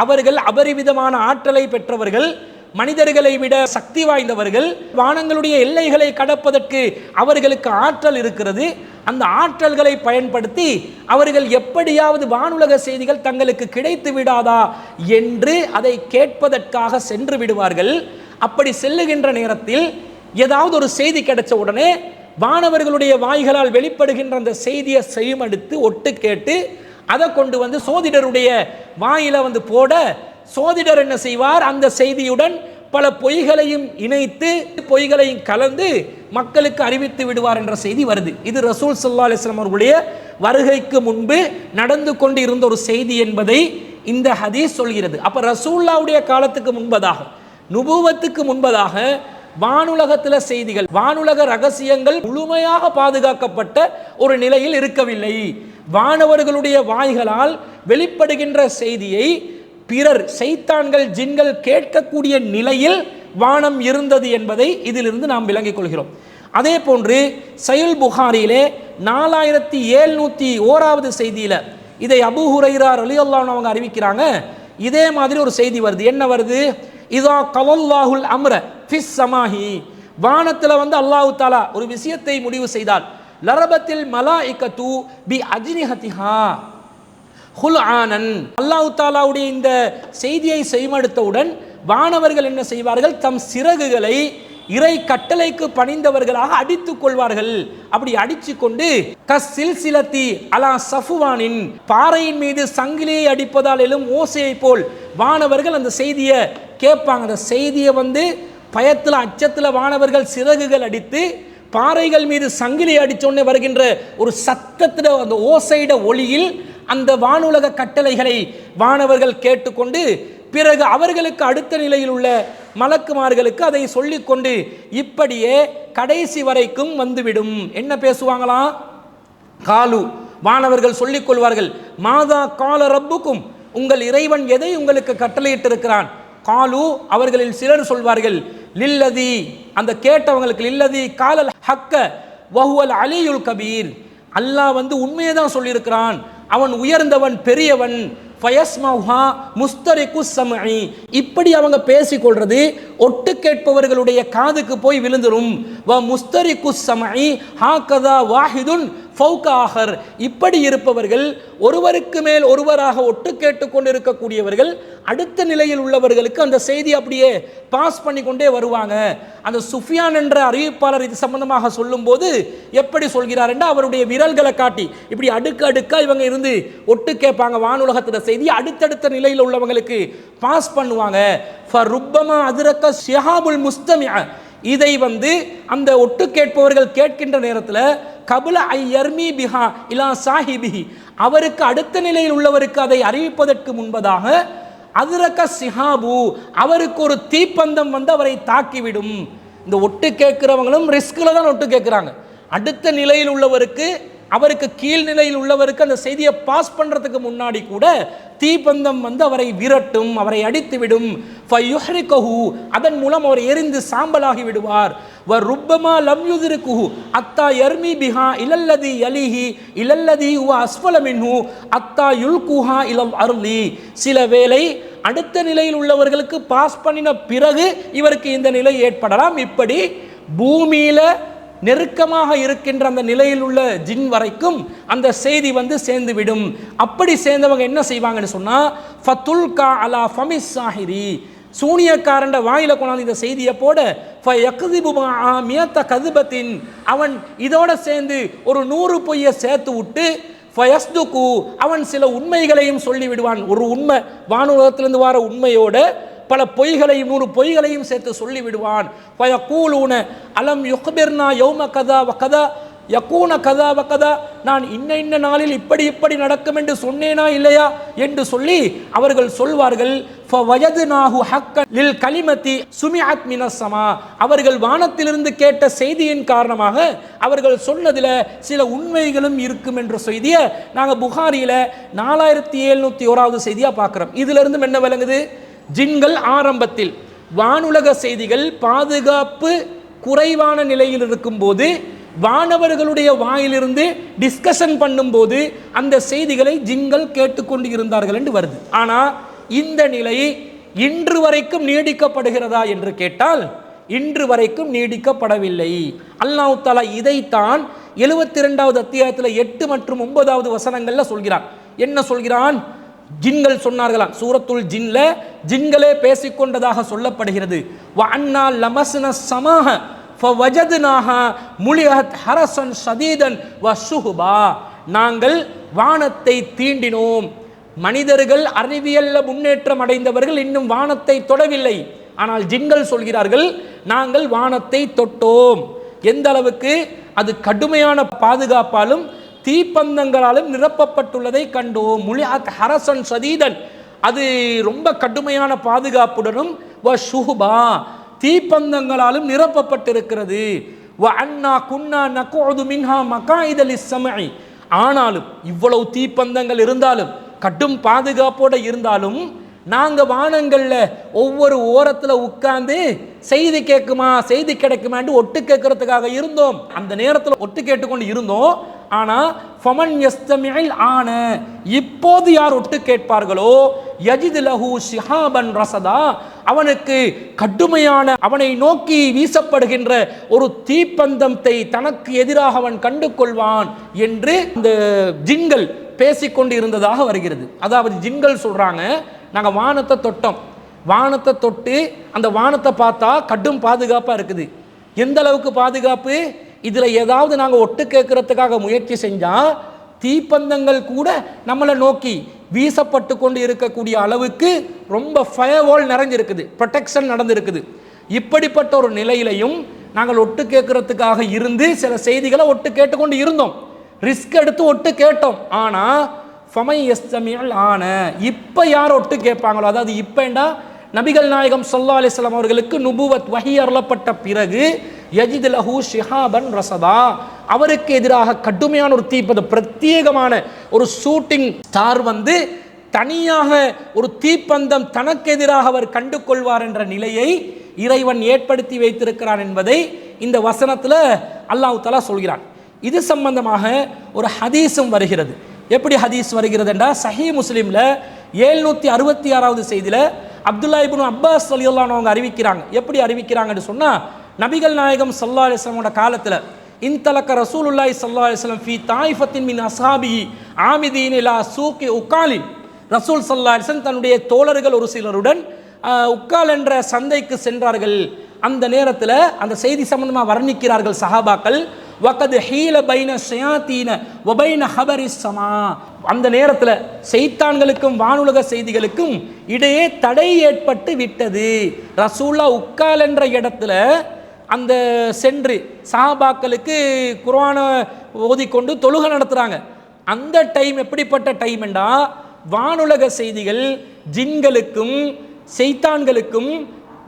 அவர்கள் அபரிவிதமான ஆற்றலை பெற்றவர்கள், மனிதர்களை விட சக்தி வாய்ந்தவர்கள், வானங்களுடைய எல்லைகளை கடப்பதற்கு அவர்களுக்கு ஆற்றல் இருக்கிறது. அந்த ஆற்றல்களை பயன்படுத்தி அவர்கள் எப்படியாவது வானுலக செய்திகள் தங்களுக்கு கிடைத்து விடாதா என்று அதை கேட்பதற்காக சென்று விடுவார்கள். அப்படி செல்லுகின்ற நேரத்தில் ஏதாவது ஒரு செய்தி கிடைச்ச உடனே வானவர்களுடைய வாய்களால் வெளிப்படுகின்ற அந்த செய்தியை செவிமடுத்து ஒட்டு கேட்டு அதை கொண்டு சோதிடருடைய வாயில போட, சோதிடர் என்ன செய்வார்? அந்த செய்தியுடன் பல பொய்களையும் இணைத்து, பொய்களையும் கலந்து மக்களுக்கு அறிவித்து விடுவார் என்ற செய்தி வருது. இது ரசூல் ஸல்லல்லாஹு அலைஹி வஸல்லம் அவர்களுடைய வருகைக்கு முன்பு நடந்து கொண்டு இருந்த ஒரு செய்தி என்பதை இந்த ஹதீஸ் சொல்கிறது. அப்ப ரசூலுல்லாஹ்வுடைய காலத்துக்கு முன்பதாக, நுபுவத்துக்கு முன்பதாக வானுலகத்தில் செய்திகள், வானுலக ரகசியங்கள் முழுமையாக பாதுகாக்கப்பட்ட ஒரு நிலையில் இருக்கவில்லை. வானவர்களுடைய வாய்களால் வெளிப்படுகின்ற செய்தியை பிறர், ஷைத்தான்கள், ஜின்கள் கேட்கக்கூடிய நிலையில் வானம் இருந்தது என்பதை இதிலிருந்து நாம் விளங்கிக் கொள்கிறோம். அதே போன்று சஹீஹ் புகாரியிலே 4701வது செய்தியில இதை அபூ ஹுரைரா ரலியல்லாஹு அன்ஹு அவங்க அறிவிக்கிறாங்க. இதே மாதிரி ஒரு செய்தி வருது. என்ன வருது? இதா கலல்லாஹுல் அம்ர ஃபிஸ் ஸமாஹி, வானத்தில் அல்லாஹ் தஆலா ஒரு விஷயத்தை முடிவு செய்தால், லரபத்தில் மலாயிகத்து பி அஜ்னிஹதிஹா ஹுல்ஆனன், அல்லாஹ் தஆலாவுடைய இந்த செய்தியை செய்மடுத்தவுடன் வானவர்கள் என்ன செய்வார்கள்? தம் சிறகுகளை இறை கட்டளைக்கு பணிந்தவர்களாக அடித்துக் கொள்வார்கள். அப்படி அடிச்சு கொண்டு கஸ்ஸில்சிலத்தி அலா சஃப்வானின், பாறையின் மீது சங்கிலியை அடிப்பதால் எழும் ஓசையை போல் வானவர்கள் அந்த செய்தியை கேட்பாங்க. அந்த செய்தியை பயத்தில், அச்சத்தில் வானவர்கள் சிறகுகள் அடித்து பாறைகள் மீது சங்கிலி அடிச்சோன்னே வருகின்ற ஒரு சத்தத்திட, அந்த ஓசையிட ஒளியில் அந்த வானுலக கட்டளைகளை வானவர்கள் கேட்டுக்கொண்டு பிறகு அவர்களுக்கு அடுத்த நிலையில் உள்ள மலக்குமார்களுக்கு அதை சொல்லிக்கொண்டு இப்படியே கடைசி வரைக்கும் வந்துவிடும். என்ன பேசுவாங்களாம்? காலு, வானவர்கள் சொல்லிக் கொள்வார்கள், மாதா கால ரப்புக்கும், உங்கள் இறைவன் எதை உங்களுக்கு கட்டளையிட்டு இருக்கிறான்? காலு, அவர்களில் சிலர் சொல்வார்கள், லில்லதி, அந்த கேட்டவங்களுக்கு, லில்லதி காலல் ஹக்க வஹுவல் அலியுல் கபீர், அல்லாஹ் உண்மையை தான் சொல்லியிருக்கிறான், அவன் உயர்ந்தவன், பெரியவன். ஃபயஸ்மஹா முஸ்தரிகு ஸம்இ, இப்படி அவங்க பேசிக்கொள்றது ஒட்டு கேட்பவர்களுடைய காதுக்கு போய் விழுந்துரும். வ முஸ்தரிகு ஸம்இ ஹாகதா வாஹிதுன் ஃபௌக ஆஹர், இப்படி இருப்பவர்கள் ஒருவருக்கு மேல் ஒருவராக ஒட்டு கேட்டுக்கொண்டிருக்கக்கூடியவர்கள் அடுத்த நிலையில் உள்ளவர்களுக்கு அந்த செய்தி அப்படியே பாஸ் பண்ணி கொண்டே வருவாங்க. அந்த சுஃபியான் என்ற அறிவிப்பாளர் இது சம்பந்தமாக சொல்லும்போது எப்படி சொல்கிறார் என்றால், அவருடைய விரல்களை காட்டி இப்படி அடுக்கு அடுக்கா இவங்க இருந்து ஒட்டு கேட்பாங்க, வானுலகத்தின் செய்தி அடுத்தடுத்த நிலையில் உள்ளவங்களுக்கு பாஸ் பண்ணுவாங்க. ஃபருப்பமா அதிரக்க ஷிஹாபுல் முஸ்தமிஅ, இதை அந்த ஒட்டு கேட்பவர்கள் கேட்கின்ற நேரத்தில் கபுல ஐயர்மி பிஹா இலா சாஹிபிஹி, அவருக்கு அடுத்த நிலையில் உள்ளவருக்கு அதை அறிவிப்பதற்கு முன்பதாக அதிரக்க சிஹாபு, அவருக்கு ஒரு தீப்பந்தம் அவரை தாக்கிவிடும். இந்த ஒட்டு கேட்கிறவங்களும் ரிஸ்கில் தான் ஒட்டு கேட்குறாங்க. அடுத்த நிலையில் உள்ளவருக்கு, அவருக்கு கீழ் நிலையில் உள்ளவருக்கு அந்த செய்தியை பாஸ் பண்ணுறதுக்கு முன்னாடி கூட தீப்பந்தம் அவரை விரட்டும், அவரை அடித்துவிடும். ஃபயுஹ்ரிகஹு, அதன் மூலம் அவர் எரிந்து சாம்பலாகி விடுவார். வ ருப்பமா லம் யுத்ரிகுஹு அத்தா யர்மி பிஹா இலல்லதி யலிஹி இலல்லதி ஹுவ அஸ்ஃபல மின்ஹு அத்தா யுல்குஹா இலல் அர்லி, சில வேளை அடுத்த நிலையில் உள்ளவர்களுக்கு பாஸ் பண்ணின பிறகு இவருக்கு இந்த நிலை ஏற்படலாம். இப்படி பூமியில நெருக்கமாக இருக்கின்ற அந்த நிலையில் உள்ள ஜின் வரைக்கும் அந்த செய்தி சேர்ந்து விடும். அப்படி சேர்ந்தவங்க என்ன செய்வாங்கன்னு சொன்னா, ஃபதுல்கா அலா ஃபமிஸ் சாஹிரி, சூனியக்காரண்ட வாயில கொண்டாந்து இந்த செய்தியை போட, ஃபயக்திபு மஆ மியத கذபத்தின், அவன் இதோட சேர்ந்து ஒரு 100 பொய்யை சேர்த்து விட்டு, ஃபயஸ்துகு, அவன் சில உண்மைகளையும் சொல்லி விடுவான். ஒரு உண்மை, வானுலகத்திலிருந்து வர உண்மையோட பல பொய்களையும் 100 பொய்களையும் சேர்த்து சொல்லி விடுவான். ஃபயகூலூன அலம் யுக்பிர்னா யௌம கதா வகதா யகூன கதா வகதா, நான் இன்ன நாளில் இப்படி இப்படி நடக்கும் என்று சொன்னேனா இல்லையா என்று சொல்லி அவர்கள் சொல்வார்கள். ஃபவஜத்னாஹு ஹக்கன் லில் கலிமத்தி சுமிஅத் மினஸ் ஸமா, அவர்கள் வானத்திலிருந்து கேட்ட செய்தியின் காரணமாக அவர்கள் சொன்னதில் சில உண்மைகளும் இருக்கும் என்ற செய்தியை நாங்கள் புகாரியில் 4701வது செய்தியாக பார்க்குறோம். இதிலிருந்து என்ன விளங்குது? ஜின்கள் ஆரம்பத்தில் வானுலக செய்திகள் பாதுகாப்பு குறைவான நிலையில் இருக்கும்போது வானவர்களுடைய வாயிலிருந்து டிஸ்கஷன் பண்ணும்போது அந்த செய்திகளை ஜின்கள் கேட்டுக்கொண்டு இருந்தார்கள் என்று வருது. ஆனால் இந்த நிலை இன்று வரைக்கும் நீடிக்கப்படுகிறதா என்று கேட்டால் இன்று வரைக்கும் நீடிக்கப்படவில்லை. அல்லாஹ் தஆலா இதைத்தான் 72வது அத்தியாயத்தில் 8 மற்றும் 9வது வசனங்கள்ல சொல்கிறான். என்ன சொல்கிறான்? ஜின்கள் சொன்னார்களாம். சூரத்துல் ஜின்ல ஜின்களே பேசிக்கொண்டதாக சொல்லப்படுகிறது. வ அன்னா லமஸ்ன ஸமாஹ ஃபவஜத்னாஹா முலிஅத் ஹரஸன் ஷதீதன் வ ஷுஹபா, நாங்கள் வானத்தை தீண்டினோம். மனிதர்கள் அறிவியல்ல முன்னேற்றம் அடைந்தவர்கள் இன்னும் வானத்தை தொடவில்லை. ஆனால் ஜின்கள் சொல்கிறார்கள், நாங்கள் வானத்தை தொட்டோம். எந்த அளவுக்கு? அது கடுமையான பாதுகாப்பாலும் தீப்பந்தங்களாலும் நிரப்பப்பட்டுள்ளதை கண்டோம். முலிஅத் ஹரஸன் ஷதீதன், அது ரொம்ப கடுமையான பாதுகாப்புடனும் வ ஷுஹபா, தீப்பந்தங்களாலும் நிரப்பப்பட்டிருக்கிறது. வ அன்னா குன்னா நகுது மின்ஹா மகாயித லிஸ்ஸமஇ, ஆனாலும் இவ்வளவு தீப்பந்தங்கள் இருந்தாலும் கடும் பாதுகாப்போட இருந்தாலும் நாங்கள் வானங்களில் ஒவ்வொரு ஓரத்தில் உட்கார்ந்து செய்தி கேட்குமா செய்தி கிடைக்குமான்னு ஒட்டு கேட்கறதுக்காக இருந்தோம். அந்த நேரத்தில் ஒட்டு கேட்டுக்கொண்டு இருந்தோம். ஆனால் ஃபமன் யஸ்தமிஇல் ஆன, இப்போது யார் ஒட்டு கேட்பார்களோ யஜித் லஹு ஷிஹாபன் ரஸதா, அவனுக்கு கடுமையான அவனை நோக்கி வீசப்படுகின்ற ஒரு தீப்பந்தத்தை தனக்கு எதிராக அவன் கண்டு கொள்வான் என்று இந்த ஜின்கள் பேசிக்கொண்டு இருந்ததாக வருகிறது. அதாவது ஜின்கள் சொல்றாங்க, நாங்கள் வானத்தை தொட்டோம், வானத்தை தொட்டு அந்த வானத்தை பார்த்தா கடும் பாதுகாப்பாக இருக்குது. எந்த அளவுக்கு பாதுகாப்பு? இதில் ஏதாவது நாங்கள் ஒட்டு கேட்கறதுக்காக முயற்சி செஞ்சால் தீப்பந்தங்கள் கூட நம்மளை நோக்கி வீசப்பட்டு கொண்டு இருக்கக்கூடிய அளவுக்கு ரொம்ப ஃபயர்வால் நிறைஞ்சிருக்குது, ப்ரொடெக்ஷன் நடந்திருக்குது. இப்படிப்பட்ட ஒரு நிலையிலையும் நாங்கள் ஒட்டு கேட்கறதுக்காக இருந்து சில செய்திகளை ஒட்டு கேட்டுக்கொண்டு இருந்தோம், ரிஸ்க் எடுத்து ஒட்டு கேட்டோம். ஆனால் ஃபமை யஸ்தமிஅல் ஆன, இப்போ யார் ஒட்டு கேட்பாங்களோ, அதாவது இப்போண்டா நபிகள் நாயகம் ஸல்லல்லாஹு அலைஹி வஸல்லம் அவர்களுக்கு நுபுவத் வஹி அருளப்பட்ட பிறகு யஜித் லஹு ஷிஹாபன் ரஸதா, அவருக்கு எதிராக கடுமையான ஒரு தீப்பந்தம், பிரத்யேகமான ஒரு ஷூட்டிங் ஸ்டார் தனியாக ஒரு தீப்பந்தம் தனக்கு எதிராக அவர் கண்டு கொள்வார் என்ற நிலையை இறைவன் ஏற்படுத்தி வைத்திருக்கிறான் என்பதை இந்த வசனத்தில் அல்லாஹ் தஆலா சொல்கிறான். இது சம்பந்தமாக ஒரு ஹதீஸும் வருகிறது. எப்படி ஹதீஸ் வருகிறது என்றால், சஹீஹ் முஸ்லிம்ல 766வது செய்தியில் அப்துல்லா இப்னு அப்பாஸ் ரலியல்லாஹு அன்ஹு அவங்க அறிவிக்கிறாங்க. எப்படி அறிவிக்கிறாங்கன்னு சொன்னால், நபிகள் நாயகம் ஸல்லல்லாஹு அலைஹி வஸல்லம் காலத்தில் இன்தலக்க ரசூலுல்லாஹி ஸல்லல்லாஹு அலைஹி வஸல்லம் ஃபீ தாயிஃபத்தின் மின் அஸ்ஹாபிஹி ஆமிதீன் இலா சூகி உகாலின். ரசூல் ஸல்லல்லாஹு அலைஹி வஸல்லம் தன்னுடைய தோழர்கள் ஒரு சிலருடன் உக்கால் என்ற சந்தைக்கு சென்றார்கள். அந்த நேரத்தில் அந்த செய்தி சம்பந்தமாக வர்ணிக்கிறார்கள் சஹாபாக்கள், வகது ஹீல பைன ஷயாத்தீன வபைன ஹபரிஸ் ஸமா. அந்த நேரத்தில் ஷைத்தான்களுக்கும் வானுலக செய்திகளுக்கும் இடையே தடை ஏற்பட்டு விட்டது. ரசூல்லா உக்கால் என்ற இடத்துல அந்த சென்று சஹாபாக்களுக்கு குர்ஆனை ஓதிக்கொண்டு தொழுகை நடத்துகிறாங்க. அந்த டைம் எப்படிப்பட்ட டைம் என்றா, வானுலக செய்திகள் ஜின்களுக்கும் ஷைத்தான்களுக்கும்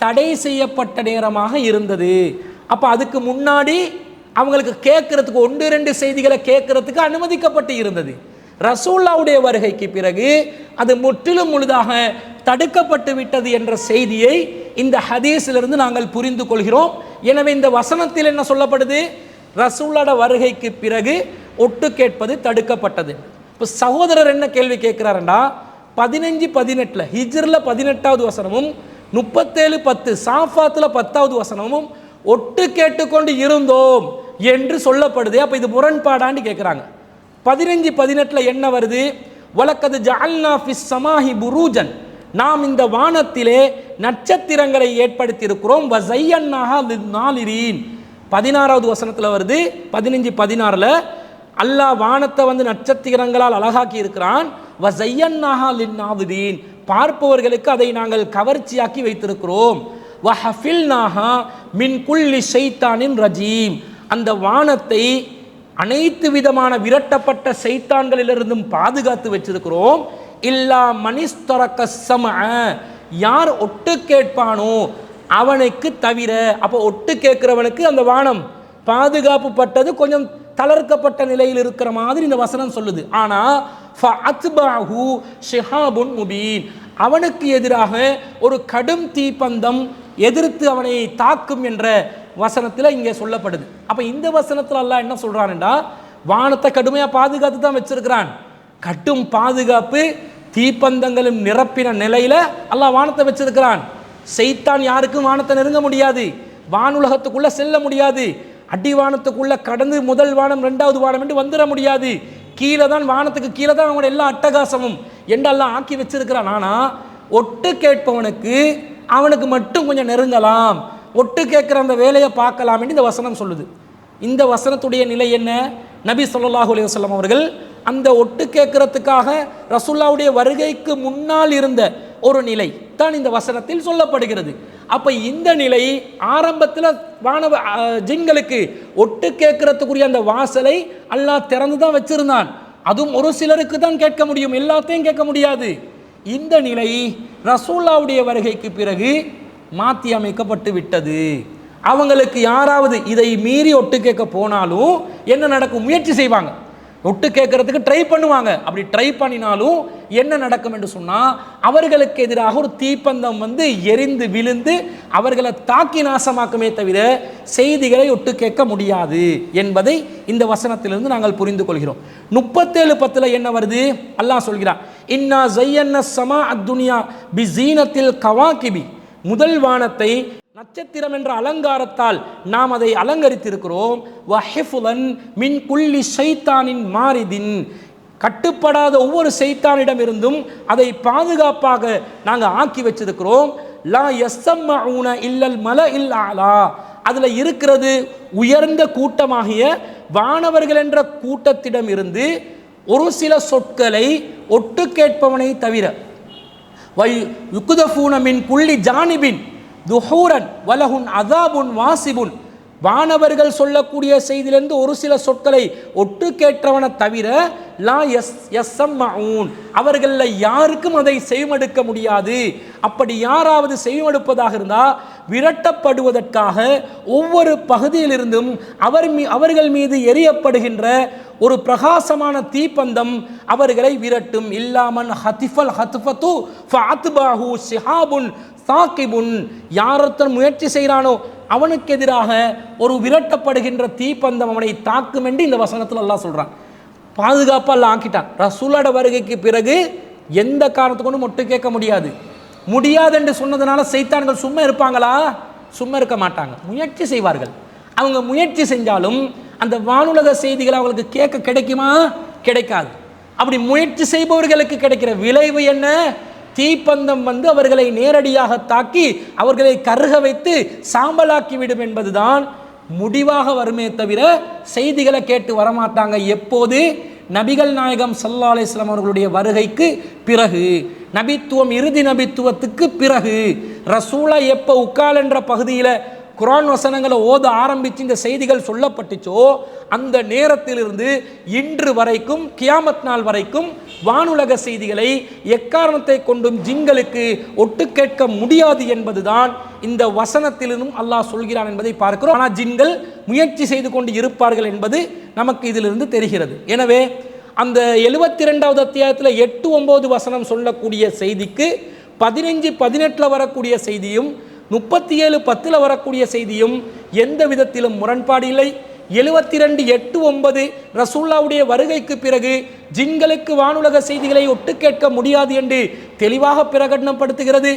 தடை செய்யப்பட்ட நேரமாக இருந்தது. அப்போ அதுக்கு முன்னாடி அவங்களுக்கு கேட்கறதுக்கு 1-2 செய்திகளை கேட்கறதுக்கு அனுமதிக்கப்பட்டு இருந்தது. ரசூலுல்லாஹ்வுடைய வருகைக்கு பிறகு அது முற்றிலும் முழுதாக தடுக்கப்பட்டு விட்டது என்ற செய்தியை இந்த ஹதீஸிலிருந்து நாங்கள் புரிந்து கொள்கிறோம். எனவே இந்த வசனத்தில் என்ன சொல்லப்படுது? ரசூலுல்லாஹ்வுடைய வருகைக்கு பிறகு ஒட்டு கேட்பது தடுக்கப்பட்டது. இப்போ சகோதரர் என்ன கேள்வி கேட்கிறாருண்டா, 15-18 ஹிஜ்ரில் 18வது வசனமும் 37-10 சாஃபாத்தில் 10வது வசனமும் ஒட்டு கேட்டுக்கொண்டு இருந்தோம் என்று சொல்லப்படுது. அப்போ இது முரண்பாடான்னு கேட்குறாங்க. 15-18 என்ன வருது? வலக்கது ஜஅல்னா ஃபிஸ் ஸமாஹி புரூஜன், நாம் இந்த வானத்திலே நட்சத்திரங்களை ஏற்படுத்தி இருக்கிறோம். வஸய்யன்னாஹா லின்னாலிரீன் 16வது வசனத்தில் வருது. 15-16 அல்லாஹ் வானத்தை நட்சத்திரங்களால் அழகாக்கி இருக்கிறான். வஸய்யன்னாஹா லின்னாலிரீன், பார்ப்பவர்களுக்கு அதை நாங்கள் கவர்ச்சியாக்கி வைத்திருக்கிறோம். வஹஃபில்நாஹா மின் குல்லி ஷைத்தானின் ரஜீம், அந்த வானத்தை அனைத்து விதமான விரட்டப்பட்ட ஷைத்தான்களிலிருந்தும் பாதுகாத்து வச்சிருக்கிறோம். இல்லா மனிஸ்தரக்க ஸமஅ, யார் ஒட்டு கேட்பானோ அவனுக்கு தவிர. அப்போ ஒட்டு கேட்கிறவனுக்கு அந்த வானம் பாதுகாப்பு பட்டது கொஞ்சம் தளர்க்கப்பட்ட நிலையில் இருக்கிற மாதிரி இந்த வசனம் சொல்லுது. ஆனால் ஃபஅத்பஹு ஷிஹாபுன் முபீன், அவனுக்கு எதிராக ஒரு கடும் தீப்பந்தம் எதிர்த்து அவனை தாக்கும் என்ற வசனத்தில் இங்கே சொல்லப்படுது. அப்போ இந்த வசனத்தில் அல்லாஹ் என்ன சொல்கிறான்டா, வானத்தை கடுமையாக பாதுகாத்து தான் வச்சிருக்கிறான். கடும் பாதுகாப்பு தீப்பந்தங்களும் நிரப்பின நிலையில் அல்லாஹ் வானத்தை வச்சிருக்கிறான். ஷைத்தான் யாருக்கும் வானத்தை நெருங்க முடியாது, வானுலகத்துக்குள்ளே செல்ல முடியாது, அடிவானத்துக்குள்ளே கடந்து முதல் வானம் 2வது வானம் என்று வந்துட முடியாது. கீழே தான், வானத்துக்கு கீழே தான் அவங்களோட எல்லா அட்டகாசமும் என்றெல்லாம் ஆக்கி வச்சிருக்கிறான். ஆனால் ஒட்டு கேட்பவனுக்கு அவனுக்கு மட்டும் கொஞ்சம் நெருங்கலாம், ஒட்டு கேட்குற அந்த வேலையை பார்க்கலாம் என்று இந்த வசனம் சொல்லுது. இந்த வசனத்துடைய நிலை என்ன? நபி ஸல்லல்லாஹு அலைஹி வஸல்லம் அவர்கள் அந்த ஒட்டு கேட்கறதுக்காக ரசூலுல்லாஹ்வுடைய வருகைக்கு முன்னால் இருந்த ஒரு நிலை தான் இந்த வசனத்தில் சொல்லப்படுகிறது. அப்போ இந்த நிலை ஆரம்பத்தில் வானவ ஜின்களுக்கு ஒட்டு கேட்கறதுக்குரிய அந்த வாசலை அல்லாஹ் திறந்து தான் வச்சிருந்தான். அதுவும் ஒரு சிலருக்கு தான் கேட்க முடியும், எல்லாத்தையும் கேட்க முடியாது. இந்த நிலை ரசூலுல்லாஹ்வுடைய வருகைக்கு பிறகு மாற்றி அமைக்கப்பட்டு விட்டது. அவங்களுக்கு யாராவது இதை மீறி ஒட்டு கேட்க போனாலும் என்ன நடக்கும்? முயற்சி செய்வாங்க, ஒட்டு கேட்கறதுக்கு ட்ரை பண்ணுவாங்க. அப்படி ட்ரை பண்ணினாலும் என்ன நடக்கும் என்று சொன்னால், அவர்களுக்கு எதிராக ஒரு தீப்பந்தம் எரிந்து விழுந்து அவர்களை தாக்கி நாசமாக்குமே தவிர செய்திகளை ஒட்டு கேட்க முடியாது என்பதை இந்த வசனத்திலிருந்து நாங்கள் புரிந்து கொள்கிறோம். 37-10 என்ன வருது? அல்லாஹ் சொல்கிறான், இன்னா ஸய்யன்னா ஸமா அத்துன்யா பிஸீனத்தில் கவாகிபி, முதல் வானத்தை நட்சத்திரம் என்ற அலங்காரத்தால் நாம் அதை அலங்கரித்திருக்கிறோம். வஹிஃபுலன் மின் குல்லி ஷைத்தானின் மாரிதின், கட்டுப்படாத ஒவ்வொரு ஷைத்தானிடம் இருந்தும் அதை பாதுகாப்பாக நாங்கள் ஆக்கி வச்சிருக்கிறோம். லா யஸ்ஸமஊன இல்லல் மலஇல் அலா, அதில் இருக்கிறது உயர்ந்த கூட்டமாகிய வானவர்கள் என்ற கூட்டத்திடம் இருந்து ஒரு சில சொற்களை ஒட்டு கேட்பவனை தவிர. வை யுக்தஃபூன மின் குல்லி ஜானிபின் துஹூரன் வலஹுன் அஸாபுன் வாசிபுன், வானவர்கள் சொல்லக்கூடிய செய்தியிலிருந்து ஒரு சில சொற்களை ஒட்டு கேட்டவனை தவிர லா யஸ்ஸமஊன், அவர்களில் யாருக்கும் அதை செவிமடுக்க முடியாது. அப்படி யாராவது செவிமடுப்பதாக இருந்தால் விரட்டப்படுவதற்காக ஒவ்வொரு பகுதியிலிருந்தும் அவர்கள் மீது எரியப்படுகின்ற ஒரு பிரகாசமான தீப்பந்தம் அவர்களை விரட்டும். இல்லாமன் ஹதிஃபல் ஹத்ஃபது ஃபஅத்பாஹு ஷிஹாபுன் சாகிபுன், யாரொருத்தன் முயற்சி செய்கிறானோ அவனுக்கு எதிராக ஒரு விரட்டப்படுகின்ற தீப்பந்தம் அவனை தாக்கும் என்று இந்த வசனத்தில் அல்லாஹ் சொல்கிறான். பாதுகாப்பாக அல்லாஹ் ஆக்கிட்டான். ரசூலோட வருகைக்கு பிறகு எந்த காரணத்தை கொண்டும் ஒட்டு கேட்க முடியாது. முடியாது என்று சொன்னதுனால சைத்தான்கள் சும்மா இருப்பாங்களா? சும்மா இருக்க மாட்டாங்க, முயற்சி செய்வார்கள். அவங்க முயற்சி செஞ்சாலும் அந்த வானுலக செய்திகளை அவங்களுக்கு கேட்க கிடைக்குமா? கிடைக்காது. அப்படி முயற்சி செய்பவர்களுக்கு கிடைக்கிற விளைவு என்ன? தீப்பந்தம் வந்து அவர்களை நேரடியாக தாக்கி அவர்களை கருக வைத்து சாம்பலாக்கி விடும் என்பதுதான் முடிவாக வருமே தவிர செய்திகளை கேட்டு வரமாட்டாங்க. எப்போது? நபிகள் நாயகம் ஸல்லல்லாஹு அலைஹி வஸல்லம் அவர்களுடைய வருகைக்கு பிறகு, நபித்துவம் இறுதி நபித்துவத்துக்கு பிறகு, ரசூலா எப்போ உக்கால் என்ற பகுதியில் குர்ஆன் வசனங்களை ஓத ஆரம்பித்து இந்த செய்திகள் சொல்லப்பட்டுச்சோ அந்த நேரத்திலிருந்து இன்று வரைக்கும் கியாமத் நாள் வரைக்கும் வானுலக செய்திகளை எக்காரணத்தை கொண்டும் ஜின்களுக்கு ஒட்டு கேட்க முடியாது என்பதுதான் இந்த வசனத்திலிருந்தும் அல்லாஹ் சொல்கிறான் என்பதை பார்க்கிறோம். ஆனால் ஜின்கள் முயற்சி செய்து கொண்டு இருப்பார்கள் என்பது நமக்கு இதிலிருந்து தெரிகிறது. எனவே அந்த 72வது அத்தியாயத்தில் 8-9 வசனம் சொல்லக்கூடிய செய்திக்கு 15-18 வரக்கூடிய செய்தியும் 37-10 வரக்கூடிய செய்தியும் எந்த விதத்திலும் முரண்பாடு இல்லை. 72-8-9 ரசூலுல்லாஹ்வுடைய வருகைக்கு பிறகு ஜின்களுக்கு வானுலக செய்திகளை ஒட்டு கேட்க முடியாது என்று தெளிவாக பிரகடனப்படுத்துகிறது.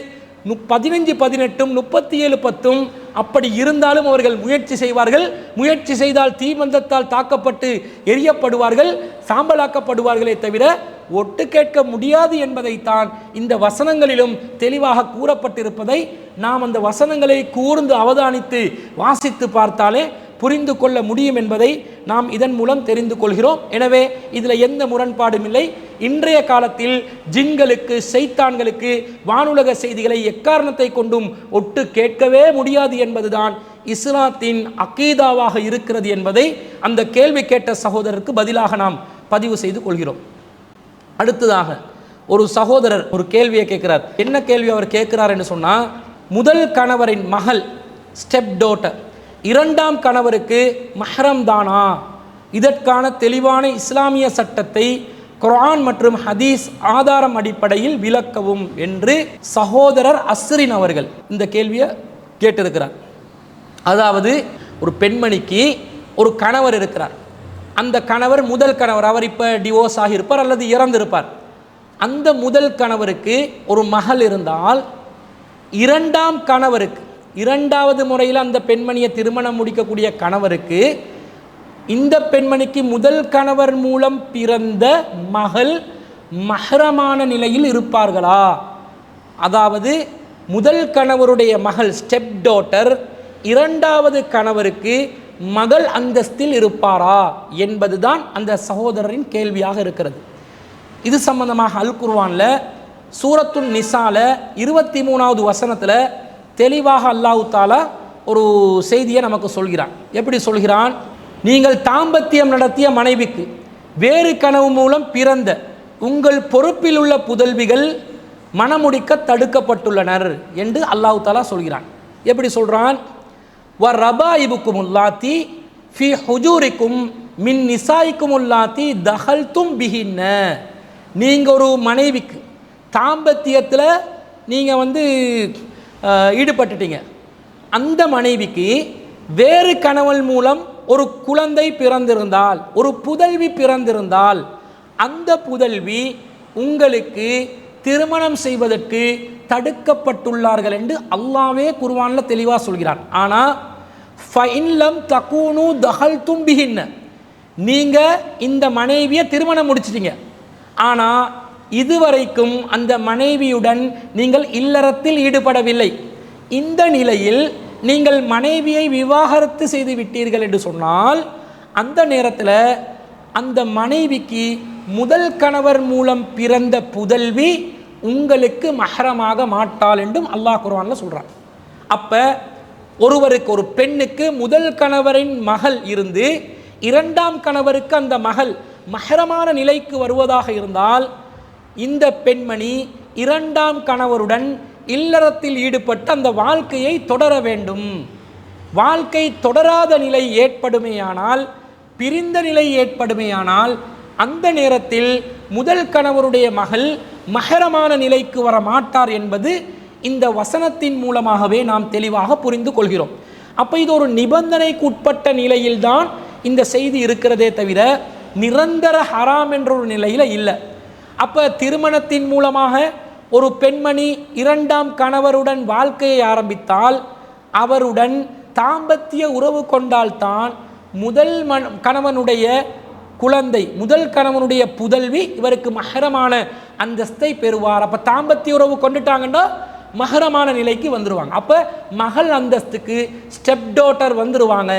15-18 37-10 அப்படி இருந்தாலும் அவர்கள் முயற்சி செய்வார்கள். முயற்சி செய்தால் தீமந்தத்தால் தாக்கப்பட்டு எரியப்படுவார்கள், சாம்பலாக்கப்படுவார்களே தவிர ஒட்டு கேட்க முடியாது என்பதைத்தான் இந்த வசனங்களிலும் தெளிவாக கூறப்பட்டிருப்பதை நாம் அந்த வசனங்களை கூர்ந்து அவதானித்து வாசித்து பார்த்தாலே புரிந்து கொள்ள முடியும் என்பதை நாம் இதன் மூலம் தெரிந்து கொள்கிறோம். எனவே இதில் எந்த முரண்பாடும் இல்லை. இன்றைய காலத்தில் ஜின்களுக்கு ஷைத்தான்களுக்கு வானுலக செய்திகளை எக்காரணத்தை கொண்டும் ஒட்டு கேட்கவே முடியாது என்பதுதான் இஸ்லாத்தின் அகீதாவாக இருக்கிறது என்பதை அந்த கேள்வி கேட்ட சகோதரருக்கு பதிலாக நாம் பதிவு செய்து கொள்கிறோம். அடுத்ததாக ஒரு சகோதரர் ஒரு கேள்வியை கேட்கிறார். என்ன கேள்வி அவர் கேட்கிறார் என்று சொன்னால், முதல் கணவரின் மகள் ஸ்டெப் டாட்டர் இரண்டாம் கணவருக்கு மஹரம் தானா? இதற்கான தெளிவான இஸ்லாமிய சட்டத்தை குர்ஆன் மற்றும் ஹதீஸ் ஆதாரம் அடிப்படையில் விளக்கவும் என்று சகோதரர் அஸ்ரின் அவர்கள் இந்த கேள்வியை கேட்டிருக்கிறார். அதாவது ஒரு பெண்மணிக்கு ஒரு கணவர் இருக்கிறார். அந்த கணவர் முதல் கணவர், அவர் இப்போ டிவோர்ஸ் ஆகியிருப்பார் அல்லது இறந்திருப்பார். அந்த முதல் கணவருக்கு ஒரு மகள் இருந்தால் இரண்டாம் கணவருக்கு, இரண்டாவது முறையில் அந்த பெண்மணியை திருமணம் முடிக்கக்கூடிய கணவருக்கு இந்த பெண்மணிக்கு முதல் கணவர் மூலம் பிறந்த மகள் மஹ்ரமான நிலையில் இருப்பார்களா? அதாவது முதல் கணவருடைய மகள் ஸ்டெப் டாட்டர் இரண்டாவது கணவருக்கு மகள் அந்தஸ்தில் இருப்பாரா என்பதுதான் அந்த சகோதரரின் கேள்வியாக இருக்கிறது. இது சம்பந்தமாக அல் குர்ஆனில் சூரத்துன் நிசால 23வது வசனத்தில் தெளிவாக அல்லாஹ் தஆலா ஒரு செய்தியை நமக்கு சொல்கிறான். எப்படி சொல்கிறான்? நீங்கள் தாம்பத்தியம் நடத்திய மனைவிக்கு வேறு கனவு மூலம் பிறந்த உங்கள் பொறுப்பில் உள்ள புதல்விகள் மணமுடிக்க தடுக்கப்பட்டுள்ளனர் என்று அல்லாஹ் தஆலா சொல்கிறான். எப்படி சொல்கிறான்? வ ரபாயிபுக்கும் உல்லாத்தி ஃபி ஹுஜூரிக்கும் மின் நிசாயிக்கும் உல்லாத்தி தஹல்தும் பிஹின்ன. நீங்கள் ஒரு மனைவிக்கு தாம்பத்தியத்தில் நீங்கள் ஈடுபட்டுட்டீங்க. அந்த மனைவிக்கு வேறு கணவன் மூலம் ஒரு குழந்தை பிறந்திருந்தால், ஒரு புதல்வி பிறந்திருந்தால், அந்த புதல்வி உங்களுக்கு திருமணம் செய்வதற்கு தடுக்கப்பட்டுள்ளார்கள் என்று அல்லாஹ்வே குர்ஆனில் தெளிவாக சொல்கிறான். ஆனால் ஃபஇன்லம் தகூனு தஹல்தும் பிஹின்ன, நீங்கள் இந்த மனைவியை திருமணம் முடிச்சிட்டீங்க, ஆனால் இதுவரைக்கும் அந்த மனைவியுடன் நீங்கள் இல்லறத்தில் ஈடுபடவில்லை. இந்த நிலையில் நீங்கள் மனைவியை விவாகரத்து செய்து விட்டீர்கள் என்று சொன்னால் அந்த நேரத்தில் அந்த மனைவிக்கு முதல் கணவர் மூலம் பிறந்த புதல்வி உங்களுக்கு மஹ்ரமாக மாட்டாள் என்றும் அல்லாஹ் குர்ஆனில் சொல்கிறான். அப்போ ஒருவருக்கு, ஒரு பெண்ணுக்கு முதல் கணவரின் மகள் இருந்து இரண்டாம் கணவருக்கு அந்த மகள் மஹ்ரமான நிலைக்கு வருவதாக இருந்தால் இந்த பெண்மணி இரண்டாம் கணவருடன் இல்லறத்தில் ஈடுபட்டு அந்த வாழ்க்கையை தொடர வேண்டும். வாழ்க்கை தொடராத நிலை ஏற்படுமேயானால், பிரிந்த நிலை ஏற்படுமேயானால் அந்த நேரத்தில் முதல் கணவருடைய மகள் மஹரமான நிலைக்கு வர மாட்டார் என்பது இந்த வசனத்தின் மூலமாகவே நாம் தெளிவாக புரிந்து கொள்கிறோம். அப்போ இது ஒரு நிபந்தனைக்கு உட்பட்ட நிலையில்தான் இந்த செய்தி இருக்கிறதே தவிர நிரந்தர ஹராம் என்ற ஒரு நிலையில் இல்லை. அப்போ திருமணத்தின் மூலமாக ஒரு பெண்மணி இரண்டாம் கணவருடன் வாழ்க்கையை ஆரம்பித்தால் அவருடன் தாம்பத்திய உறவு கொண்டால்தான் முதல் கணவனுடைய குழந்தை, முதல் கணவனுடைய புதல்வி இவருக்கு மஹரமான அந்தஸ்தை பெறுவார். அப்போ தாம்பத்திய உறவு கொண்டுட்டாங்கன்னா மஹரமான நிலைக்கு வந்துடுவாங்க. அப்போ மகள் அந்தஸ்துக்கு ஸ்டெப் டாட்டர் வந்துடுவாங்க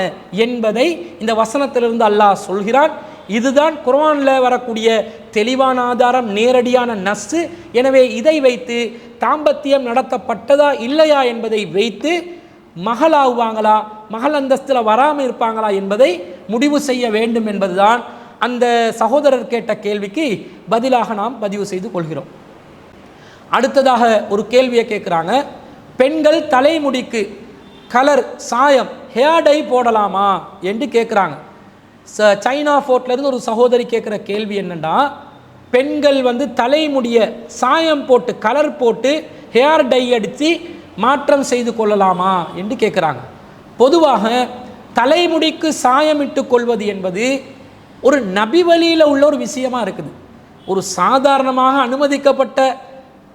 என்பதை இந்த வசனத்திலிருந்து அல்லாஹ் சொல்கிறான். இதுதான் குர்ஆனில் வரக்கூடிய தெளிவான ஆதாரம், நேரடியான நஸ்ஸு. எனவே இதை வைத்து தாம்பத்தியம் நடத்தப்பட்டதா இல்லையா என்பதை வைத்து மகளாகுவாங்களா, மகள் அந்தஸ்தில் வராமல் இருப்பாங்களா என்பதை முடிவு செய்ய வேண்டும் என்பதுதான் அந்த சகோதரர் கேட்ட கேள்விக்கு பதிலாக நாம் பதிவு செய்து கொள்கிறோம். அடுத்ததாக ஒரு கேள்வியை கேட்குறாங்க. பெண்கள் தலைமுடிக்கு கலர் சாயம் ஹேர் டை போடலாமா என்று கேட்குறாங்க. சைனா ஃபோர்ட்லேருந்து ஒரு சகோதரி கேட்குற கேள்வி என்னென்னா, பெண்கள் தலைமுடியை சாயம் போட்டு கலர் போட்டு ஹேர் டை அடித்து மாற்றம் செய்து கொள்ளலாமா என்று கேட்குறாங்க. பொதுவாக தலைமுடிக்கு சாயமிட்டு கொள்வது என்பது ஒரு நபி வழியில் உள்ள ஒரு விஷயமா இருக்குது. ஒரு சாதாரணமாக அனுமதிக்கப்பட்ட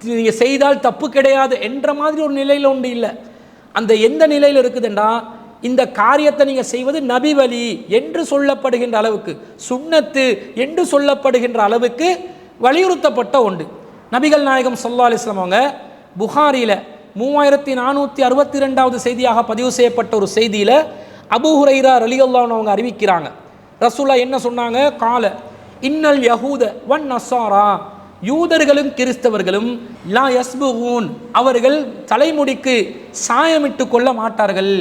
நீங்கள் செய்தால் தப்பு கிடையாது என்ற மாதிரி ஒரு நிலையில் ஒன்று இல்லை. அந்த எந்த நிலையில் இருக்குதுன்னா, இந்த காரியத்தை நீங்கள் செய்வது நபி வழி என்று சொல்லப்படுகின்ற அளவுக்கு, சுன்னத்து என்று சொல்லப்படுகின்ற அளவுக்கு வலியுறுத்தப்பட்ட ஒன்று. நபிகள் நாயகம் ஸல்லல்லாஹு அலைஹி வஸல்லம் அவங்க புகாரியில் 3462வது செய்தியாக பதிவு செய்யப்பட்ட ஒரு செய்தியில் அபூ ஹுரைரா ரலியல்லாஹு அன்ஹு அவங்க அறிவிக்கிறாங்க. ரசூலுல்லாஹ் என்ன சொன்னாங்க? கால இன்னல் யஹூத வன் நஸாரா, யூதர்களும் கிறிஸ்தவர்களும் லா யஸ்புகூன், அவர்கள் தலைமுடிக்கு சாயமிட்டு கொள்ள மாட்டார்கள்.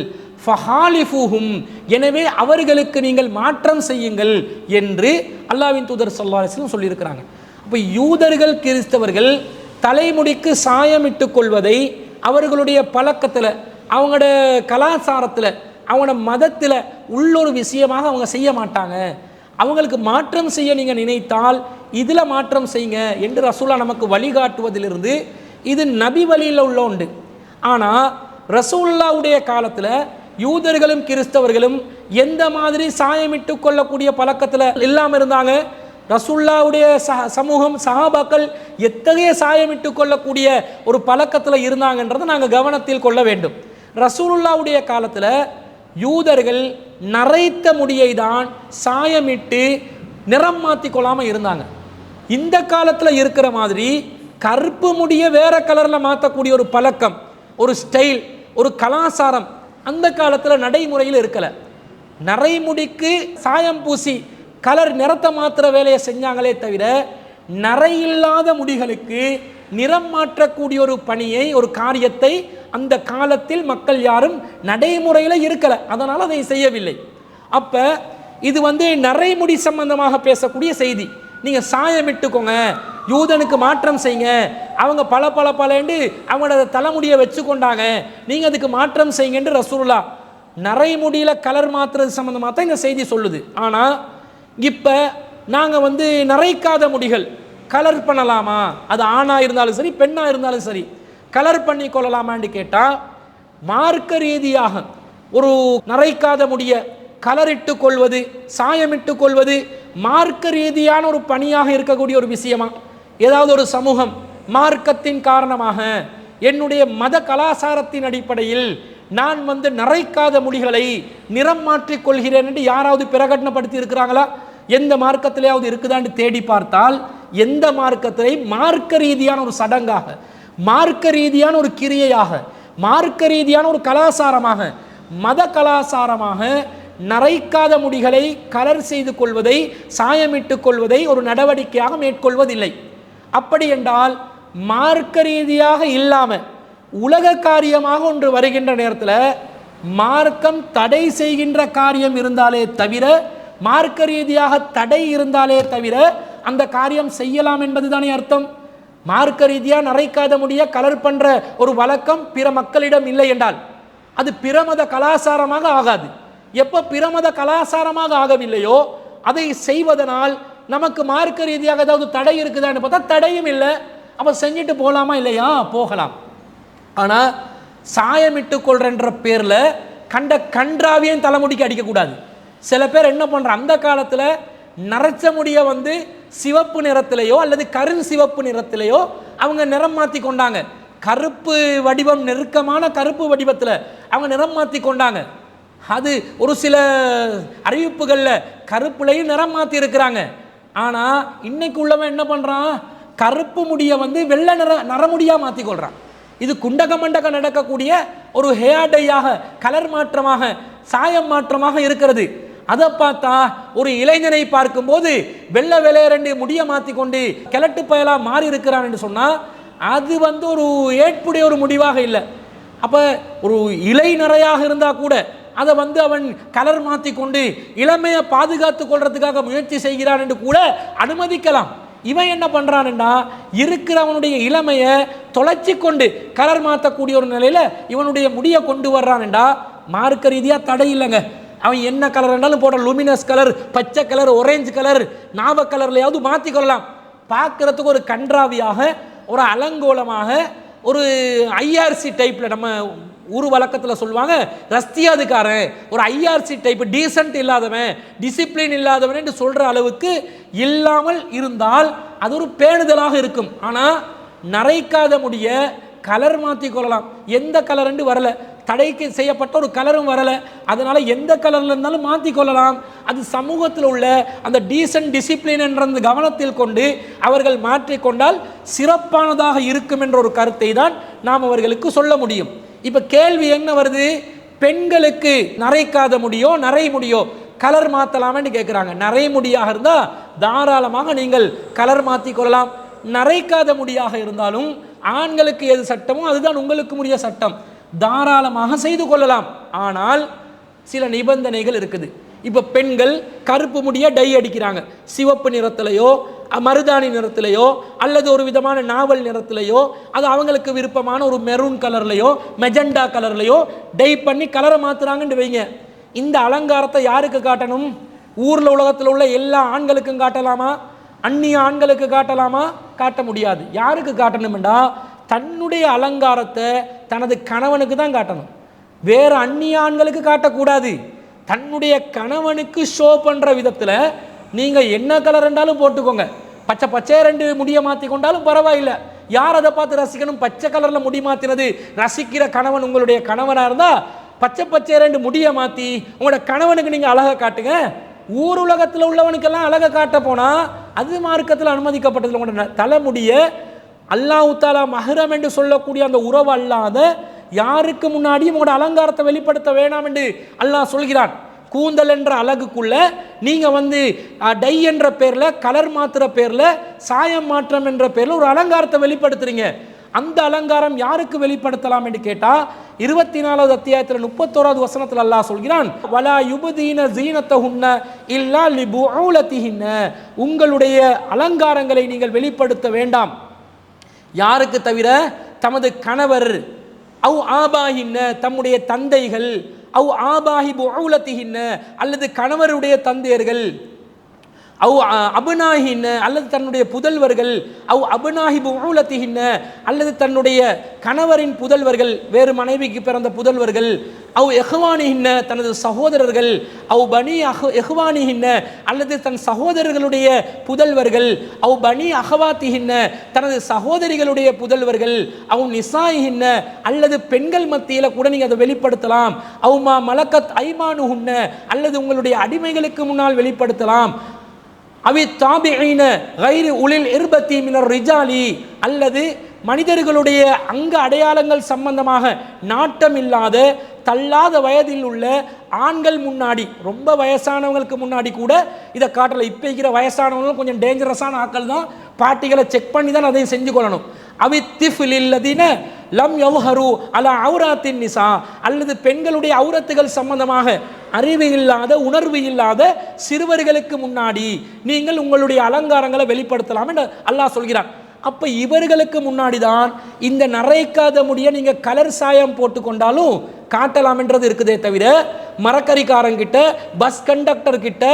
ஃபஹாலிஃபுஹும், எனவே அவர்களுக்கு நீங்கள் மாற்றம் செய்யுங்கள் என்று அல்லாஹ்வின் தூதர் ஸல்லல்லாஹு அலைஹி வஸல்லம் சொல்லியிருக்கிறாங்க. அப்போ யூதர்கள் கிறிஸ்தவர்கள் தலைமுடிக்கு சாயமிட்டு கொள்வதை அவர்களுடைய பழக்கத்தில், அவங்களோட கலாச்சாரத்தில், அவங்களோட மதத்தில் உள்ளொரு விஷயமாக அவங்க செய்ய மாட்டாங்க. அவங்களுக்கு மாற்றம் செய்ய நீங்கள் நினைத்தால் இதில் மாற்றம் செய்யுங்க என்று ரசூலுல்லாஹ் நமக்கு வழிகாட்டுவதிலிருந்து இது நபி வழியில் உள்ள உண்டு. ஆனால் ரசூலுல்லாஹ்வுடைய காலத்தில் யூதர்களும் கிறிஸ்தவர்களும் எந்த மாதிரி சாயமிட்டு கொள்ளக்கூடிய பழக்கத்தில் இல்லாமல் இருந்தாங்க? ரசூலுல்லாஹ்வுடைய சமூகம், சஹாபாக்கள் எத்தகைய சாயமிட்டு கொள்ளக்கூடிய ஒரு பழக்கத்தில் இருந்தாங்கன்றதை நாங்கள் கவனத்தில் கொள்ள வேண்டும். ரசூலுல்லாஹ்வுடைய காலத்தில் யூதர்கள் நரைத்த முடியை தான் சாயமிட்டு நிறம் மாற்றி கொள்ளாமல் இருந்தாங்க. இந்த காலத்தில் இருக்கிற மாதிரி கருப்பு முடியை வேற கலரில் மாற்றக்கூடிய ஒரு பழக்கம், ஒரு ஸ்டைல், ஒரு கலாச்சாரம் அந்த காலத்தில் நடைமுறையில் இருக்கலை. நரைமுடிக்கு சாயம் பூசி கலர் நிறத்தை மாற்றுற வேலையை செஞ்சாங்களே தவிர நரையில்லாத முடிகளுக்கு நிறம் மாற்றக்கூடிய ஒரு பணியை, ஒரு காரியத்தை அந்த காலத்தில் மக்கள் யாரும் நடைமுறையில் இருக்கலை. அதனால் அதை செய்யவில்லை. அப்போ இது நரைமுடி சம்பந்தமாக பேசக்கூடிய செய்தி. நீங்கள் சாயமிட்டுக்கோங்க, யூதனுக்கு மாற்றம் செய்யுங்க, அவங்க பல பல பலன்னு அவங்களோட தலைமுடியை வச்சு கொண்டாங்க, நீங்கள் அதுக்கு மாற்றம் செய்யுங்க என்று ரசூலுல்லாஹ் நரைமுடியில் கலர் மாற்றுறது சம்மந்தமாக தான் இந்த செய்தி சொல்லுது. ஆனால் இப்போ நாங்கள் நரைக்காத முடிகள் கலர் பண்ணலாமா, அது ஆணாக இருந்தாலும் சரி பெண்ணாக இருந்தாலும் சரி கலர் பண்ணி கொள்ளலாமான்னு கேட்டால், மார்க்க ரீதியாக ஒரு நரைக்காத முடிய கலரிட்டு கொள்வது, சாயமிட்டு கொள்வது மார்க்க ரீதியான ஒரு பணியாக இருக்கக்கூடிய ஒரு விஷயமா? ஏதாவது ஒரு சமூகம் மார்க்கத்தின் காரணமாக என்னுடைய மத கலாச்சாரத்தின் அடிப்படையில் நான் நரைக்காத முடிகளை நிறம் மாற்றிக் கொள்கிறேன் என்று யாராவது பிரகடனப்படுத்தி இருக்கிறாங்களா? எந்த மார்க்கத்திலேயாவது இருக்குதான்னு தேடி பார்த்தால் எந்த மார்க்கத்திலே மார்க்க ரீதியான ஒரு சடங்காக, மார்க்க ரீதியான ஒரு கிரியையாக, மார்க்க ரீதியான ஒரு கலாச்சாரமாக, மத கலாச்சாரமாக நரைக்காத முடிகளை கலர் செய்து கொள்வதை, சாயமிட்டு கொள்வதை ஒரு நடவடிக்கையாக மேற்கொள்வதில்லை. அப்படி என்றால் மார்க்க ரீதியாக இல்லாமல் உலக காரியமாக ஒன்று வருகின்ற நேரத்தில் மார்க்கம் தடை செய்கின்ற காரியம் இருந்தாலே தவிர, மார்க்க ரீதியாக தடை இருந்தாலே தவிர அந்த காரியம் செய்யலாம் என்பது தானே அர்த்தம். மார்க்க ரீதியாக நரைக்காத முடிய கலர் பண்ணுற ஒரு வழக்கம் பிற மக்களிடம் இல்லை என்றால் அது பிரமத கலாச்சாரமாக ஆகாது. எப்போ பிரமத கலாச்சாரமாக ஆகவில்லையோ அதை செய்வதனால் நமக்கு மார்க்க ரீதியாக ஏதாவது தடை இருக்குதான்னு பார்த்தா தடையும் இல்லை. அப்போ செஞ்சுட்டு போகலாமா? இல்லையா, போகலாம். ஆனால் சாயமிட்டு கொள்றன்ற பேரில் கன்றாவியும் தலைமுடிக்கு அடிக்கக்கூடாது. சில பேர் என்ன பண்ணுறாங்க, அந்த காலத்தில் நரைச்ச முடியை சிவப்பு நிறத்திலேயோ அல்லது கருஞ்சிவப்பு நிறத்திலேயோ அவங்க நிறம் மாற்றி கொண்டாங்க. கருப்பு வடிவம், நெருக்கமான கருப்பு வடிவத்தில் அவங்க நிறம் மாற்றி கொண்டாங்க. அது ஒரு சில அறிவிப்புகளில் கருப்புலையும் நிறம் மாற்றி இருக்கிறாங்க. ஆனால் இன்னைக்கு உள்ளவன் என்ன பண்ணுறான், கருப்பு முடியை வந்து வெள்ளை நரமுடியாக மாற்றிக்கொள்கிறான். இது குண்டக மண்டக நடக்கக்கூடிய ஒரு ஹேர் டையாக, கலர் மாற்றமாக, சாயம் மாற்றமாக இருக்கிறது. அதை பார்த்தா ஒரு இளைஞனை பார்க்கும்போது வெள்ளை வெள்ளையரண்டு முடியை மாற்றிக்கொண்டு கிழட்டு பயலாக மாறி இருக்கிறான் என்று சொன்னால் அது வந்து ஒரு ஏற்புடைய ஒரு முடிவாக இல்லை. அப்போ ஒரு இளைஞரையாக இருந்தால் கூட அதை வந்து அவன் கலர் மாற்றி கொண்டு இளமையை பாதுகாத்து கொள்றதுக்காக முயற்சி செய்கிறான் என்று கூட அனுமதிக்கலாம். இவன் என்ன பண்ணுறான்டா, இருக்கிறவனுடைய இளமையை தொலைச்சி கொண்டு கலர் மாற்றக்கூடிய ஒரு நிலையில் இவனுடைய முடியை கொண்டு வர்றான்டா. மார்க்க ரீதியாக தடை இல்லைங்க. அவன் என்ன கலர் இருந்தாலும் போடுற, லூமினஸ் கலர், பச்சை கலர், ஒரேஞ்சு கலர், நாவ கலர்லையாவது மாற்றிக்கொள்ளலாம். பார்க்குறதுக்கு ஒரு கன்றாவியாக, ஒரு அலங்கோலமாக, ஒரு ஐஆர்சி டைப்பில், நம்ம ஊர் வழக்கத்தில் சொல்லுவாங்க ரஸ்தியாதுக்காரன், ஒரு ஐஆர்சி டைப், டீசன்ட் இல்லாதவன், டிசிப்ளின் இல்லாதவன் என்று சொல்கிற அளவுக்கு இல்லாமல் இருந்தால் அது ஒரு பேணுதலாக இருக்கும். ஆனால் நரைக்காத முடிய கலர் மாற்றி கொள்ளலாம். எந்த கலர் என்று வரலை, தடைக்கு செய்யப்பட்ட ஒரு கலரும் வரலை. அதனால் எந்த கலரில் இருந்தாலும் மாற்றி கொள்ளலாம். அது சமூகத்தில் உள்ள அந்த டீசன்ட் டிசிப்ளின் என்ற அந்த கவனத்தில் கொண்டு அவர்கள் மாற்றிக்கொண்டால் சிறப்பானதாக இருக்கும் என்ற ஒரு கருத்தை தான் நாம் அவர்களுக்கு சொல்ல முடியும். இப்போ கேள்வி என்ன வருது, பெண்களுக்கு நரைக்காத முடியோ நரை முடியோ கலர் மாற்றலாம்னு கேட்குறாங்க. நரை முடியாக இருந்தால் தாராளமாக நீங்கள் கலர் மாற்றி கொள்ளலாம். நரைக்காத முடியாக இருந்தாலும் ஆண்களுக்கு எது சட்டமோ அதுதான் உங்களுக்கு முடிய சட்டம், தாராளமாக செய்து கொள்ளலாம். ஆனால் சில நிபந்தனைகள் இருக்குது. இப்போ பெண்கள் கருப்பு முடிய டை அடிக்கிறாங்க, சிவப்பு நிறத்திலையோ மருதாணி நிறத்திலையோ அல்லது ஒரு விதமான நாவல் நிறத்திலையோ, அது அவங்களுக்கு விருப்பமான ஒரு மெரூன் கலர்லையோ மெஜெண்டா கலர்லையோ டை பண்ணி கலரை மாற்றுறாங்கன்னு வைங்க. இந்த அலங்காரத்தை யாருக்கு காட்டணும்? ஊரில் உலகத்தில் உள்ள எல்லா ஆண்களுக்கும் காட்டலாமா? அந்நிய ஆண்களுக்கு காட்டலாமா? காட்ட முடியாது. யாருக்கு காட்டணும்டா, தன்னுடைய அலங்காரத்தை தனது கணவனுக்கு தான் காட்டணும். வேறு அந்நிய ஆண்களுக்கு காட்டக்கூடாது. தன்னுடைய கணவனுக்கு ஷோ பண்ணுற விதத்தில் நீங்கள் என்ன கலர் இருந்தாலும் போட்டுக்கோங்க. பச்சை பச்சை ரெண்டு முடியை மாற்றி கொண்டாலும் பரவாயில்லை. யார் அதை பார்த்து ரசிக்கணும்? பச்சை கலரில் முடி மாற்றினது ரசிக்கிற கணவன் உங்களுடைய கணவனாக இருந்தால் பச்சை பச்சை ரெண்டு முடியை மாற்றி உங்களோட கணவனுக்கு நீங்கள் அழகை காட்டுங்க. ஊர் உலகத்தில் உள்ளவனுக்கெல்லாம் அழகை காட்ட போனால் அது மார்க்கத்தில் அனுமதிக்கப்பட்டது. உங்களோட தலைமுடிய அல்லாஹ் தஆலா மஹ்ரம் என்று சொல்லக்கூடிய அந்த உறவு அல்லாத யாருக்கு முன்னாடியும் உங்களோட அலங்காரத்தை வெளிப்படுத்த வேணாம் என்று அல்லாஹ் சொல்கிறான். கூந்தல் என்ற அழகுக்குள்ள நீங்கள் வந்து டை என்ற பேரில், கலர் மாற்றுற பேரில், சாயம் மாற்றம் என்ற பேரில் ஒரு அலங்காரத்தை வெளிப்படுத்துறீங்க. அந்த அலங்காரம் யாருக்கு வெளிப்படுத்தலாம் என்று கேட்டால் 24வது அத்தியாயத்தில் 31வது வசனத்தில் அல்லாஹ் சொல்கிறான், வலா யுபதீன ஜீனத்தஹுன்ன இல்லா லிபுஊலதிஹின்ன, உங்களுடைய அலங்காரங்களை நீங்கள் வெளிப்படுத்த வேண்டாம். யாருக்கு தவிர? தமது கணவர், அவ் ஆபாஹின்ன, தம்முடைய தந்தைகள், அவ் ஆபாஹி புஊலதிஹின்ன, அல்லது கணவருடைய தந்தையர்கள், அவ் அபுனாஹின்ன, அல்லது தன்னுடைய புதல்வர்கள், அவ் அபுனாஹி புஊலதிஹின்ன, அல்லது தன்னுடைய கணவரின் புதல்வர்கள், வேறு மனைவிக்கு பிறந்த புதல்வர்கள், அவ் எஹ்வானிஹின்ன, தனது சகோதரர்கள், அவ் பனி எஹ்வானிஹின்ன, அல்லது தன் சகோதரர்களுடைய புதல்வர்கள், அவ் பனி அஹவாத்திஹின்ன, தனது சகோதரிகளுடைய புதல்வர்கள், அவ் நிசாயிஹின்ன, அல்லது பெண்கள் மத்தியில் கூட நீங்கள் அதை வெளிப்படுத்தலாம். அவ் மா மலக்கத் ஐமானுஹுன்ன, அல்லது உங்களுடைய அடிமைகளுக்கு முன்னால் வெளிப்படுத்தலாம். அவி தாபிஈன கைரி உலில் இர்பத்தி மினர் ரிஜாலி, அல்லது மனிதர்களுடைய அங்க அடையாளங்கள் சம்பந்தமாக நாட்டம் இல்லாத தள்ளாத வயதில் உள்ள ஆண்கள் முன்னாடி, ரொம்ப வயசானவங்களுக்கு முன்னாடி கூட இதை காட்டலை. இப்போ இருக்கிற வயசானவங்களும் கொஞ்சம் டேஞ்சரஸான ஆட்கள் தான், பாட்டிகளை செக் பண்ணி தான் அதையும் செஞ்சு கொள்ளணும். அவி திஃபிலில்லதீன லம் யவ்ஹரு அலா அவுராத்தின் நிசா, அல்லது பெண்களுடைய அவுரத்துகள் சம்பந்தமாக அறிவு இல்லாத, உணர்வு இல்லாத சிறுவர்களுக்கு முன்னாடி நீங்கள் உங்களுடைய அலங்காரங்களை வெளிப்படுத்தலாம் என்று அல்லாஹ் சொல்கிறான். அப்போ இவர்களுக்கு முன்னாடி தான் இந்த நரைக்காத முடிய நீங்கள் கலர் சாயம் போட்டுக்கொண்டாலும் காட்டலாம் என்றது இருக்குதே தவிர, மரக்கறிக்காரங்கிட்ட, பஸ் கண்டக்டர்கிட்ட,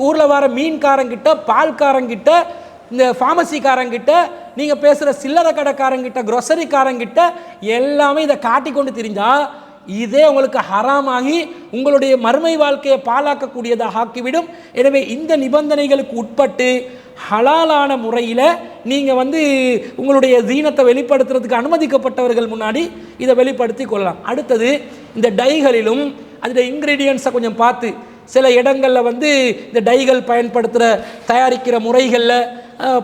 ஊரில் வர மீன்காரங்கிட்ட, பால்காரங்கிட்ட, இந்த ஃபார்மசிக்காரங்கிட்ட, நீங்கள் பேசுகிற சில்லறை கடைக்காரங்கிட்ட, க்ரோசரிக்காரங்கிட்ட எல்லாமே இதை காட்டி கொண்டு திரிஞ்சால் இதே உங்களுக்கு ஹராமாகி உங்களுடைய மறுமை வாழ்க்கையை பாழாக்கக்கூடியதாக ஆக்கிவிடும். எனவே இந்த நிபந்தனைகளுக்கு உட்பட்டு ஹலாலான முறையில் நீங்கள் வந்து உங்களுடைய ஜீனத்தை வெளிப்படுத்துறதுக்கு அனுமதிக்கப்பட்டவர்கள் முன்னாடி இதை வெளிப்படுத்தி கொள்ளலாம். அடுத்தது, இந்த டைகளிலும் அதில் இன்க்ரீடியன்ஸை கொஞ்சம் பார்த்து, சில இடங்களில் வந்து இந்த டைகள் பயன்படுத்துகிற தயாரிக்கிற முறைகளில்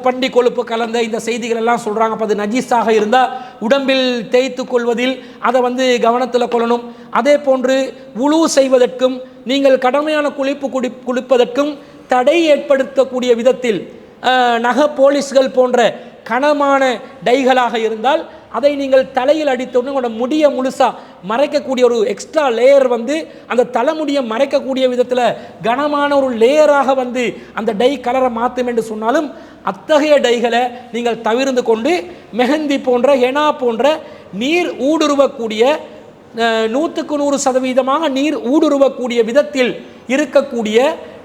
பண்டி கொழுப்பு கலந்த இந்த செய்திகள் எல்லாம் சொல்கிறாங்க. அப்போ அது நஜீஸாக இருந்தால் உடம்பில் தேய்த்து கொள்வதில் அதை வந்து கவனத்தில் கொள்ளணும். அதே போன்று உழு செய்வதற்கும் நீங்கள் கடமையான குளிப்பதற்கும் தடை ஏற்படுத்தக்கூடிய விதத்தில் நக போலீஸ்கள் போன்ற கனமான டைகளாக இருந்தால் அதை நீங்கள் தலையில் அடித்தோன்னு உங்களோட முடியை முழுசாக மறைக்கக்கூடிய ஒரு எக்ஸ்ட்ரா லேயர் வந்து அந்த தலைமுடியை மறைக்கக்கூடிய விதத்தில் கனமான ஒரு லேயராக வந்து அந்த டை கலரை மாற்றும் என்று சொன்னாலும் அத்தகைய டைகளை நீங்கள் தவிர்த்து கொண்டு மெஹந்தி போன்ற ஹெனா போன்ற நீர் ஊடுருவக்கூடிய 100% நீர் ஊடுருவக்கூடிய விதத்தில் இருக்கக்கூடிய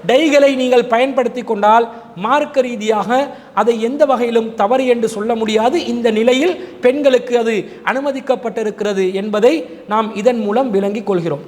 டைகளை நீங்கள் பயன்படுத்தி கொண்டால் மார்க்க ரீதியாக அதை எந்த வகையிலும் தவறு என்று சொல்ல முடியாது. இந்த நிலையில் பெண்களுக்கு அது அனுமதிக்கப்பட்டிருக்கிறது என்பதை நாம் இதன் மூலம் விளங்கிக் கொள்கிறோம்.